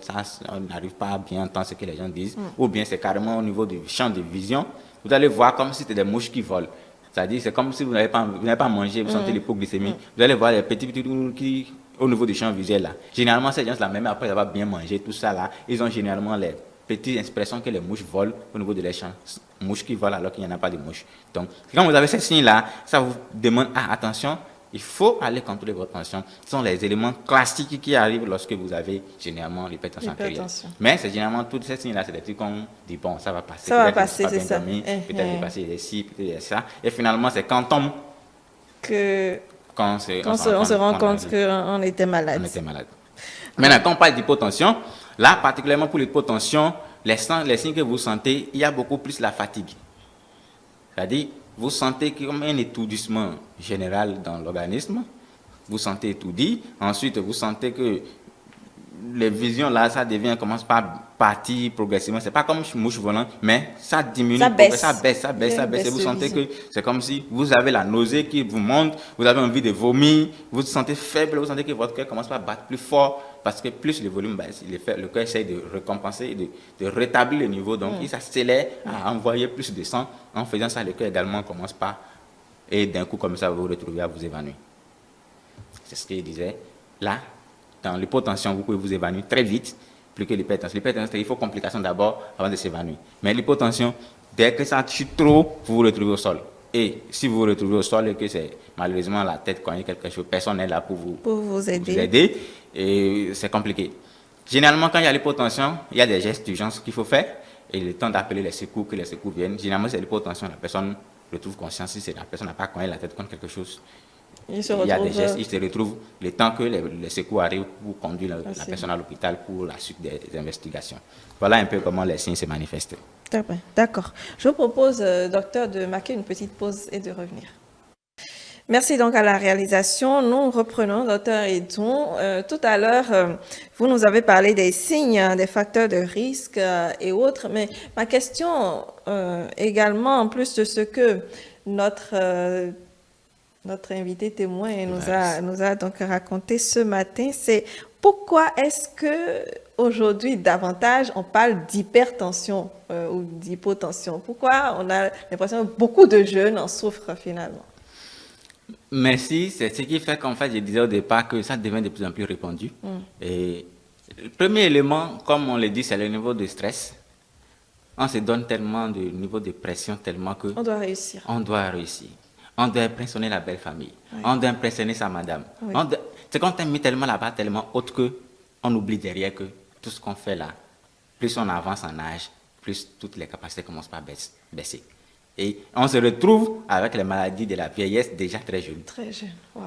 on n'arrive pas à bien entendre ce que les gens disent, ou bien c'est carrément au niveau du champ de vision. Vous allez voir comme si c'était des mouches qui volent. C'est-à-dire, c'est comme si vous n'avez pas mangé, vous sentez l'hypoglycémie. Vous allez voir les petits qui, au niveau du champ visuel là. Généralement, ces gens-là, même après avoir bien mangé, tout ça là, ils ont généralement les petites expressions que les mouches volent au niveau de les champs. Mouches qui volent alors qu'il n'y en a pas de mouches. Donc, quand vous avez ces signes-là, ça vous demande, attention, il faut aller contrôler votre tension. Ce sont les éléments classiques qui arrivent lorsque vous avez généralement l'hypertension artérielle. Mais c'est généralement tous ces signes-là, c'est des trucs qu'on dit, bon, ça va passer. Ça va passer, c'est ça. Peut-être passer des ci, peut-être ça. Et finalement, c'est quand on se rend compte qu'on était malade. On était malade. Maintenant, quand on parle d'hypotension, là, particulièrement pour l'hypotension, les signes que vous sentez, il y a beaucoup plus la fatigue. C'est-à-dire, vous sentez comme un étourdissement général dans l'organisme, vous sentez étourdi, ensuite vous sentez que les visions là, commence par partir progressivement, c'est pas comme mouche volante, mais ça diminue, ça baisse, et vous sentez que c'est comme si vous avez la nausée qui vous monte, vous avez envie de vomir, vous vous sentez faible, vous sentez que votre cœur commence à battre plus fort, parce que plus le volume baisse, le cœur essaie de récompenser, de rétablir le niveau, donc il s'accélère à envoyer plus de sang. En faisant ça, le cœur également commence par, et d'un coup comme ça, vous vous retrouvez à vous évanouir. C'est ce qu'il disait. Là, dans l'hypotension, vous pouvez vous évanouir très vite, plus que l'hypertension. L'hypertension, il faut complication d'abord avant de s'évanouir. Mais l'hypotension, dès que ça chute trop, vous vous retrouvez au sol. Et si vous vous retrouvez au sol et que c'est malheureusement la tête cognée quelque chose, personne n'est là pour vous aider. Et c'est compliqué. Généralement, quand il y a l'hypotension, il y a des gestes d'urgence qu'il faut faire. Et il est temps d'appeler les secours, que les secours viennent. Généralement, c'est l'hypotension, la personne retrouve conscience. Si la personne n'a pas cogné la tête contre quelque chose, il y a des gestes, il se retrouve le temps que les secours arrivent pour conduire la personne à l'hôpital pour la suite des investigations. Voilà un peu comment les signes se manifestent. D'accord. Je vous propose, docteur, de marquer une petite pause et de revenir. Merci donc à la réalisation. Nous reprenons, docteur Edon. Tout à l'heure, vous nous avez parlé des signes, des facteurs de risque et autres, mais ma question également, en plus de ce que notre invité témoin nous a donc raconté ce matin, c'est pourquoi est-ce que aujourd'hui davantage on parle d'hypertension ou d'hypotension? Pourquoi on a l'impression que beaucoup de jeunes en souffrent finalement? Merci, c'est ce qui fait qu'en fait, je disais au départ que ça devient de plus en plus répandu. Et le premier élément, comme on le dit, c'est le niveau de stress. On se donne tellement de niveau de pression, tellement que... On doit réussir. On doit impressionner la belle famille. Oui. On doit impressionner sa madame. Oui. C'est qu'on t'a mis tellement là-bas, tellement haute qu'on oublie derrière que tout ce qu'on fait là, plus on avance en âge, plus toutes les capacités commencent par baisser. Et on se retrouve avec les maladies de la vieillesse déjà très jeune. Très jeune, wow.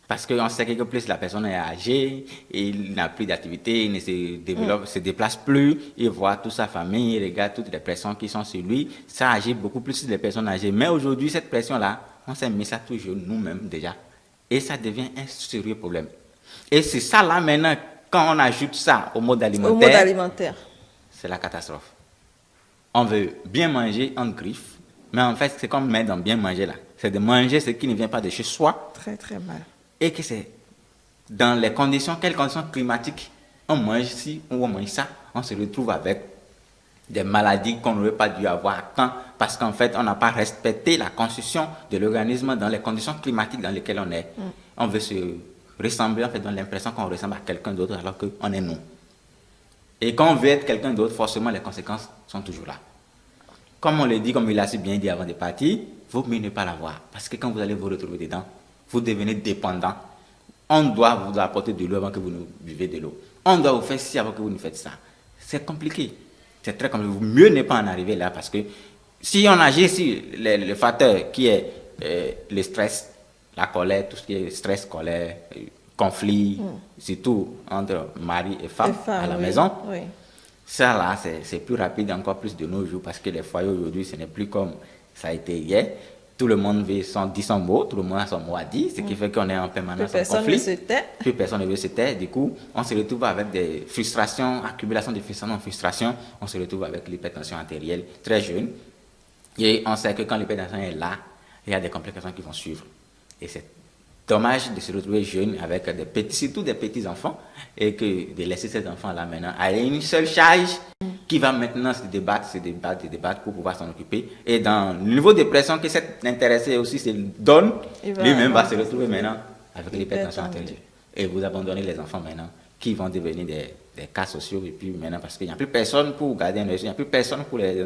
Parce qu'on sait que plus la personne est âgée, il n'a plus d'activité, il ne se déplace plus, il voit toute sa famille, il regarde toutes les pressions qui sont sur lui. Ça agit beaucoup plus sur les personnes âgées. Mais aujourd'hui, cette pression-là, on s'est mis ça toujours nous-mêmes déjà. Et ça devient un sérieux problème. Et c'est ça là maintenant, quand on ajoute ça au mode alimentaire, c'est la catastrophe. On veut bien manger en griffe. Mais en fait, c'est comme mettre dans bien manger là. C'est de manger ce qui ne vient pas de chez soi. Très, très mal. Et que c'est dans les conditions, quelles conditions climatiques on mange ci ou on mange ça, on se retrouve avec des maladies qu'on n'aurait pas dû avoir à temps parce qu'en fait, on n'a pas respecté la constitution de l'organisme dans les conditions climatiques dans lesquelles on est. On veut se ressembler, on fait donne l'impression qu'on ressemble à quelqu'un d'autre alors qu'on est nous. Et quand on veut être quelqu'un d'autre, forcément, les conséquences sont toujours là. Comme on le dit, comme il a si bien dit avant de partir, il vaut mieux ne pas l'avoir. Parce que quand vous allez vous retrouver dedans, vous devenez dépendant. On doit vous apporter de l'eau avant que vous ne buvez de l'eau. On doit vous faire ci avant que vous ne faites ça. C'est compliqué. C'est très compliqué. Mieux ne pas en arriver là parce que si on agit sur le facteur qui est le stress, la colère, tout ce qui est stress, colère, conflit, surtout entre mari et femme à la maison, ça là, c'est plus rapide, encore plus de nos jours, parce que les foyers aujourd'hui, ce n'est plus comme ça a été hier. Tout le monde dit son mot, tout le monde a son mot à dire, ce qui fait qu'on est en permanence en conflit. Personne ne se tait. Plus personne ne veut se taire. Du coup, on se retrouve avec des frustrations, accumulation de frustrations. On se retrouve avec l'hypertension artérielle très jeune. Et on sait que quand l'hypertension est là, il y a des complications qui vont suivre. Et c'est dommage de se retrouver jeune avec surtout des petits enfants, et que de laisser ces enfants-là maintenant à une seule charge qui va maintenant se débattre pour pouvoir s'en occuper. Et dans le niveau de pression que cet intéressé aussi se donne, lui-même va se retrouver maintenant avec l'hypertension artérielle. Et vous abandonnez les enfants maintenant qui vont devenir des cas sociaux, et puis maintenant parce qu'il n'y a plus personne pour garder un œil, il n'y a plus personne pour les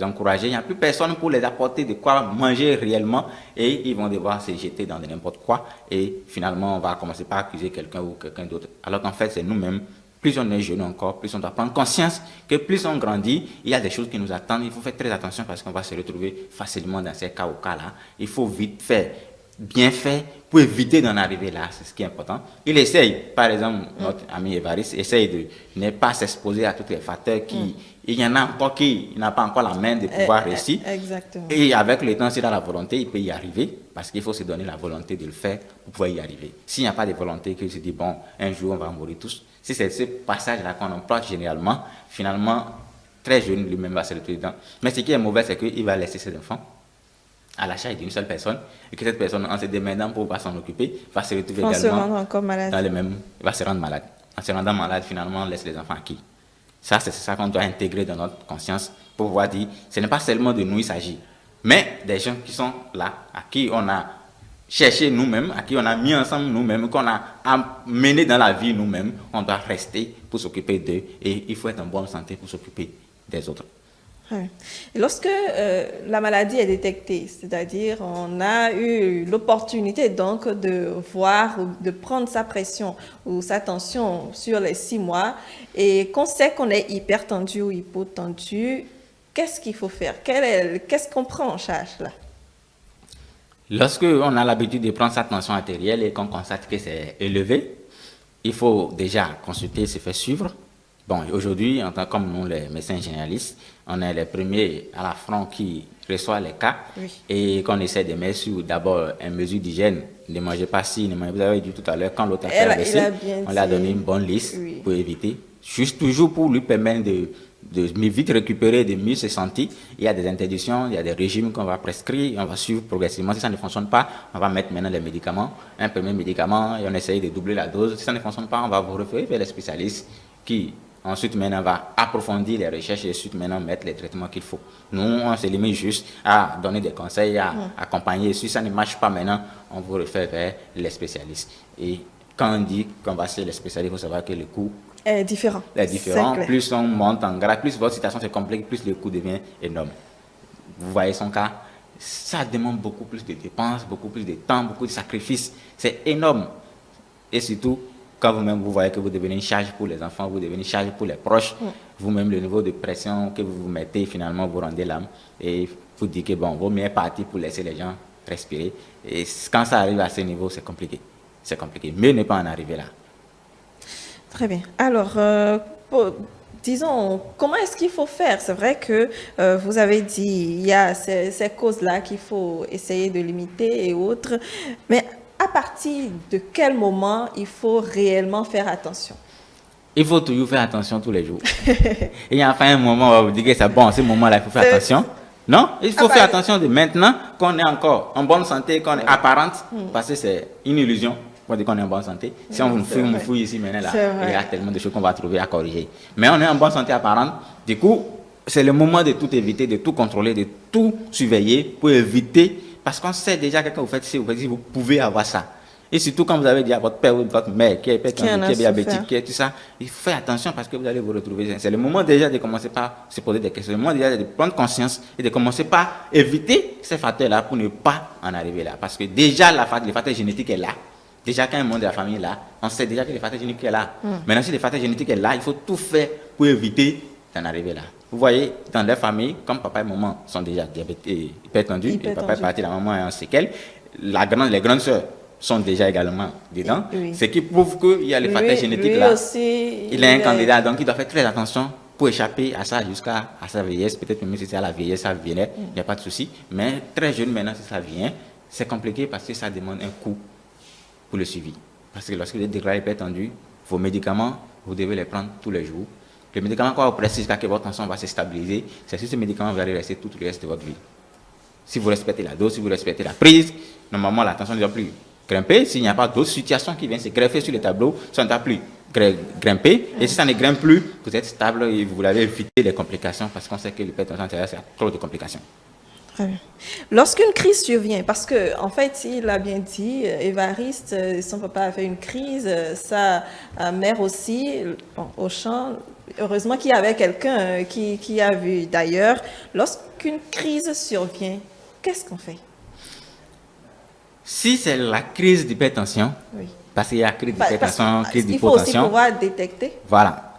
encourager, il n'y a plus personne pour les apporter de quoi manger réellement, et ils vont devoir se jeter dans n'importe quoi, et finalement on va commencer par accuser quelqu'un ou quelqu'un d'autre, alors qu'en fait c'est nous-mêmes. Plus on est jeune encore, plus on doit prendre conscience que plus on grandit, il y a des choses qui nous attendent. Il faut faire très attention parce qu'on va se retrouver facilement dans ces cas ou cas-là. Il faut vite faire, bien faire pour éviter d'en arriver là. C'est ce qui est important. Il essaye, par exemple, notre ami Évariste essaye de ne pas s'exposer à tous les facteurs qui... Il y en a encore qui n'ont pas encore la main de pouvoir réussir. Exactement. Et avec le temps, s'il a la volonté, il peut y arriver parce qu'il faut se donner la volonté de le faire pour pouvoir y arriver. S'il n'y a pas de volonté, qu'il se dit, bon, un jour on va mourir tous. Si c'est ce passage-là qu'on emploie généralement, finalement, très jeune, lui-même va se retrouver dedans. Mais ce qui est mauvais, c'est qu'il va laisser ses enfants à la charge d'une seule personne, et que cette personne, en se démerdant pour pouvoir s'en occuper, va se retrouver également se rendre encore malade. dans le même, va se rendre malade. En se rendant malade, finalement, on laisse les enfants à qui? Ça, c'est ça qu'on doit intégrer dans notre conscience pour pouvoir dire, ce n'est pas seulement de nous il s'agit, mais des gens qui sont là, à qui on a cherché nous-mêmes, à qui on a mis ensemble nous-mêmes, qu'on a mené dans la vie nous-mêmes, on doit rester pour s'occuper d'eux, et il faut être en bonne santé pour s'occuper des autres. Et lorsque la maladie est détectée, c'est-à-dire on a eu l'opportunité donc de voir ou de prendre sa pression ou sa tension sur les 6 mois, et qu'on sait qu'on est hypertendu ou hypotendu, qu'est-ce qu'il faut faire? Qu'est-ce qu'on prend en charge là? Lorsque on a l'habitude de prendre sa tension artérielle et qu'on constate que c'est élevé, il faut déjà consulter, se faire suivre. Bon, aujourd'hui, en tant que nous, les médecins généralistes, on est les premiers à la front qui reçoit les cas, et qu'on essaie de mettre sur d'abord une mesure d'hygiène. Ne mangez pas ci, ne mangez pas. Vous avez dit tout à l'heure, quand l'autre a fait la vaisselle, on lui a donné une bonne liste pour éviter. Juste toujours pour lui permettre de vite récupérer, de mieux se sentir. Il y a des interdictions, il y a des régimes qu'on va prescrire, on va suivre progressivement. Si ça ne fonctionne pas, on va mettre maintenant les médicaments, un premier médicament, et on essaye de doubler la dose. Si ça ne fonctionne pas, on va vous référer vers les spécialistes qui ensuite maintenant va approfondir les recherches et ensuite maintenant mettre les traitements qu'il faut. Nous, on se limite juste à donner des conseils, à accompagner. Si ça ne marche pas maintenant, on vous réfère vers les spécialistes. Et quand on dit qu'on va chez les spécialistes, il faut savoir que le coût est différent. Plus on monte en grade, plus votre situation se complique, plus le coût devient énorme. Vous voyez son cas, ça demande beaucoup plus de dépenses, beaucoup plus de temps, beaucoup de sacrifices. C'est énorme. Et surtout, quand vous-même vous voyez que vous devenez une charge pour les enfants, vous devenez une charge pour les proches, vous-même le niveau de pression que vous vous mettez, finalement vous rendez l'âme, et vous dites que bon, vaut mieux partir pour laisser les gens respirer. Et quand ça arrive à ce niveau, c'est compliqué. C'est compliqué. Mieux ne pas en arriver là. Très bien. Alors, disons, comment est-ce qu'il faut faire? C'est vrai que vous avez dit il y a ces causes-là qu'il faut essayer de limiter et autres, mais à partir de quel moment il faut réellement faire attention? Il faut toujours faire attention tous les jours. Il y a enfin un moment où on va vous dire que c'est bon, ce moment-là, il faut faire attention. Non, il faut faire attention de maintenant qu'on est encore en bonne santé, qu'on est apparente, parce que c'est une illusion. On dit qu'on est en bonne santé. Si on fouille ici maintenant, là, il y a tellement de choses qu'on va trouver à corriger. Mais on est en bonne santé apparente. Du coup, c'est le moment de tout éviter, de tout contrôler, de tout surveiller pour éviter. Parce qu'on sait déjà que quand vous faites ci, vous pouvez avoir ça. Et surtout quand vous avez dit à votre père ou votre mère qui est diabétique, qui est tout ça, il faut faire attention parce que vous allez vous retrouver. C'est le moment déjà de commencer par se poser des questions. C'est le moment déjà de prendre conscience et de commencer par éviter ces facteurs-là pour ne pas en arriver là. Parce que déjà, le facteur génétique est là. Déjà, quand un membre de la famille est là, on sait déjà que le facteur génétique est là. Maintenant, si le facteur génétique est là, il faut tout faire pour éviter d'en arriver là. Vous voyez, dans leur famille, comme papa et maman sont déjà diabétiques, hypertendus, et papa est parti, la maman est en séquelles, les grandes sœurs sont déjà également dedans. Ce qui prouve qu'il y a le facteur génétique là. Aussi, il est un candidat, donc il doit faire très attention pour échapper à ça jusqu'à sa vieillesse. Peut-être même si c'est à la vieillesse, ça venait, il n'y a pas de souci. Mais très jeune maintenant, si ça vient, c'est compliqué parce que ça demande un coût pour le suivi. Parce que lorsque vous êtes déclaré hypertendu, vos médicaments, vous devez les prendre tous les jours. Le médicament qu'on va vous presser jusqu'à ce que votre tension va se stabiliser, c'est sur ce médicament que vous allez rester tout le reste de votre vie. Si vous respectez la dose, si vous respectez la prise, normalement la tension ne doit plus grimper. S'il n'y a pas d'autres situations qui viennent se greffer sur le tableau, ça ne doit plus grimper. Et si ça ne grimpe plus, vous êtes stable et vous l'avez évité les complications parce qu'on sait que l'hypertension artérielle, c'est trop de complications. Très bien. Lorsqu'une crise survient, parce que en fait, il a bien dit, Évariste, son papa a fait une crise, sa mère aussi, bon, au champ. Heureusement qu'il y avait quelqu'un qui a vu. D'ailleurs, lorsqu'une crise survient, qu'est-ce qu'on fait? Si c'est la crise d'hypertension, Oui. parce qu'il y a crise d'hypertension, crise il faut aussi d'hypotension. pouvoir détecter. Voilà.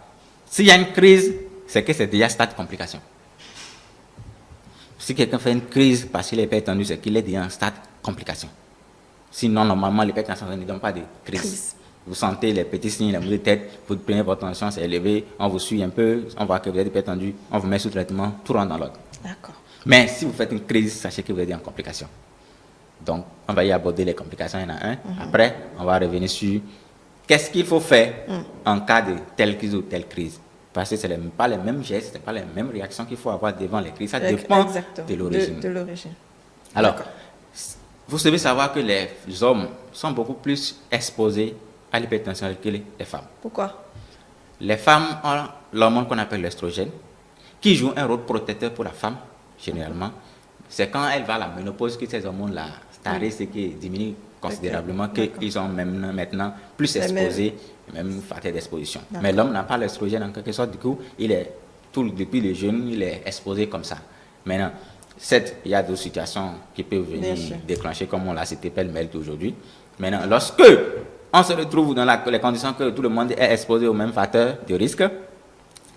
S'il y a une crise, c'est que c'est déjà stade complication. Si quelqu'un fait une crise parce qu'il est hypertendu, c'est qu'il est déjà en stade complication. Sinon, normalement, l'hypertension ne donne pas de crise. Vous sentez les petits signes, les maux de tête, vous prenez votre tension, c'est élevé, on vous suit un peu, on voit que vous êtes hypertendu, on vous met sous traitement, tout rentre dans l'ordre. D'accord. Mais si vous faites une crise, sachez que vous êtes en complication. Donc, on va y aborder les complications un à un. Après, on va revenir sur qu'est-ce qu'il faut faire en cas de telle crise ou telle crise. Parce que ce n'est pas les mêmes gestes, ce n'est pas les mêmes réactions qu'il faut avoir devant les crises. Ça dépend de l'origine. De l'origine. Alors, vous devez savoir que les hommes sont beaucoup plus exposés à l'hypertension que les femmes. Pourquoi? Les femmes ont l'hormone qu'on appelle l'estrogène, qui joue un rôle protecteur pour la femme, généralement. C'est quand elle va à la ménopause que ces hormones-là starissent et qui diminuent considérablement qu'ils sont même maintenant plus exposés, même facteurs d'exposition. Mais l'homme n'a pas l'estrogène en quelque sorte, du coup, il est depuis le jeune, il est exposé comme ça. Maintenant, il y a d'autres situations qui peuvent venir déclencher, comme on l'a cité pêle-mêle aujourd'hui. Maintenant, lorsque on se retrouve dans les conditions que tout le monde est exposé aux mêmes facteurs de risque,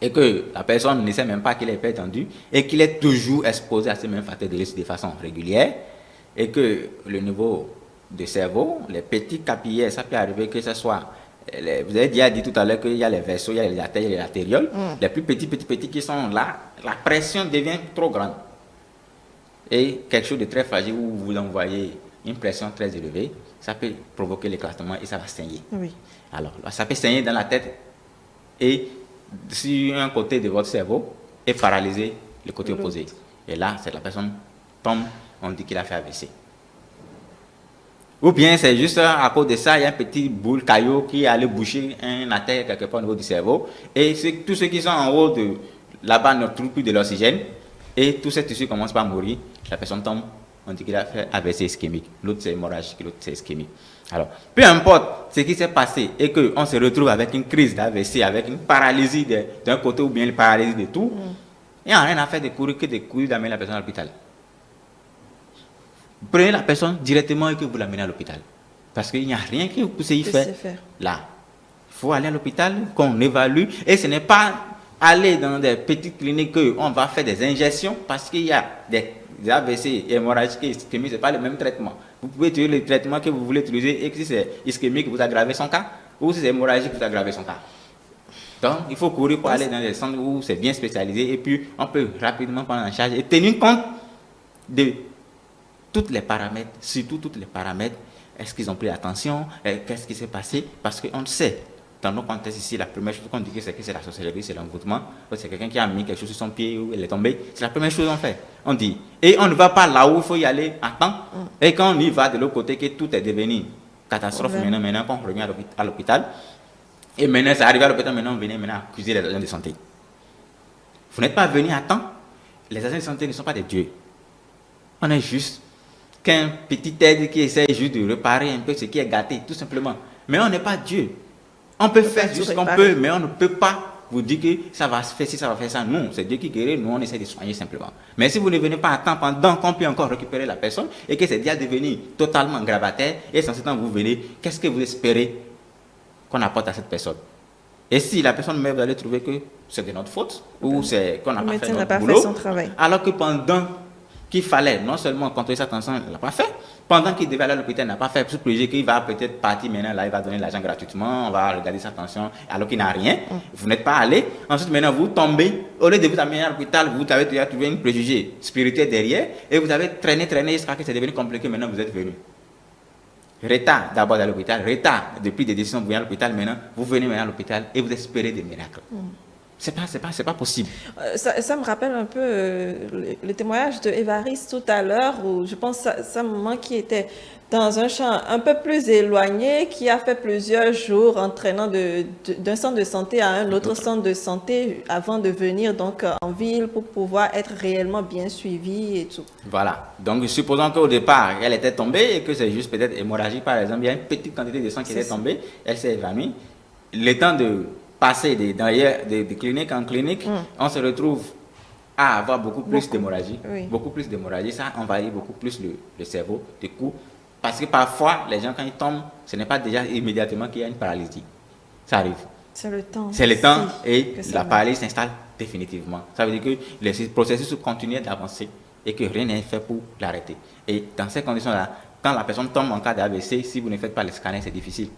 et que la personne ne sait même pas qu'il est hypertendu, et qu'il est toujours exposé à ces mêmes facteurs de risque de façon régulière, et que le niveau de cerveau, les petits capillaires, ça peut arriver que ce soit, vous avez déjà dit tout à l'heure qu'il y a les vaisseaux, il y a les artères, il y a les artérioles, les plus petits qui sont là, la pression devient trop grande. Et quelque chose de très fragile où vous envoyez une pression très élevée, ça peut provoquer l'éclatement et ça va saigner. Oui. Alors, ça peut saigner dans la tête et si un côté de votre cerveau est paralysé, le côté opposé. Et là, c'est la personne tombe, on dit qu'il a fait AVC. Ou bien c'est juste à cause de ça, il y a un petit boule caillou qui allait boucher un artère quelque part au niveau du cerveau. Et tous ceux qui sont en haut de là-bas ne trouvent plus de l'oxygène. Et tous ces tissus commencent par mourir. La personne tombe, on dit qu'il a fait AVC ischémique. L'autre c'est hémorragique, l'autre c'est ischémique. Alors, peu importe ce qui s'est passé et qu'on se retrouve avec une crise d'AVC, avec une paralysie d'un côté ou bien une paralysie de tout, il n'y a rien à faire de courir que de courir d'amener la personne à l'hôpital. Prenez la personne directement et que vous l'amenez à l'hôpital. Parce qu'il n'y a rien que vous puissiez y faire. Là, il faut aller à l'hôpital, qu'on évalue. Et ce n'est pas aller dans des petites cliniques qu'on va faire des injections parce qu'il y a des AVC, hémorragiques et ischémiques, ce n'est pas le même traitement. Vous pouvez utiliser le traitement que vous voulez utiliser et que si c'est ischémique, vous aggravez son cas, ou si c'est hémorragique, vous aggravez son cas. Donc, il faut courir pour aller dans des centres où c'est bien spécialisé et puis on peut rapidement prendre en charge et tenir compte de tous les paramètres, surtout tous les paramètres. Est-ce qu'ils ont pris attention? Qu'est-ce qui s'est passé? Parce qu'on sait, dans nos contextes ici, la première chose qu'on dit c'est que c'est la sorcellerie, c'est l'envoûtement. C'est quelqu'un qui a mis quelque chose sur son pied ou elle est tombée. C'est la première chose qu'on fait. On dit. Et on ne va pas là où il faut y aller à temps. Et quand on y va de l'autre côté, que tout est devenu catastrophe, maintenant qu'on revient à l'hôpital. Et maintenant, ça arrive à l'hôpital, maintenant on vient maintenant accuser les agents de santé. Vous n'êtes pas venu à temps. Les agents de santé ne sont pas des dieux. On est juste qu'un petit aide qui essaie juste de réparer un peu ce qui est gâté, tout simplement. Mais on n'est pas Dieu. On peut faire juste ce qu'on peut, mais on ne peut pas vous dire que ça va se faire ci, ça va faire ça. Non, c'est Dieu qui guérit, nous on essaie de soigner simplement. Mais si vous ne venez pas à temps pendant qu'on peut encore récupérer la personne et que c'est déjà devenu totalement gravataire, et sans ce temps vous venez, qu'est-ce que vous espérez qu'on apporte à cette personne? Et si la personne meurt, vous allez trouver que c'est de notre faute ou c'est qu'on n'a pas fait notre boulot, alors que pendant qu'il fallait non seulement contrôler sa tension, il ne l'a pas fait. Pendant qu'il devait aller à l'hôpital, il n'a pas fait. Sous préjugé qu'il va peut-être partir maintenant, là, il va donner l'argent gratuitement, on va regarder sa tension, alors qu'il n'a rien. Vous n'êtes pas allé. Ensuite, maintenant, vous tombez. Au lieu de vous amener à l'hôpital, vous avez déjà trouvé une préjugé spirituel derrière, et vous avez traîné jusqu'à ce que c'est devenu compliqué. Maintenant, vous êtes venu. Retard d'abord à l'hôpital, retard depuis des décisions, vous venez à l'hôpital maintenant, vous venez maintenant à l'hôpital et vous espérez des miracles. C'est pas possible. Ça me rappelle un peu le témoignage de Évariste tout à l'heure, où je pense que c'est un moment qui était dans un champ un peu plus éloigné, qui a fait plusieurs jours entraînant d'un centre de santé à un autre centre de santé avant de venir donc en ville pour pouvoir être réellement bien suivi et tout. Voilà. Donc, supposons qu'au départ, elle était tombée et que c'est juste peut-être hémorragie, par exemple, il y a une petite quantité de sang qui était tombée, elle s'est évanouie. Le temps de passer de clinique en clinique, on se retrouve à avoir beaucoup plus d'hémorragie. Oui. Beaucoup plus d'hémorragie, ça envahit beaucoup plus le cerveau. Du coup, parce que parfois, les gens, quand ils tombent, ce n'est pas déjà immédiatement qu'il y a une paralysie. Ça arrive. C'est le temps. C'est le temps et que ça la arrive. paralysie s'installe définitivement. Ça veut dire que le processus continue d'avancer et que rien n'est fait pour l'arrêter. Et dans ces conditions-là, quand la personne tombe en cas d'AVC, si vous ne faites pas le scanner, c'est difficile.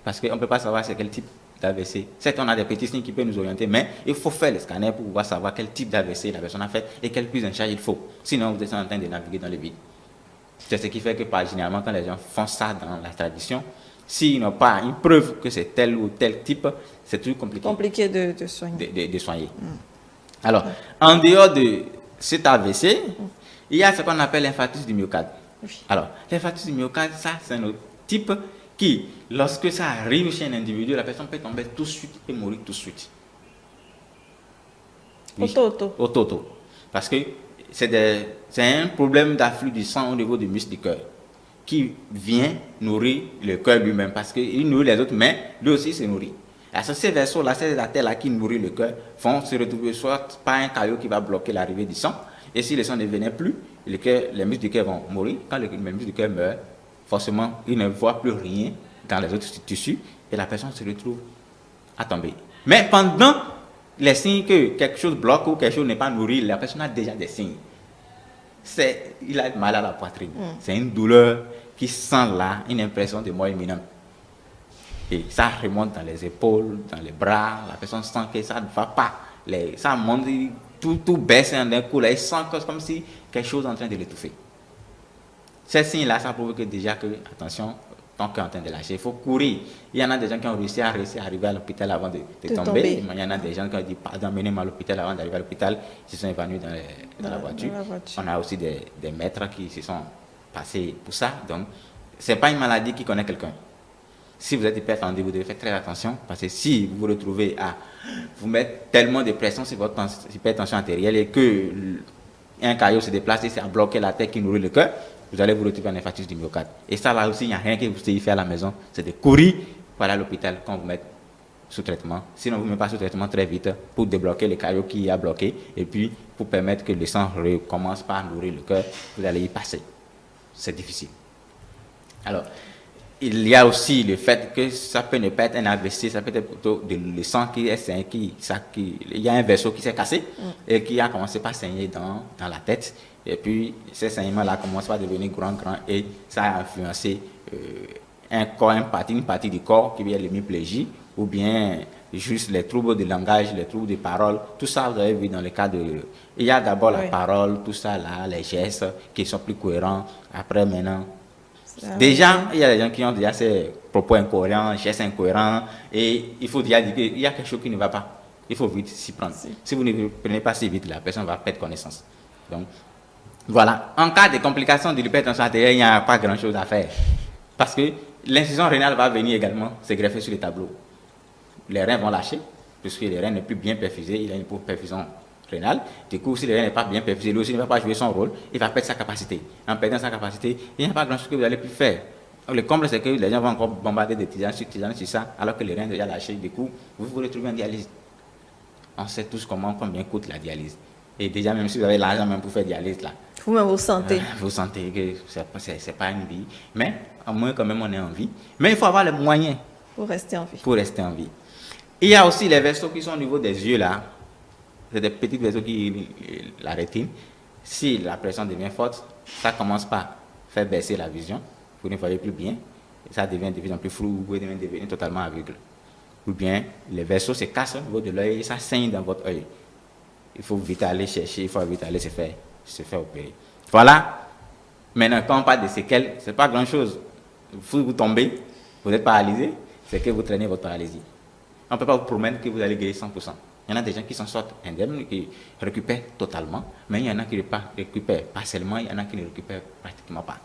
Parce qu'on ne peut pas savoir c'est quel type d'AVC. Certes, on a des petits signes qui peuvent nous orienter, mais il faut faire le scanner pour pouvoir savoir quel type d'AVC la personne a fait et quelle prise en charge il faut. Sinon, vous êtes en train de naviguer dans le vide. C'est ce qui fait que, généralement, quand les gens font ça dans la tradition, s'ils n'ont pas une preuve que c'est tel ou tel type, c'est toujours compliqué. Compliqué de soigner. De soigner. Alors, en dehors de cet AVC, il y a ce qu'on appelle l'infarctus du myocarde. Oui. Alors, l'infarctus du myocarde, ça, c'est un autre type qui, lorsque ça arrive chez un individu, la personne peut tomber tout de suite et mourir tout de suite. Oui. Auto. Parce que c'est un problème d'afflux du sang au niveau du muscle du cœur qui vient nourrir le cœur lui-même parce qu'il nourrit les autres, mais lui aussi se nourrit. Alors, ces vaisseaux-là, ces artères-là qui nourrissent le cœur vont se retrouver soit par un caillot qui va bloquer l'arrivée du sang, et si le sang ne venait plus, les muscles du cœur vont mourir. Quand les muscles du cœur meurent, forcément, ils ne voient plus rien dans les autres tissus et la personne se retrouve à tomber. Mais pendant les signes que quelque chose bloque ou quelque chose n'est pas nourri, la personne a déjà des signes. Il a mal à la poitrine. C'est une douleur qui sent là une impression de mort imminente. Et ça remonte dans les épaules, dans les bras. La personne sent que ça ne va pas. Ça monte, tout baisse d'un coup. Là, il sent comme si quelque chose est en train de l'étouffer. Ces signes-là, ça prouve que déjà que, attention, ton cœur est en train de lâcher. Il faut courir. Il y en a des gens qui ont réussi à arriver à l'hôpital avant de tomber. Il y en a des gens qui ont dit, pardon, menez-moi à l'hôpital avant d'arriver à l'hôpital. Ils se sont évanouis dans la voiture. On a aussi des maîtres qui se sont passés pour ça. Donc, ce n'est pas une maladie qui connaît quelqu'un. Si vous êtes hypertendu, vous devez faire très attention parce que si vous vous retrouvez à vous mettre tellement de pression sur votre hypertension artérielle et que un caillot se déplace et ça a bloqué la tête qui nourrit le cœur, vous allez vous retrouver en infarctus du myocarde. Et ça, là aussi, il n'y a rien que vous puissiez faire à la maison, c'est de courir pour aller à l'hôpital quand vous mettez sous traitement. Sinon, vous ne mettez pas sous traitement très vite pour débloquer le caillot qui a bloqué et puis pour permettre que le sang recommence par nourrir le cœur, vous allez y passer. C'est difficile. Alors, il y a aussi le fait que ça peut ne pas être un AVC, ça peut être plutôt le sang qui est saigné, il y a un vaisseau qui s'est cassé et qui a commencé par saigner dans la tête. Et puis, ces saignements-là commencent à devenir grand et ça a influencé une partie du corps qui vient l'hémiplégie ou bien juste les troubles de langage, les troubles de parole. Tout ça, vous avez vu dans le cas de... Il y a d'abord la parole, tout ça là, les gestes qui sont plus cohérents. Après, maintenant... Déjà, il y a des gens qui ont déjà ces propos incohérents, gestes incohérents, et il faut déjà dire qu'il y a quelque chose qui ne va pas. Il faut vite s'y prendre. Si vous ne prenez pas si vite, la personne va perdre connaissance. Donc, voilà. En cas de complications de l'hypertension artérielle, il n'y a pas grand-chose à faire. Parce que l'insuffisance rénale va venir également se greffer sur les tableaux. Les reins vont lâcher, puisque les reins n'est plus bien perfusés, il a une pauvre perfusion rénale. Du coup, si le rein n'est pas bien perfusé, lui aussi ne va pas jouer son rôle, il va perdre sa capacité. En perdant sa capacité, il n'y a pas grand-chose que vous allez plus faire. Donc, le comble, c'est que les gens vont encore bombarder des tisanes sur ça, alors que les reins sont déjà lâchés. Du coup, vous vous retrouvez en dialyse. On sait tous combien coûte la dialyse. Et déjà, même si vous avez l'argent même pour faire dialyse, là, vous-même vous sentez. Vous sentez que c'est pas une vie. Mais, au moins, quand même, on est en vie. Mais il faut avoir les moyens pour rester en vie. Il y a aussi les vaisseaux qui sont au niveau des yeux, là. C'est des petits vaisseaux la rétine. Si la pression devient forte, ça commence par faire baisser la vision, vous ne voyez plus bien, et ça devient de plus en plus flou, vous pouvez devenir totalement aveugle. Ou bien les vaisseaux se cassent au niveau de l'œil et ça saigne dans votre œil. Il faut vite aller chercher, il faut vite aller se faire opérer. Voilà. Maintenant, quand on parle de séquelles, ce n'est pas grand-chose. Vous tombez, vous êtes paralysé, c'est que vous traînez votre paralysie. On ne peut pas vous promettre que vous allez guérir 100%. Il y en a des gens qui s'en sortent indemnes, qui récupèrent totalement, mais il y en a qui ne récupèrent pas seulement, il y en a qui ne récupèrent pratiquement pas.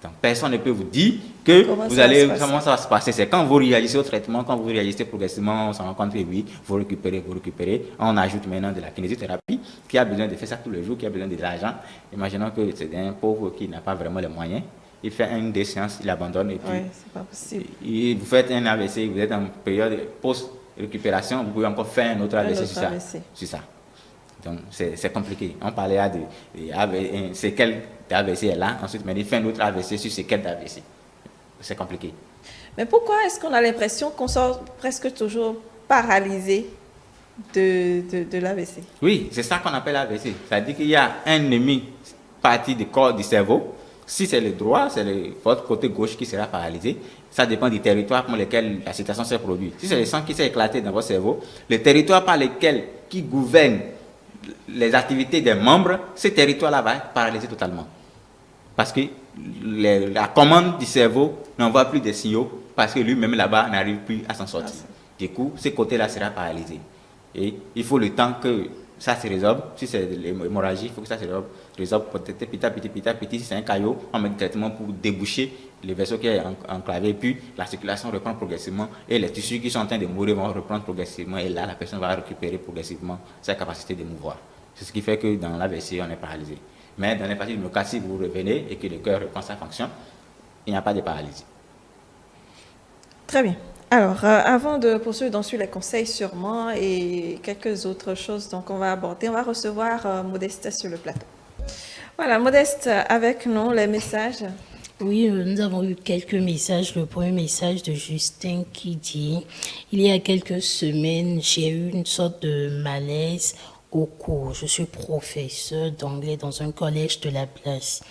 Donc, personne ne peut vous dire que comment ça va se passer. C'est quand vous réagissez au traitement, quand vous réagissez progressivement, on se rend compte que oui, vous récupérez. On ajoute maintenant de la kinésithérapie, qui a besoin de faire ça tous les jours, qui a besoin de l'argent. Imaginons que c'est un pauvre qui n'a pas vraiment les moyens. Il fait une des séances, il abandonne et puis c'est pas possible. Vous faites un AVC, vous êtes en période post-récupération, vous pouvez encore faire un autre AVC sur ça. Donc, c'est compliqué. On parlait de séquelles d'AVC est là, ensuite, mais il fait un autre AVC sur séquelles d'AVC. C'est compliqué. Mais pourquoi est-ce qu'on a l'impression qu'on sort presque toujours paralysé de l'AVC? Oui, c'est ça qu'on appelle AVC. C'est-à-dire qu'il y a un ennemi partie du corps du cerveau. Si c'est le droit, c'est votre côté gauche qui sera paralysé. Ça dépend du territoire pour lequel la situation s'est produite. Si c'est le sang qui s'est éclaté dans votre cerveau, le territoire par lequel qui gouverne les activités des membres, ce territoire-là va être paralysé totalement. Parce que la commande du cerveau n'envoie plus de signaux parce que lui-même là-bas n'arrive plus à s'en sortir. Du coup, ce côté-là sera paralysé. Et il faut le temps que ça se résorbe. Si c'est l'hémorragie, il faut que ça se résorbe peut-être petit à petit. Si c'est un caillot, on met du traitement pour déboucher le vaisseau qui est enclavé. Puis la circulation reprend progressivement et les tissus qui sont en train de mourir vont reprendre progressivement. Et là, la personne va récupérer progressivement sa capacité de mouvoir. C'est ce qui fait que dans l'AVC, on est paralysé. Mais dans les parties du myocarde, si vous revenez et que le cœur reprend sa fonction, il n'y a pas de paralysie. Très bien. Alors, avant de poursuivre donc sur les conseils sûrement et quelques autres choses donc on va aborder, on va recevoir Modeste sur le plateau. Voilà, Modeste, avec nous les messages. Oui, nous avons eu quelques messages. Le premier message de Justin qui dit « Il y a quelques semaines, j'ai eu une sorte de malaise au cours. Je suis professeur d'anglais dans un collège de la place.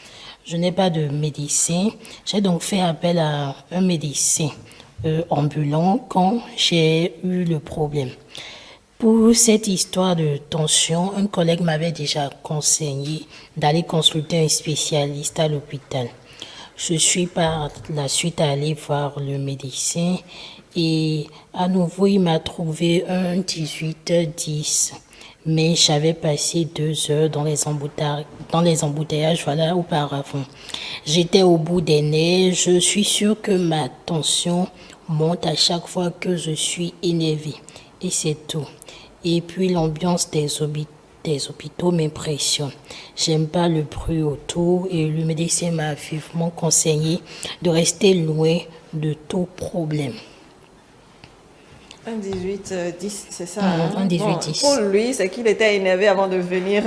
Je n'ai pas de médecin. J'ai donc fait appel à un médecin ambulant quand j'ai eu le problème. Pour cette histoire de tension, un collègue m'avait déjà conseillé d'aller consulter un spécialiste à l'hôpital. Je suis par la suite allée voir le médecin et à nouveau il m'a trouvé un 18-10. Mais j'avais passé 2 heures dans les embouteillages, voilà, auparavant. J'étais au bout des nerfs. Je suis sûre que ma tension monte à chaque fois que je suis énervée. Et c'est tout. Et puis l'ambiance des hôpitaux m'impressionne. J'aime pas le bruit autour et le médecin m'a vivement conseillé de rester loin de tout problème. Un 18-10, c'est ça. Un 18-10. Pour lui, c'est qu'il était énervé avant de venir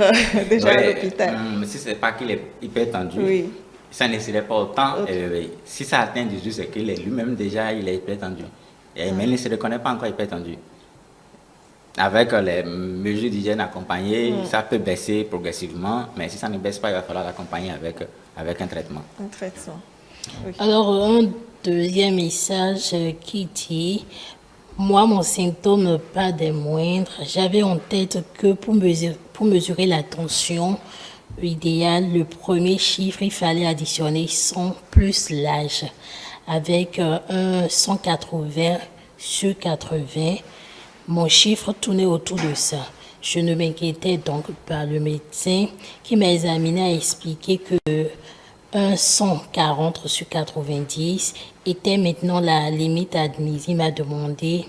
déjà à l'hôpital. Mais si ce n'est pas qu'il est hyper tendu, ça ne serait pas autant. Si ça atteint 18, c'est qu'il est lui-même déjà il est hyper tendu. Mais il ne se reconnaît pas encore hyper tendu. Avec les mesures d'hygiène accompagnées, ça peut baisser progressivement. Mais si ça ne baisse pas, il va falloir l'accompagner avec un traitement. Un traitement. Oui. Alors, un deuxième message qui dit... Moi, mon symptôme, pas des moindres. J'avais en tête que pour mesurer la tension idéale, le premier chiffre, il fallait additionner 100 plus l'âge. Avec un 180 sur 80, mon chiffre tournait autour de ça. Je ne m'inquiétais donc pas. Le médecin qui m'a examiné a expliqué que un 140 sur 90 était maintenant la limite admise. Il m'a demandé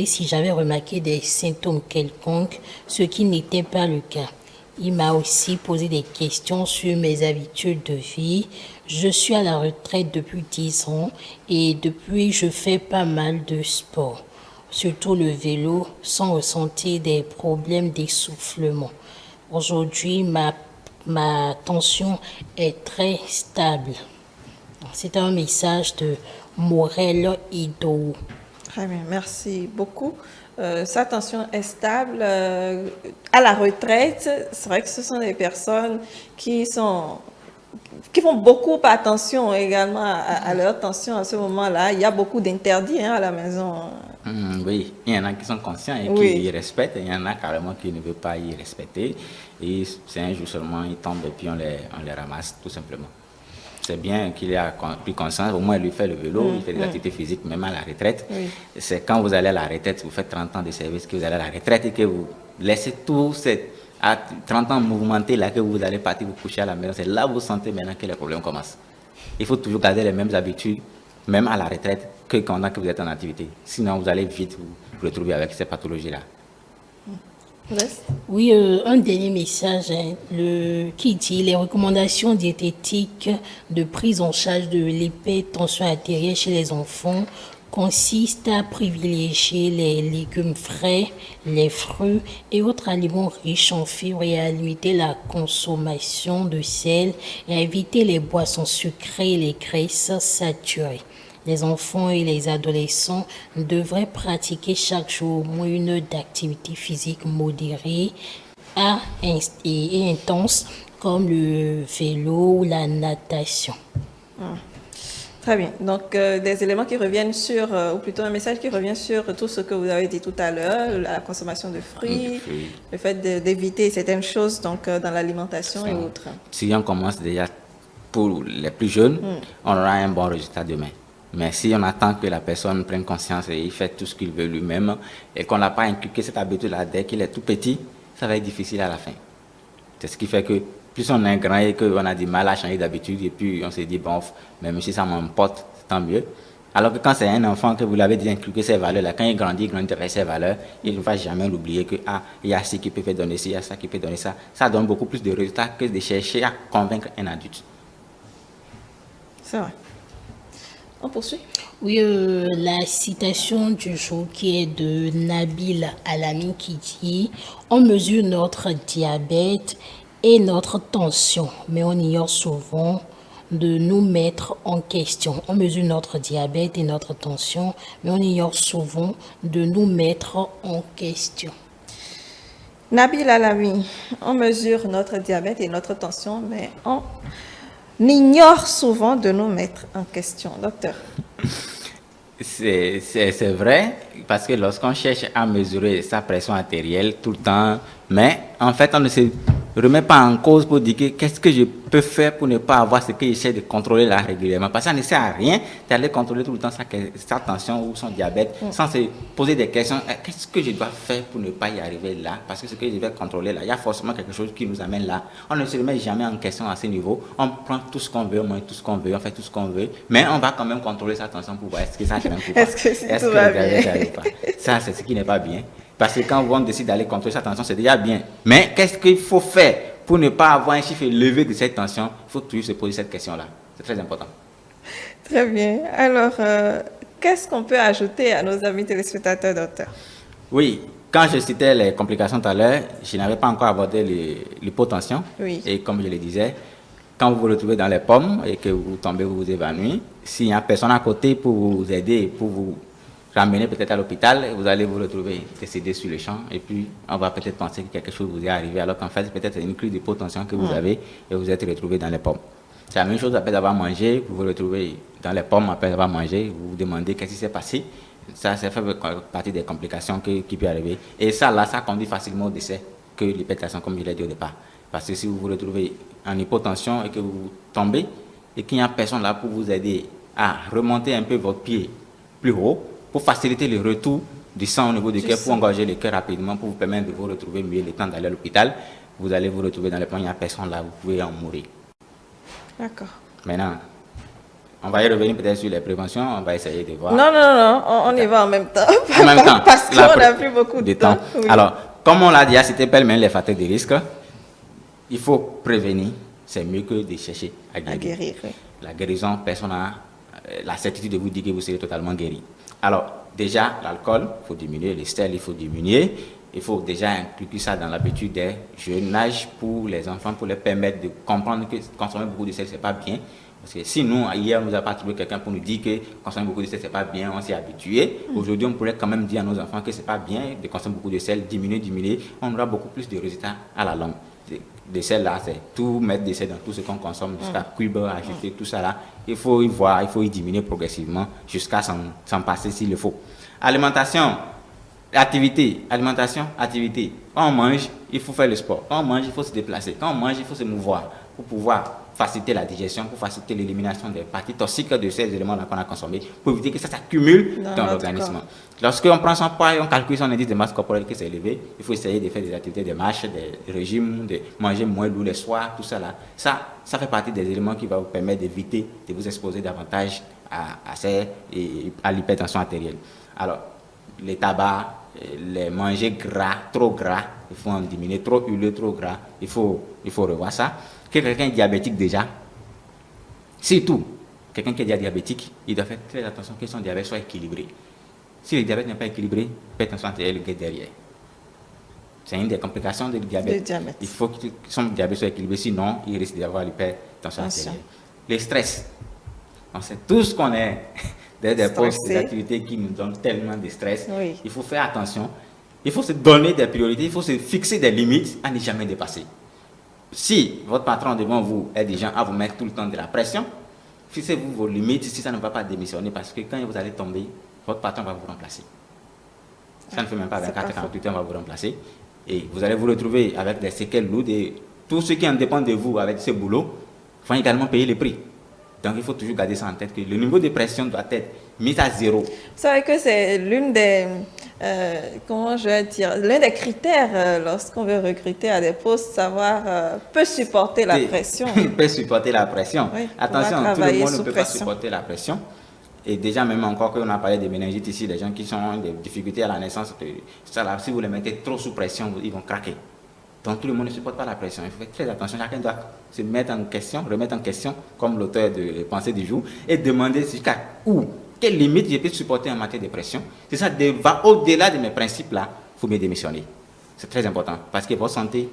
si j'avais remarqué des symptômes quelconques, ce qui n'était pas le cas. Il m'a aussi posé des questions sur mes habitudes de vie. Je suis à la retraite depuis 10 ans et depuis je fais pas mal de sport, surtout le vélo, sans ressentir des problèmes d'essoufflement. Aujourd'hui, ma tension est très stable. C'est un message de Morel Ido. Très bien, merci beaucoup. sa tension est stable. À la retraite, c'est vrai que ce sont des personnes qui font beaucoup attention également à leur tension à ce moment-là. Il y a beaucoup d'interdits à la maison. Oui, il y en a qui sont conscients et Oui. qui y respectent, il y en a carrément qui ne veulent pas y respecter. Et c'est un jour seulement, ils tombent et puis on les ramasse, tout simplement. C'est bien qu'il ait pris conscience, au moins il fait le vélo, il fait des activités physiques, même à la retraite. Oui. C'est quand vous allez à la retraite, vous faites 30 ans de service, que vous allez à la retraite et que vous laissez tout à 30 ans mouvementé là, que vous allez partir vous coucher à la maison. C'est là que vous sentez maintenant que les problèmes commencent. Il faut toujours garder les mêmes habitudes, même à la retraite, que pendant que vous êtes en activité. Sinon, vous allez vite vous retrouver avec ces pathologies-là. Oui, un dernier message qui dit les recommandations diététiques de prise en charge de l'hypertension artérielle chez les enfants consistent à privilégier les légumes frais, les fruits et autres aliments riches en fibres et à limiter la consommation de sel et à éviter les boissons sucrées et les graisses saturées. Les enfants et les adolescents devraient pratiquer chaque jour au moins une heure d'activité physique modérée et intense comme le vélo ou la natation. Très bien. Donc, des éléments qui reviennent sur, ou plutôt un message qui revient sur tout ce que vous avez dit tout à l'heure, la consommation de fruits, le fait d'éviter certaines choses donc, dans l'alimentation et autres. Si on commence déjà pour les plus jeunes, on aura un bon résultat demain. Mais si on attend que la personne prenne conscience et il fait tout ce qu'il veut lui-même et qu'on n'a pas inculqué cette habitude-là dès qu'il est tout petit, ça va être difficile à la fin. C'est ce qui fait que plus on est grand et qu'on a du mal à changer d'habitude et puis on se dit, bon, même si ça m'emporte, tant mieux. Alors que quand c'est un enfant que vous l'avez déjà inculqué ces valeurs-là, quand il grandit avec ces valeurs, il ne va jamais l'oublier que, il y a ce qui peut faire donner ci, il y a ça qui peut donner ça. Ça donne beaucoup plus de résultats que de chercher à convaincre un adulte. C'est vrai. On poursuit. Oui, la citation du jour qui est de Nabil Alami qui dit « On mesure notre diabète et notre tension, mais on ignore souvent de nous mettre en question. On mesure notre diabète et notre tension, mais on ignore souvent de nous mettre en question. » Nabil Alami, on mesure notre diabète et notre tension, mais on ignore souvent de nous mettre en question. Docteur. C'est vrai, parce que lorsqu'on cherche à mesurer sa pression artérielle tout le temps, mais en fait, on ne se remet pas en cause pour dire qu'est-ce que je peux faire pour ne pas avoir ce que j'essaie de contrôler là régulièrement. Parce que ça ne sert à rien d'aller contrôler tout le temps sa tension ou son diabète sans se poser des questions. Qu'est-ce que je dois faire pour ne pas y arriver là? Parce que ce que je vais contrôler là, il y a forcément quelque chose qui nous amène là. On ne se remet jamais en question à ce niveau. On prend tout ce qu'on veut, on mange tout ce qu'on veut, on fait tout ce qu'on veut, mais on va quand même contrôler sa tension pour voir est-ce que ça gêne ou pas. Est-ce que va bien? Ça, c'est ce qui n'est pas bien. Parce que quand on décide d'aller contrôler sa tension, c'est déjà bien. Mais qu'est-ce qu'il faut faire pour ne pas avoir un chiffre élevé de cette tension? Il faut toujours se poser cette question-là. C'est très important. Très bien. Alors, qu'est-ce qu'on peut ajouter à nos amis téléspectateurs, docteur? Oui, quand je citais les complications tout à l'heure, je n'avais pas encore abordé l'hypotension. Oui. Et comme je le disais, quand vous vous retrouvez dans les pommes et que vous tombez, vous vous évanouissez, s'il n'y a personne à côté pour vous aider, pour vous ramener peut-être à l'hôpital, vous allez vous retrouver décédé sur le champ et puis on va peut-être penser que quelque chose vous est arrivé alors qu'en fait peut-être c'est une crise d'hypotension que vous avez et vous êtes retrouvé dans les pommes. C'est la même chose après avoir mangé, vous vous retrouvez dans les pommes après avoir mangé, vous vous demandez qu'est-ce qui s'est passé. Ça fait partie des complications qui peuvent arriver. Et ça là, ça conduit facilement au décès que l'hypertension comme je l'ai dit au départ. Parce que si vous vous retrouvez en hypotension et que vous tombez et qu'il n'y a personne là pour vous aider à remonter un peu votre pied plus haut, pour faciliter le retour du sang au niveau du cœur, pour engorger le cœur rapidement, pour vous permettre de vous retrouver mieux le temps d'aller à l'hôpital, vous allez vous retrouver dans les pommes, il n'y a personne là, vous pouvez en mourir. D'accord. Maintenant, on va y revenir peut-être sur les préventions, on va essayer de voir. Non, on y va en même temps. En même temps. Parce qu'on n'a plus beaucoup de temps. Oui. Alors, comme on l'a dit, c'était pêle-mêle les facteurs de risque, il faut prévenir, c'est mieux que de chercher à guérir. À guérir, oui. La guérison, personne n'a la certitude de vous dire que vous serez totalement guéri. Alors, déjà, l'alcool, il faut diminuer, le sel, il faut diminuer. Il faut déjà inclure ça dans l'habitude des jeunes âges pour les enfants, pour les permettre de comprendre que consommer beaucoup de sel, ce n'est pas bien. Parce que si nous, hier, on nous a pas trouvé quelqu'un pour nous dire que consommer beaucoup de sel, c'est pas bien, on s'est habitué. Aujourd'hui, on pourrait quand même dire à nos enfants que c'est pas bien de consommer beaucoup de sel, diminuer. On aura beaucoup plus de résultats à la longue. De sel là, c'est tout mettre des sel dans tout ce qu'on consomme, jusqu'à cube, ajouter tout ça là. Il faut y voir, il faut y diminuer progressivement jusqu'à s'en passer s'il le faut. Alimentation, activité. Quand on mange, il faut faire le sport. Quand on mange, il faut se déplacer. Quand on mange, il faut se mouvoir pour pouvoir faciliter la digestion, pour faciliter l'élimination des parties toxiques de ces éléments-là qu'on a consommés, pour éviter que ça s'accumule dans l'organisme. Lorsqu'on prend son poids et on calcule son indice de masse corporelle qui s'est élevé, il faut essayer de faire des activités de marche, des régimes, de manger moins lourd les soirs, tout ça là. Ça fait partie des éléments qui vont vous permettre d'éviter de vous exposer davantage à l'hypertension artérielle. Alors, les tabacs, les manger gras, trop gras, il faut en diminuer, trop huileux, trop gras, il faut revoir ça. Que quelqu'un est diabétique déjà, surtout, quelqu'un qui est déjà diabétique, il doit faire très attention que son diabète soit équilibré. Si le diabète n'est pas équilibré, l'hypertension artérielle est derrière. C'est une des complications du diabète. Il faut que son diabète soit équilibré, sinon il risque d'avoir l'hypertension artérielle. Le stress. On sait tous qu'on est des postes, des activités qui nous donnent tellement de stress. Oui. Il faut faire attention. Il faut se donner des priorités, il faut se fixer des limites à ne jamais dépasser. Si votre patron devant vous est déjà à vous mettre tout le temps de la pression, fixez-vous vos limites si ça ne va pas démissionner, parce que quand vous allez tomber, votre patron va vous remplacer. Ça ne fait même pas 24-48 heures, va vous remplacer. Et vous allez vous retrouver avec des séquelles lourdes, et tous ceux qui en dépendent de vous avec ce boulot vont également payer le prix. Donc il faut toujours garder ça en tête, que le niveau de pression doit être mis à zéro. Vous savez que c'est l'une des, l'un des critères lorsqu'on veut recruter à des postes, savoir peut supporter la pression. Peut supporter la pression. Oui, attention, tout le monde ne peut pas supporter la pression. Et déjà, même encore qu'on a parlé de méningite ici, des gens qui ont des difficultés à la naissance, si vous les mettez trop sous pression, ils vont craquer. Donc tout le monde ne supporte pas la pression. Il faut faire très attention. Chacun doit se mettre en question, remettre en question, comme l'auteur de Pensée du jour, et demander jusqu'à où, quelles limites je peux supporter en matière de pression. C'est ça, va au-delà de mes principes-là, il faut me démissionner. C'est très important, parce que votre santé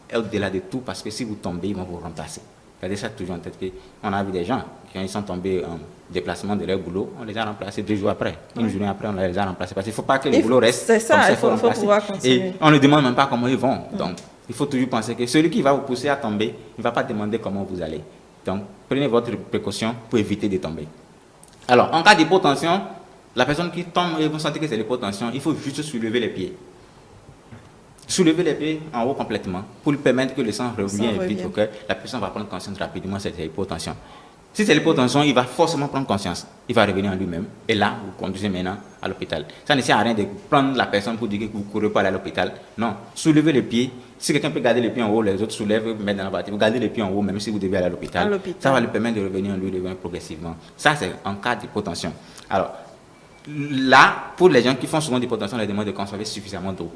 est au-delà de tout, parce que si vous tombez, ils vont vous remplacer. Regardez ça toujours en tête. On a vu des gens, quand ils sont tombés en déplacement de leur boulot, on les a remplacés 2 jours après. Une journée après, on les a remplacés. Parce qu'il ne faut pas que le boulot reste. C'est ça, il faut pouvoir continuer. Et on ne demande même pas comment ils vont. Donc, il faut toujours penser que celui qui va vous pousser à tomber, il ne va pas demander comment vous allez. Donc, prenez votre précaution pour éviter de tomber. Alors, en cas d'hypotension, la personne qui tombe et vous sentez que c'est l'hypotension, il faut juste soulever les pieds. Soulever les pieds en haut complètement pour lui permettre que le sang revienne vite au cœur. La personne va prendre conscience rapidement, c'est l'hypotension. Si c'est l'hypotension, il va forcément prendre conscience. Il va revenir en lui-même. Et là, vous conduisez maintenant à l'hôpital. Ça ne sert à rien de prendre la personne pour dire que vous ne courez pas aller à l'hôpital. Non, soulevez les pieds. Si quelqu'un peut garder les pieds en haut, les autres soulèvent, mettent dans la partie. Vous gardez les pieds en haut, même si vous devez aller à l'hôpital. Ça va lui permettre de revenir en lui-même progressivement. Ça, c'est en cas d'hypotension. Alors, là, pour les gens qui font souvent d'hypotension, on leur demande de consommer suffisamment d'eau.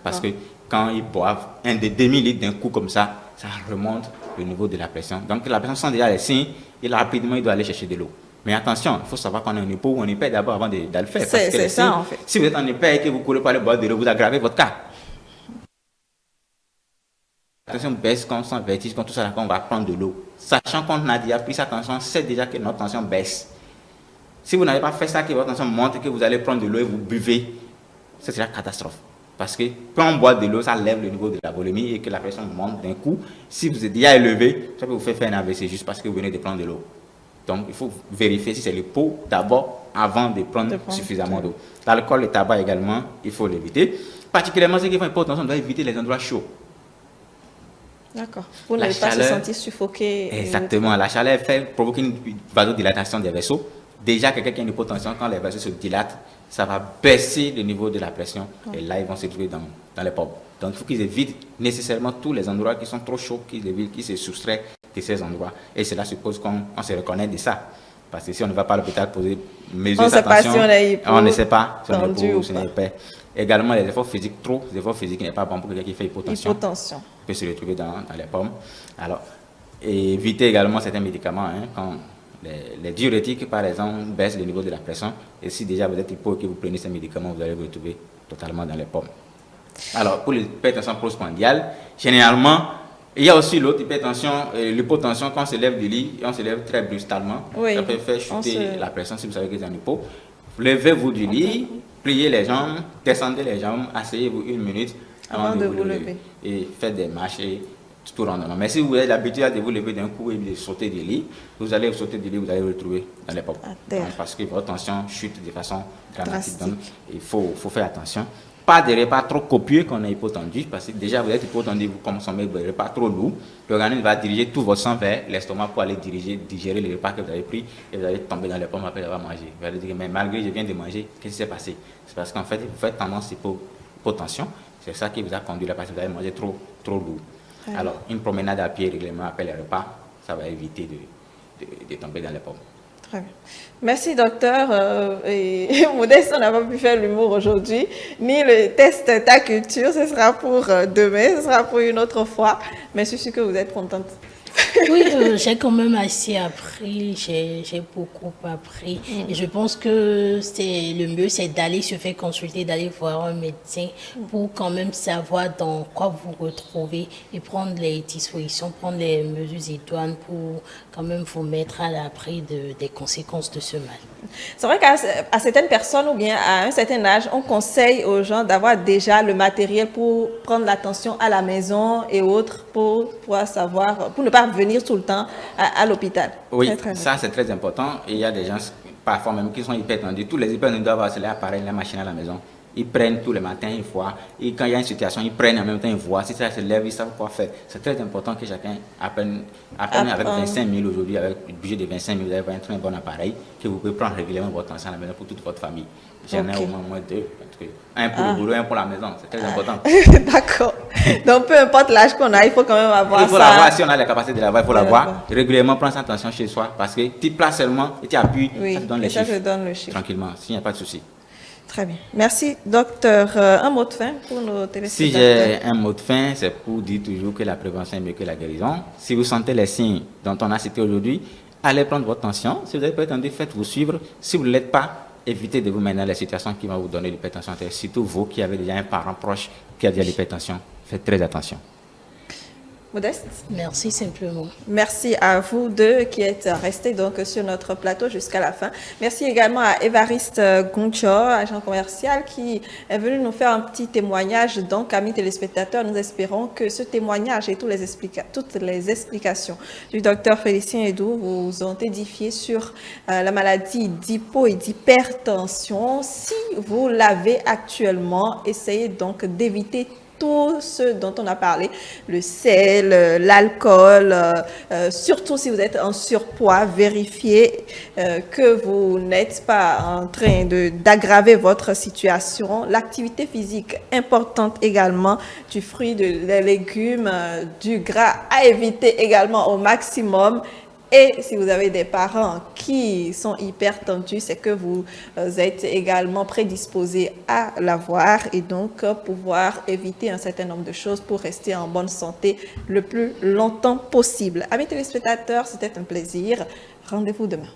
Parce que quand ils boivent un des demi-litres d'un coup comme ça remonte le niveau de la pression. Donc la personne sent déjà les signes et rapidement il doit aller chercher de l'eau. Mais attention, il faut savoir qu'on est en hypo ou en hyper d'abord avant de le faire. C'est ça en fait. Si vous êtes en hyper et que vous ne courez pas aller boire de l'eau, vous aggravez votre cas. Attention, baisse, quand on sent vertige, quand tout ça, on va prendre de l'eau. Sachant qu'on a déjà pris sa tension, c'est déjà que notre tension baisse. Si vous n'avez pas fait ça, que votre tension monte et que vous allez prendre de l'eau et vous buvez, c'est déjà catastrophe. Parce que quand on boit de l'eau, ça lève le niveau de la volémie et que la pression monte d'un coup. Si vous êtes déjà élevé, ça peut vous faire un AVC juste parce que vous venez de prendre de l'eau. Donc, il faut vérifier si c'est le pot d'abord avant de prendre suffisamment d'eau. L'alcool, le tabac également, il faut l'éviter. Particulièrement ceux qui font hypotension, on doit éviter les endroits chauds. D'accord. Pour ne pas se sentir suffoqué. Exactement. La chaleur provoque une vasodilatation des vaisseaux. Déjà, quelqu'un qui a une hypotension, quand les vaisseaux se dilatent, ça va baisser le niveau de la pression et là, ils vont se trouver dans les pommes. Donc, il faut qu'ils évitent nécessairement tous les endroits qui sont trop chauds, qu'ils se soustraient de ces endroits. Et cela suppose qu'on se reconnaît de ça. Parce que si on ne va pas à l'hôpital poser mesures d'attention, on ne sait pas si on est hypo ou si on est hyper. Également, les efforts physiques, trop d'efforts physiques n'est pas bon pour quelqu'un qui fait hypotension. Il peut se retrouver dans les pommes. Alors, et éviter également certains médicaments, quand les diurétiques, par exemple, baissent le niveau de la pression. Et si déjà vous êtes hypo et que vous prenez ces médicaments, vous allez vous retrouver totalement dans les pommes. Alors, pour l'hypertension postprandiale, généralement, Il y a aussi l'autre hypertension, l'hypotension, quand on se lève du lit et on se lève très brusquement. Oui, Ça peut faire chuter la pression si vous savez que c'est un hypo. Levez-vous du lit, pliez les jambes, descendez les jambes, asseyez-vous 1 minute avant de vous lever. Et faites des marches et tout rondement. Mais si vous avez l'habitude de vous lever d'un coup et de sauter du lit, vous allez sauter du lit, vous allez vous retrouver dans les pommes. Parce que votre tension chute de façon dramatique. Donc, il faut faire attention. Pas de repas trop copieux quand on est hypotendu, parce que déjà vous êtes hypotendu, vous consommez des repas trop lourds. L'organisme va diriger tout votre sang vers l'estomac pour aller digérer les repas que vous avez pris et vous allez tomber dans les pommes après avoir mangé. Vous allez dire, mais malgré que je viens de manger, qu'est-ce qui s'est passé? C'est parce qu'en fait, vous faites tendance hypotension. C'est ça qui vous a conduit là parce que vous avez mangé trop lourd. Alors, une promenade à pied régulièrement après les repas, ça va éviter de tomber dans les pommes. Très bien. Merci, docteur. Modeste, on n'a pas pu faire l'humour aujourd'hui, ni le test ta culture. Ce sera pour demain, ce sera pour une autre fois. Mais je suis sûre que vous êtes contente. Oui, j'ai quand même assez appris, j'ai beaucoup appris. Et je pense que le mieux, c'est d'aller se faire consulter, d'aller voir un médecin pour quand même savoir dans quoi vous retrouvez et prendre les dispositions, prendre les mesures idoines pour quand même vous mettre à l'abri des conséquences de ce mal. C'est vrai qu'à certaines personnes ou bien à un certain âge, on conseille aux gens d'avoir déjà le matériel pour prendre l'attention à la maison et autres pour pouvoir savoir, pour ne pas venir tout le temps à l'hôpital. Oui, ça c'est très important. Et il y a des gens, parfois même, qui sont hypertendus. Tous les hypertendus doivent avoir l'appareil, la machine à la maison. Ils prennent tous les matins, ils voient. Et quand il y a une situation, ils prennent en même temps, ils voient. Si ça se lève, ils savent quoi faire. C'est très important que chacun apprenne avec 25 000 aujourd'hui, avec le budget de 25 000, vous avez un très bon appareil que vous pouvez prendre régulièrement votre tension à la maison pour toute votre famille. J'en ai au moins 2. Un pour le boulot, un pour la maison. C'est très important. D'accord. Donc, peu importe l'âge qu'on a, il faut quand même avoir ça. Il faut l'avoir. Si on a la capacité de l'avoir, il faut l'avoir. Régulièrement, prendre sa tension chez soi parce que tu places seulement et tu appuies, ça te donne les chiffres. Ça te donne le chiffre. Tranquillement, s'il n'y a pas de souci. Très bien. Merci, docteur. Un mot de fin pour nos téléspectateurs. Si j'ai un mot de fin, c'est pour dire toujours que la prévention est mieux que la guérison. Si vous sentez les signes dont on a cité aujourd'hui, allez prendre votre tension. Si vous êtes hypertendu, faites-vous suivre. Si vous ne l'êtes pas, évitez de vous mettre dans les situations qui vont vous donner l'hypertension. Surtout vous qui avez déjà un parent proche qui a déjà l'hypertension, faites très attention. Modeste. Merci simplement. Merci à vous deux qui êtes restés donc sur notre plateau jusqu'à la fin. Merci également à Évariste Goncho, agent commercial, qui est venu nous faire un petit témoignage. Donc, amis téléspectateurs, nous espérons que ce témoignage et toutes les explications du docteur Félicien Edou vous ont édifié sur la maladie d'hypo et d'hypertension. Si vous l'avez actuellement, essayez donc d'éviter tout ce dont on a parlé, le sel, l'alcool, surtout si vous êtes en surpoids, vérifiez que vous n'êtes pas en train d'aggraver votre situation. L'activité physique importante également, du fruit, des légumes, du gras à éviter également au maximum. Et si vous avez des parents qui sont hypertendus, c'est que vous êtes également prédisposés à l'avoir et donc pouvoir éviter un certain nombre de choses pour rester en bonne santé le plus longtemps possible. Amis téléspectateurs, c'était un plaisir. Rendez-vous demain.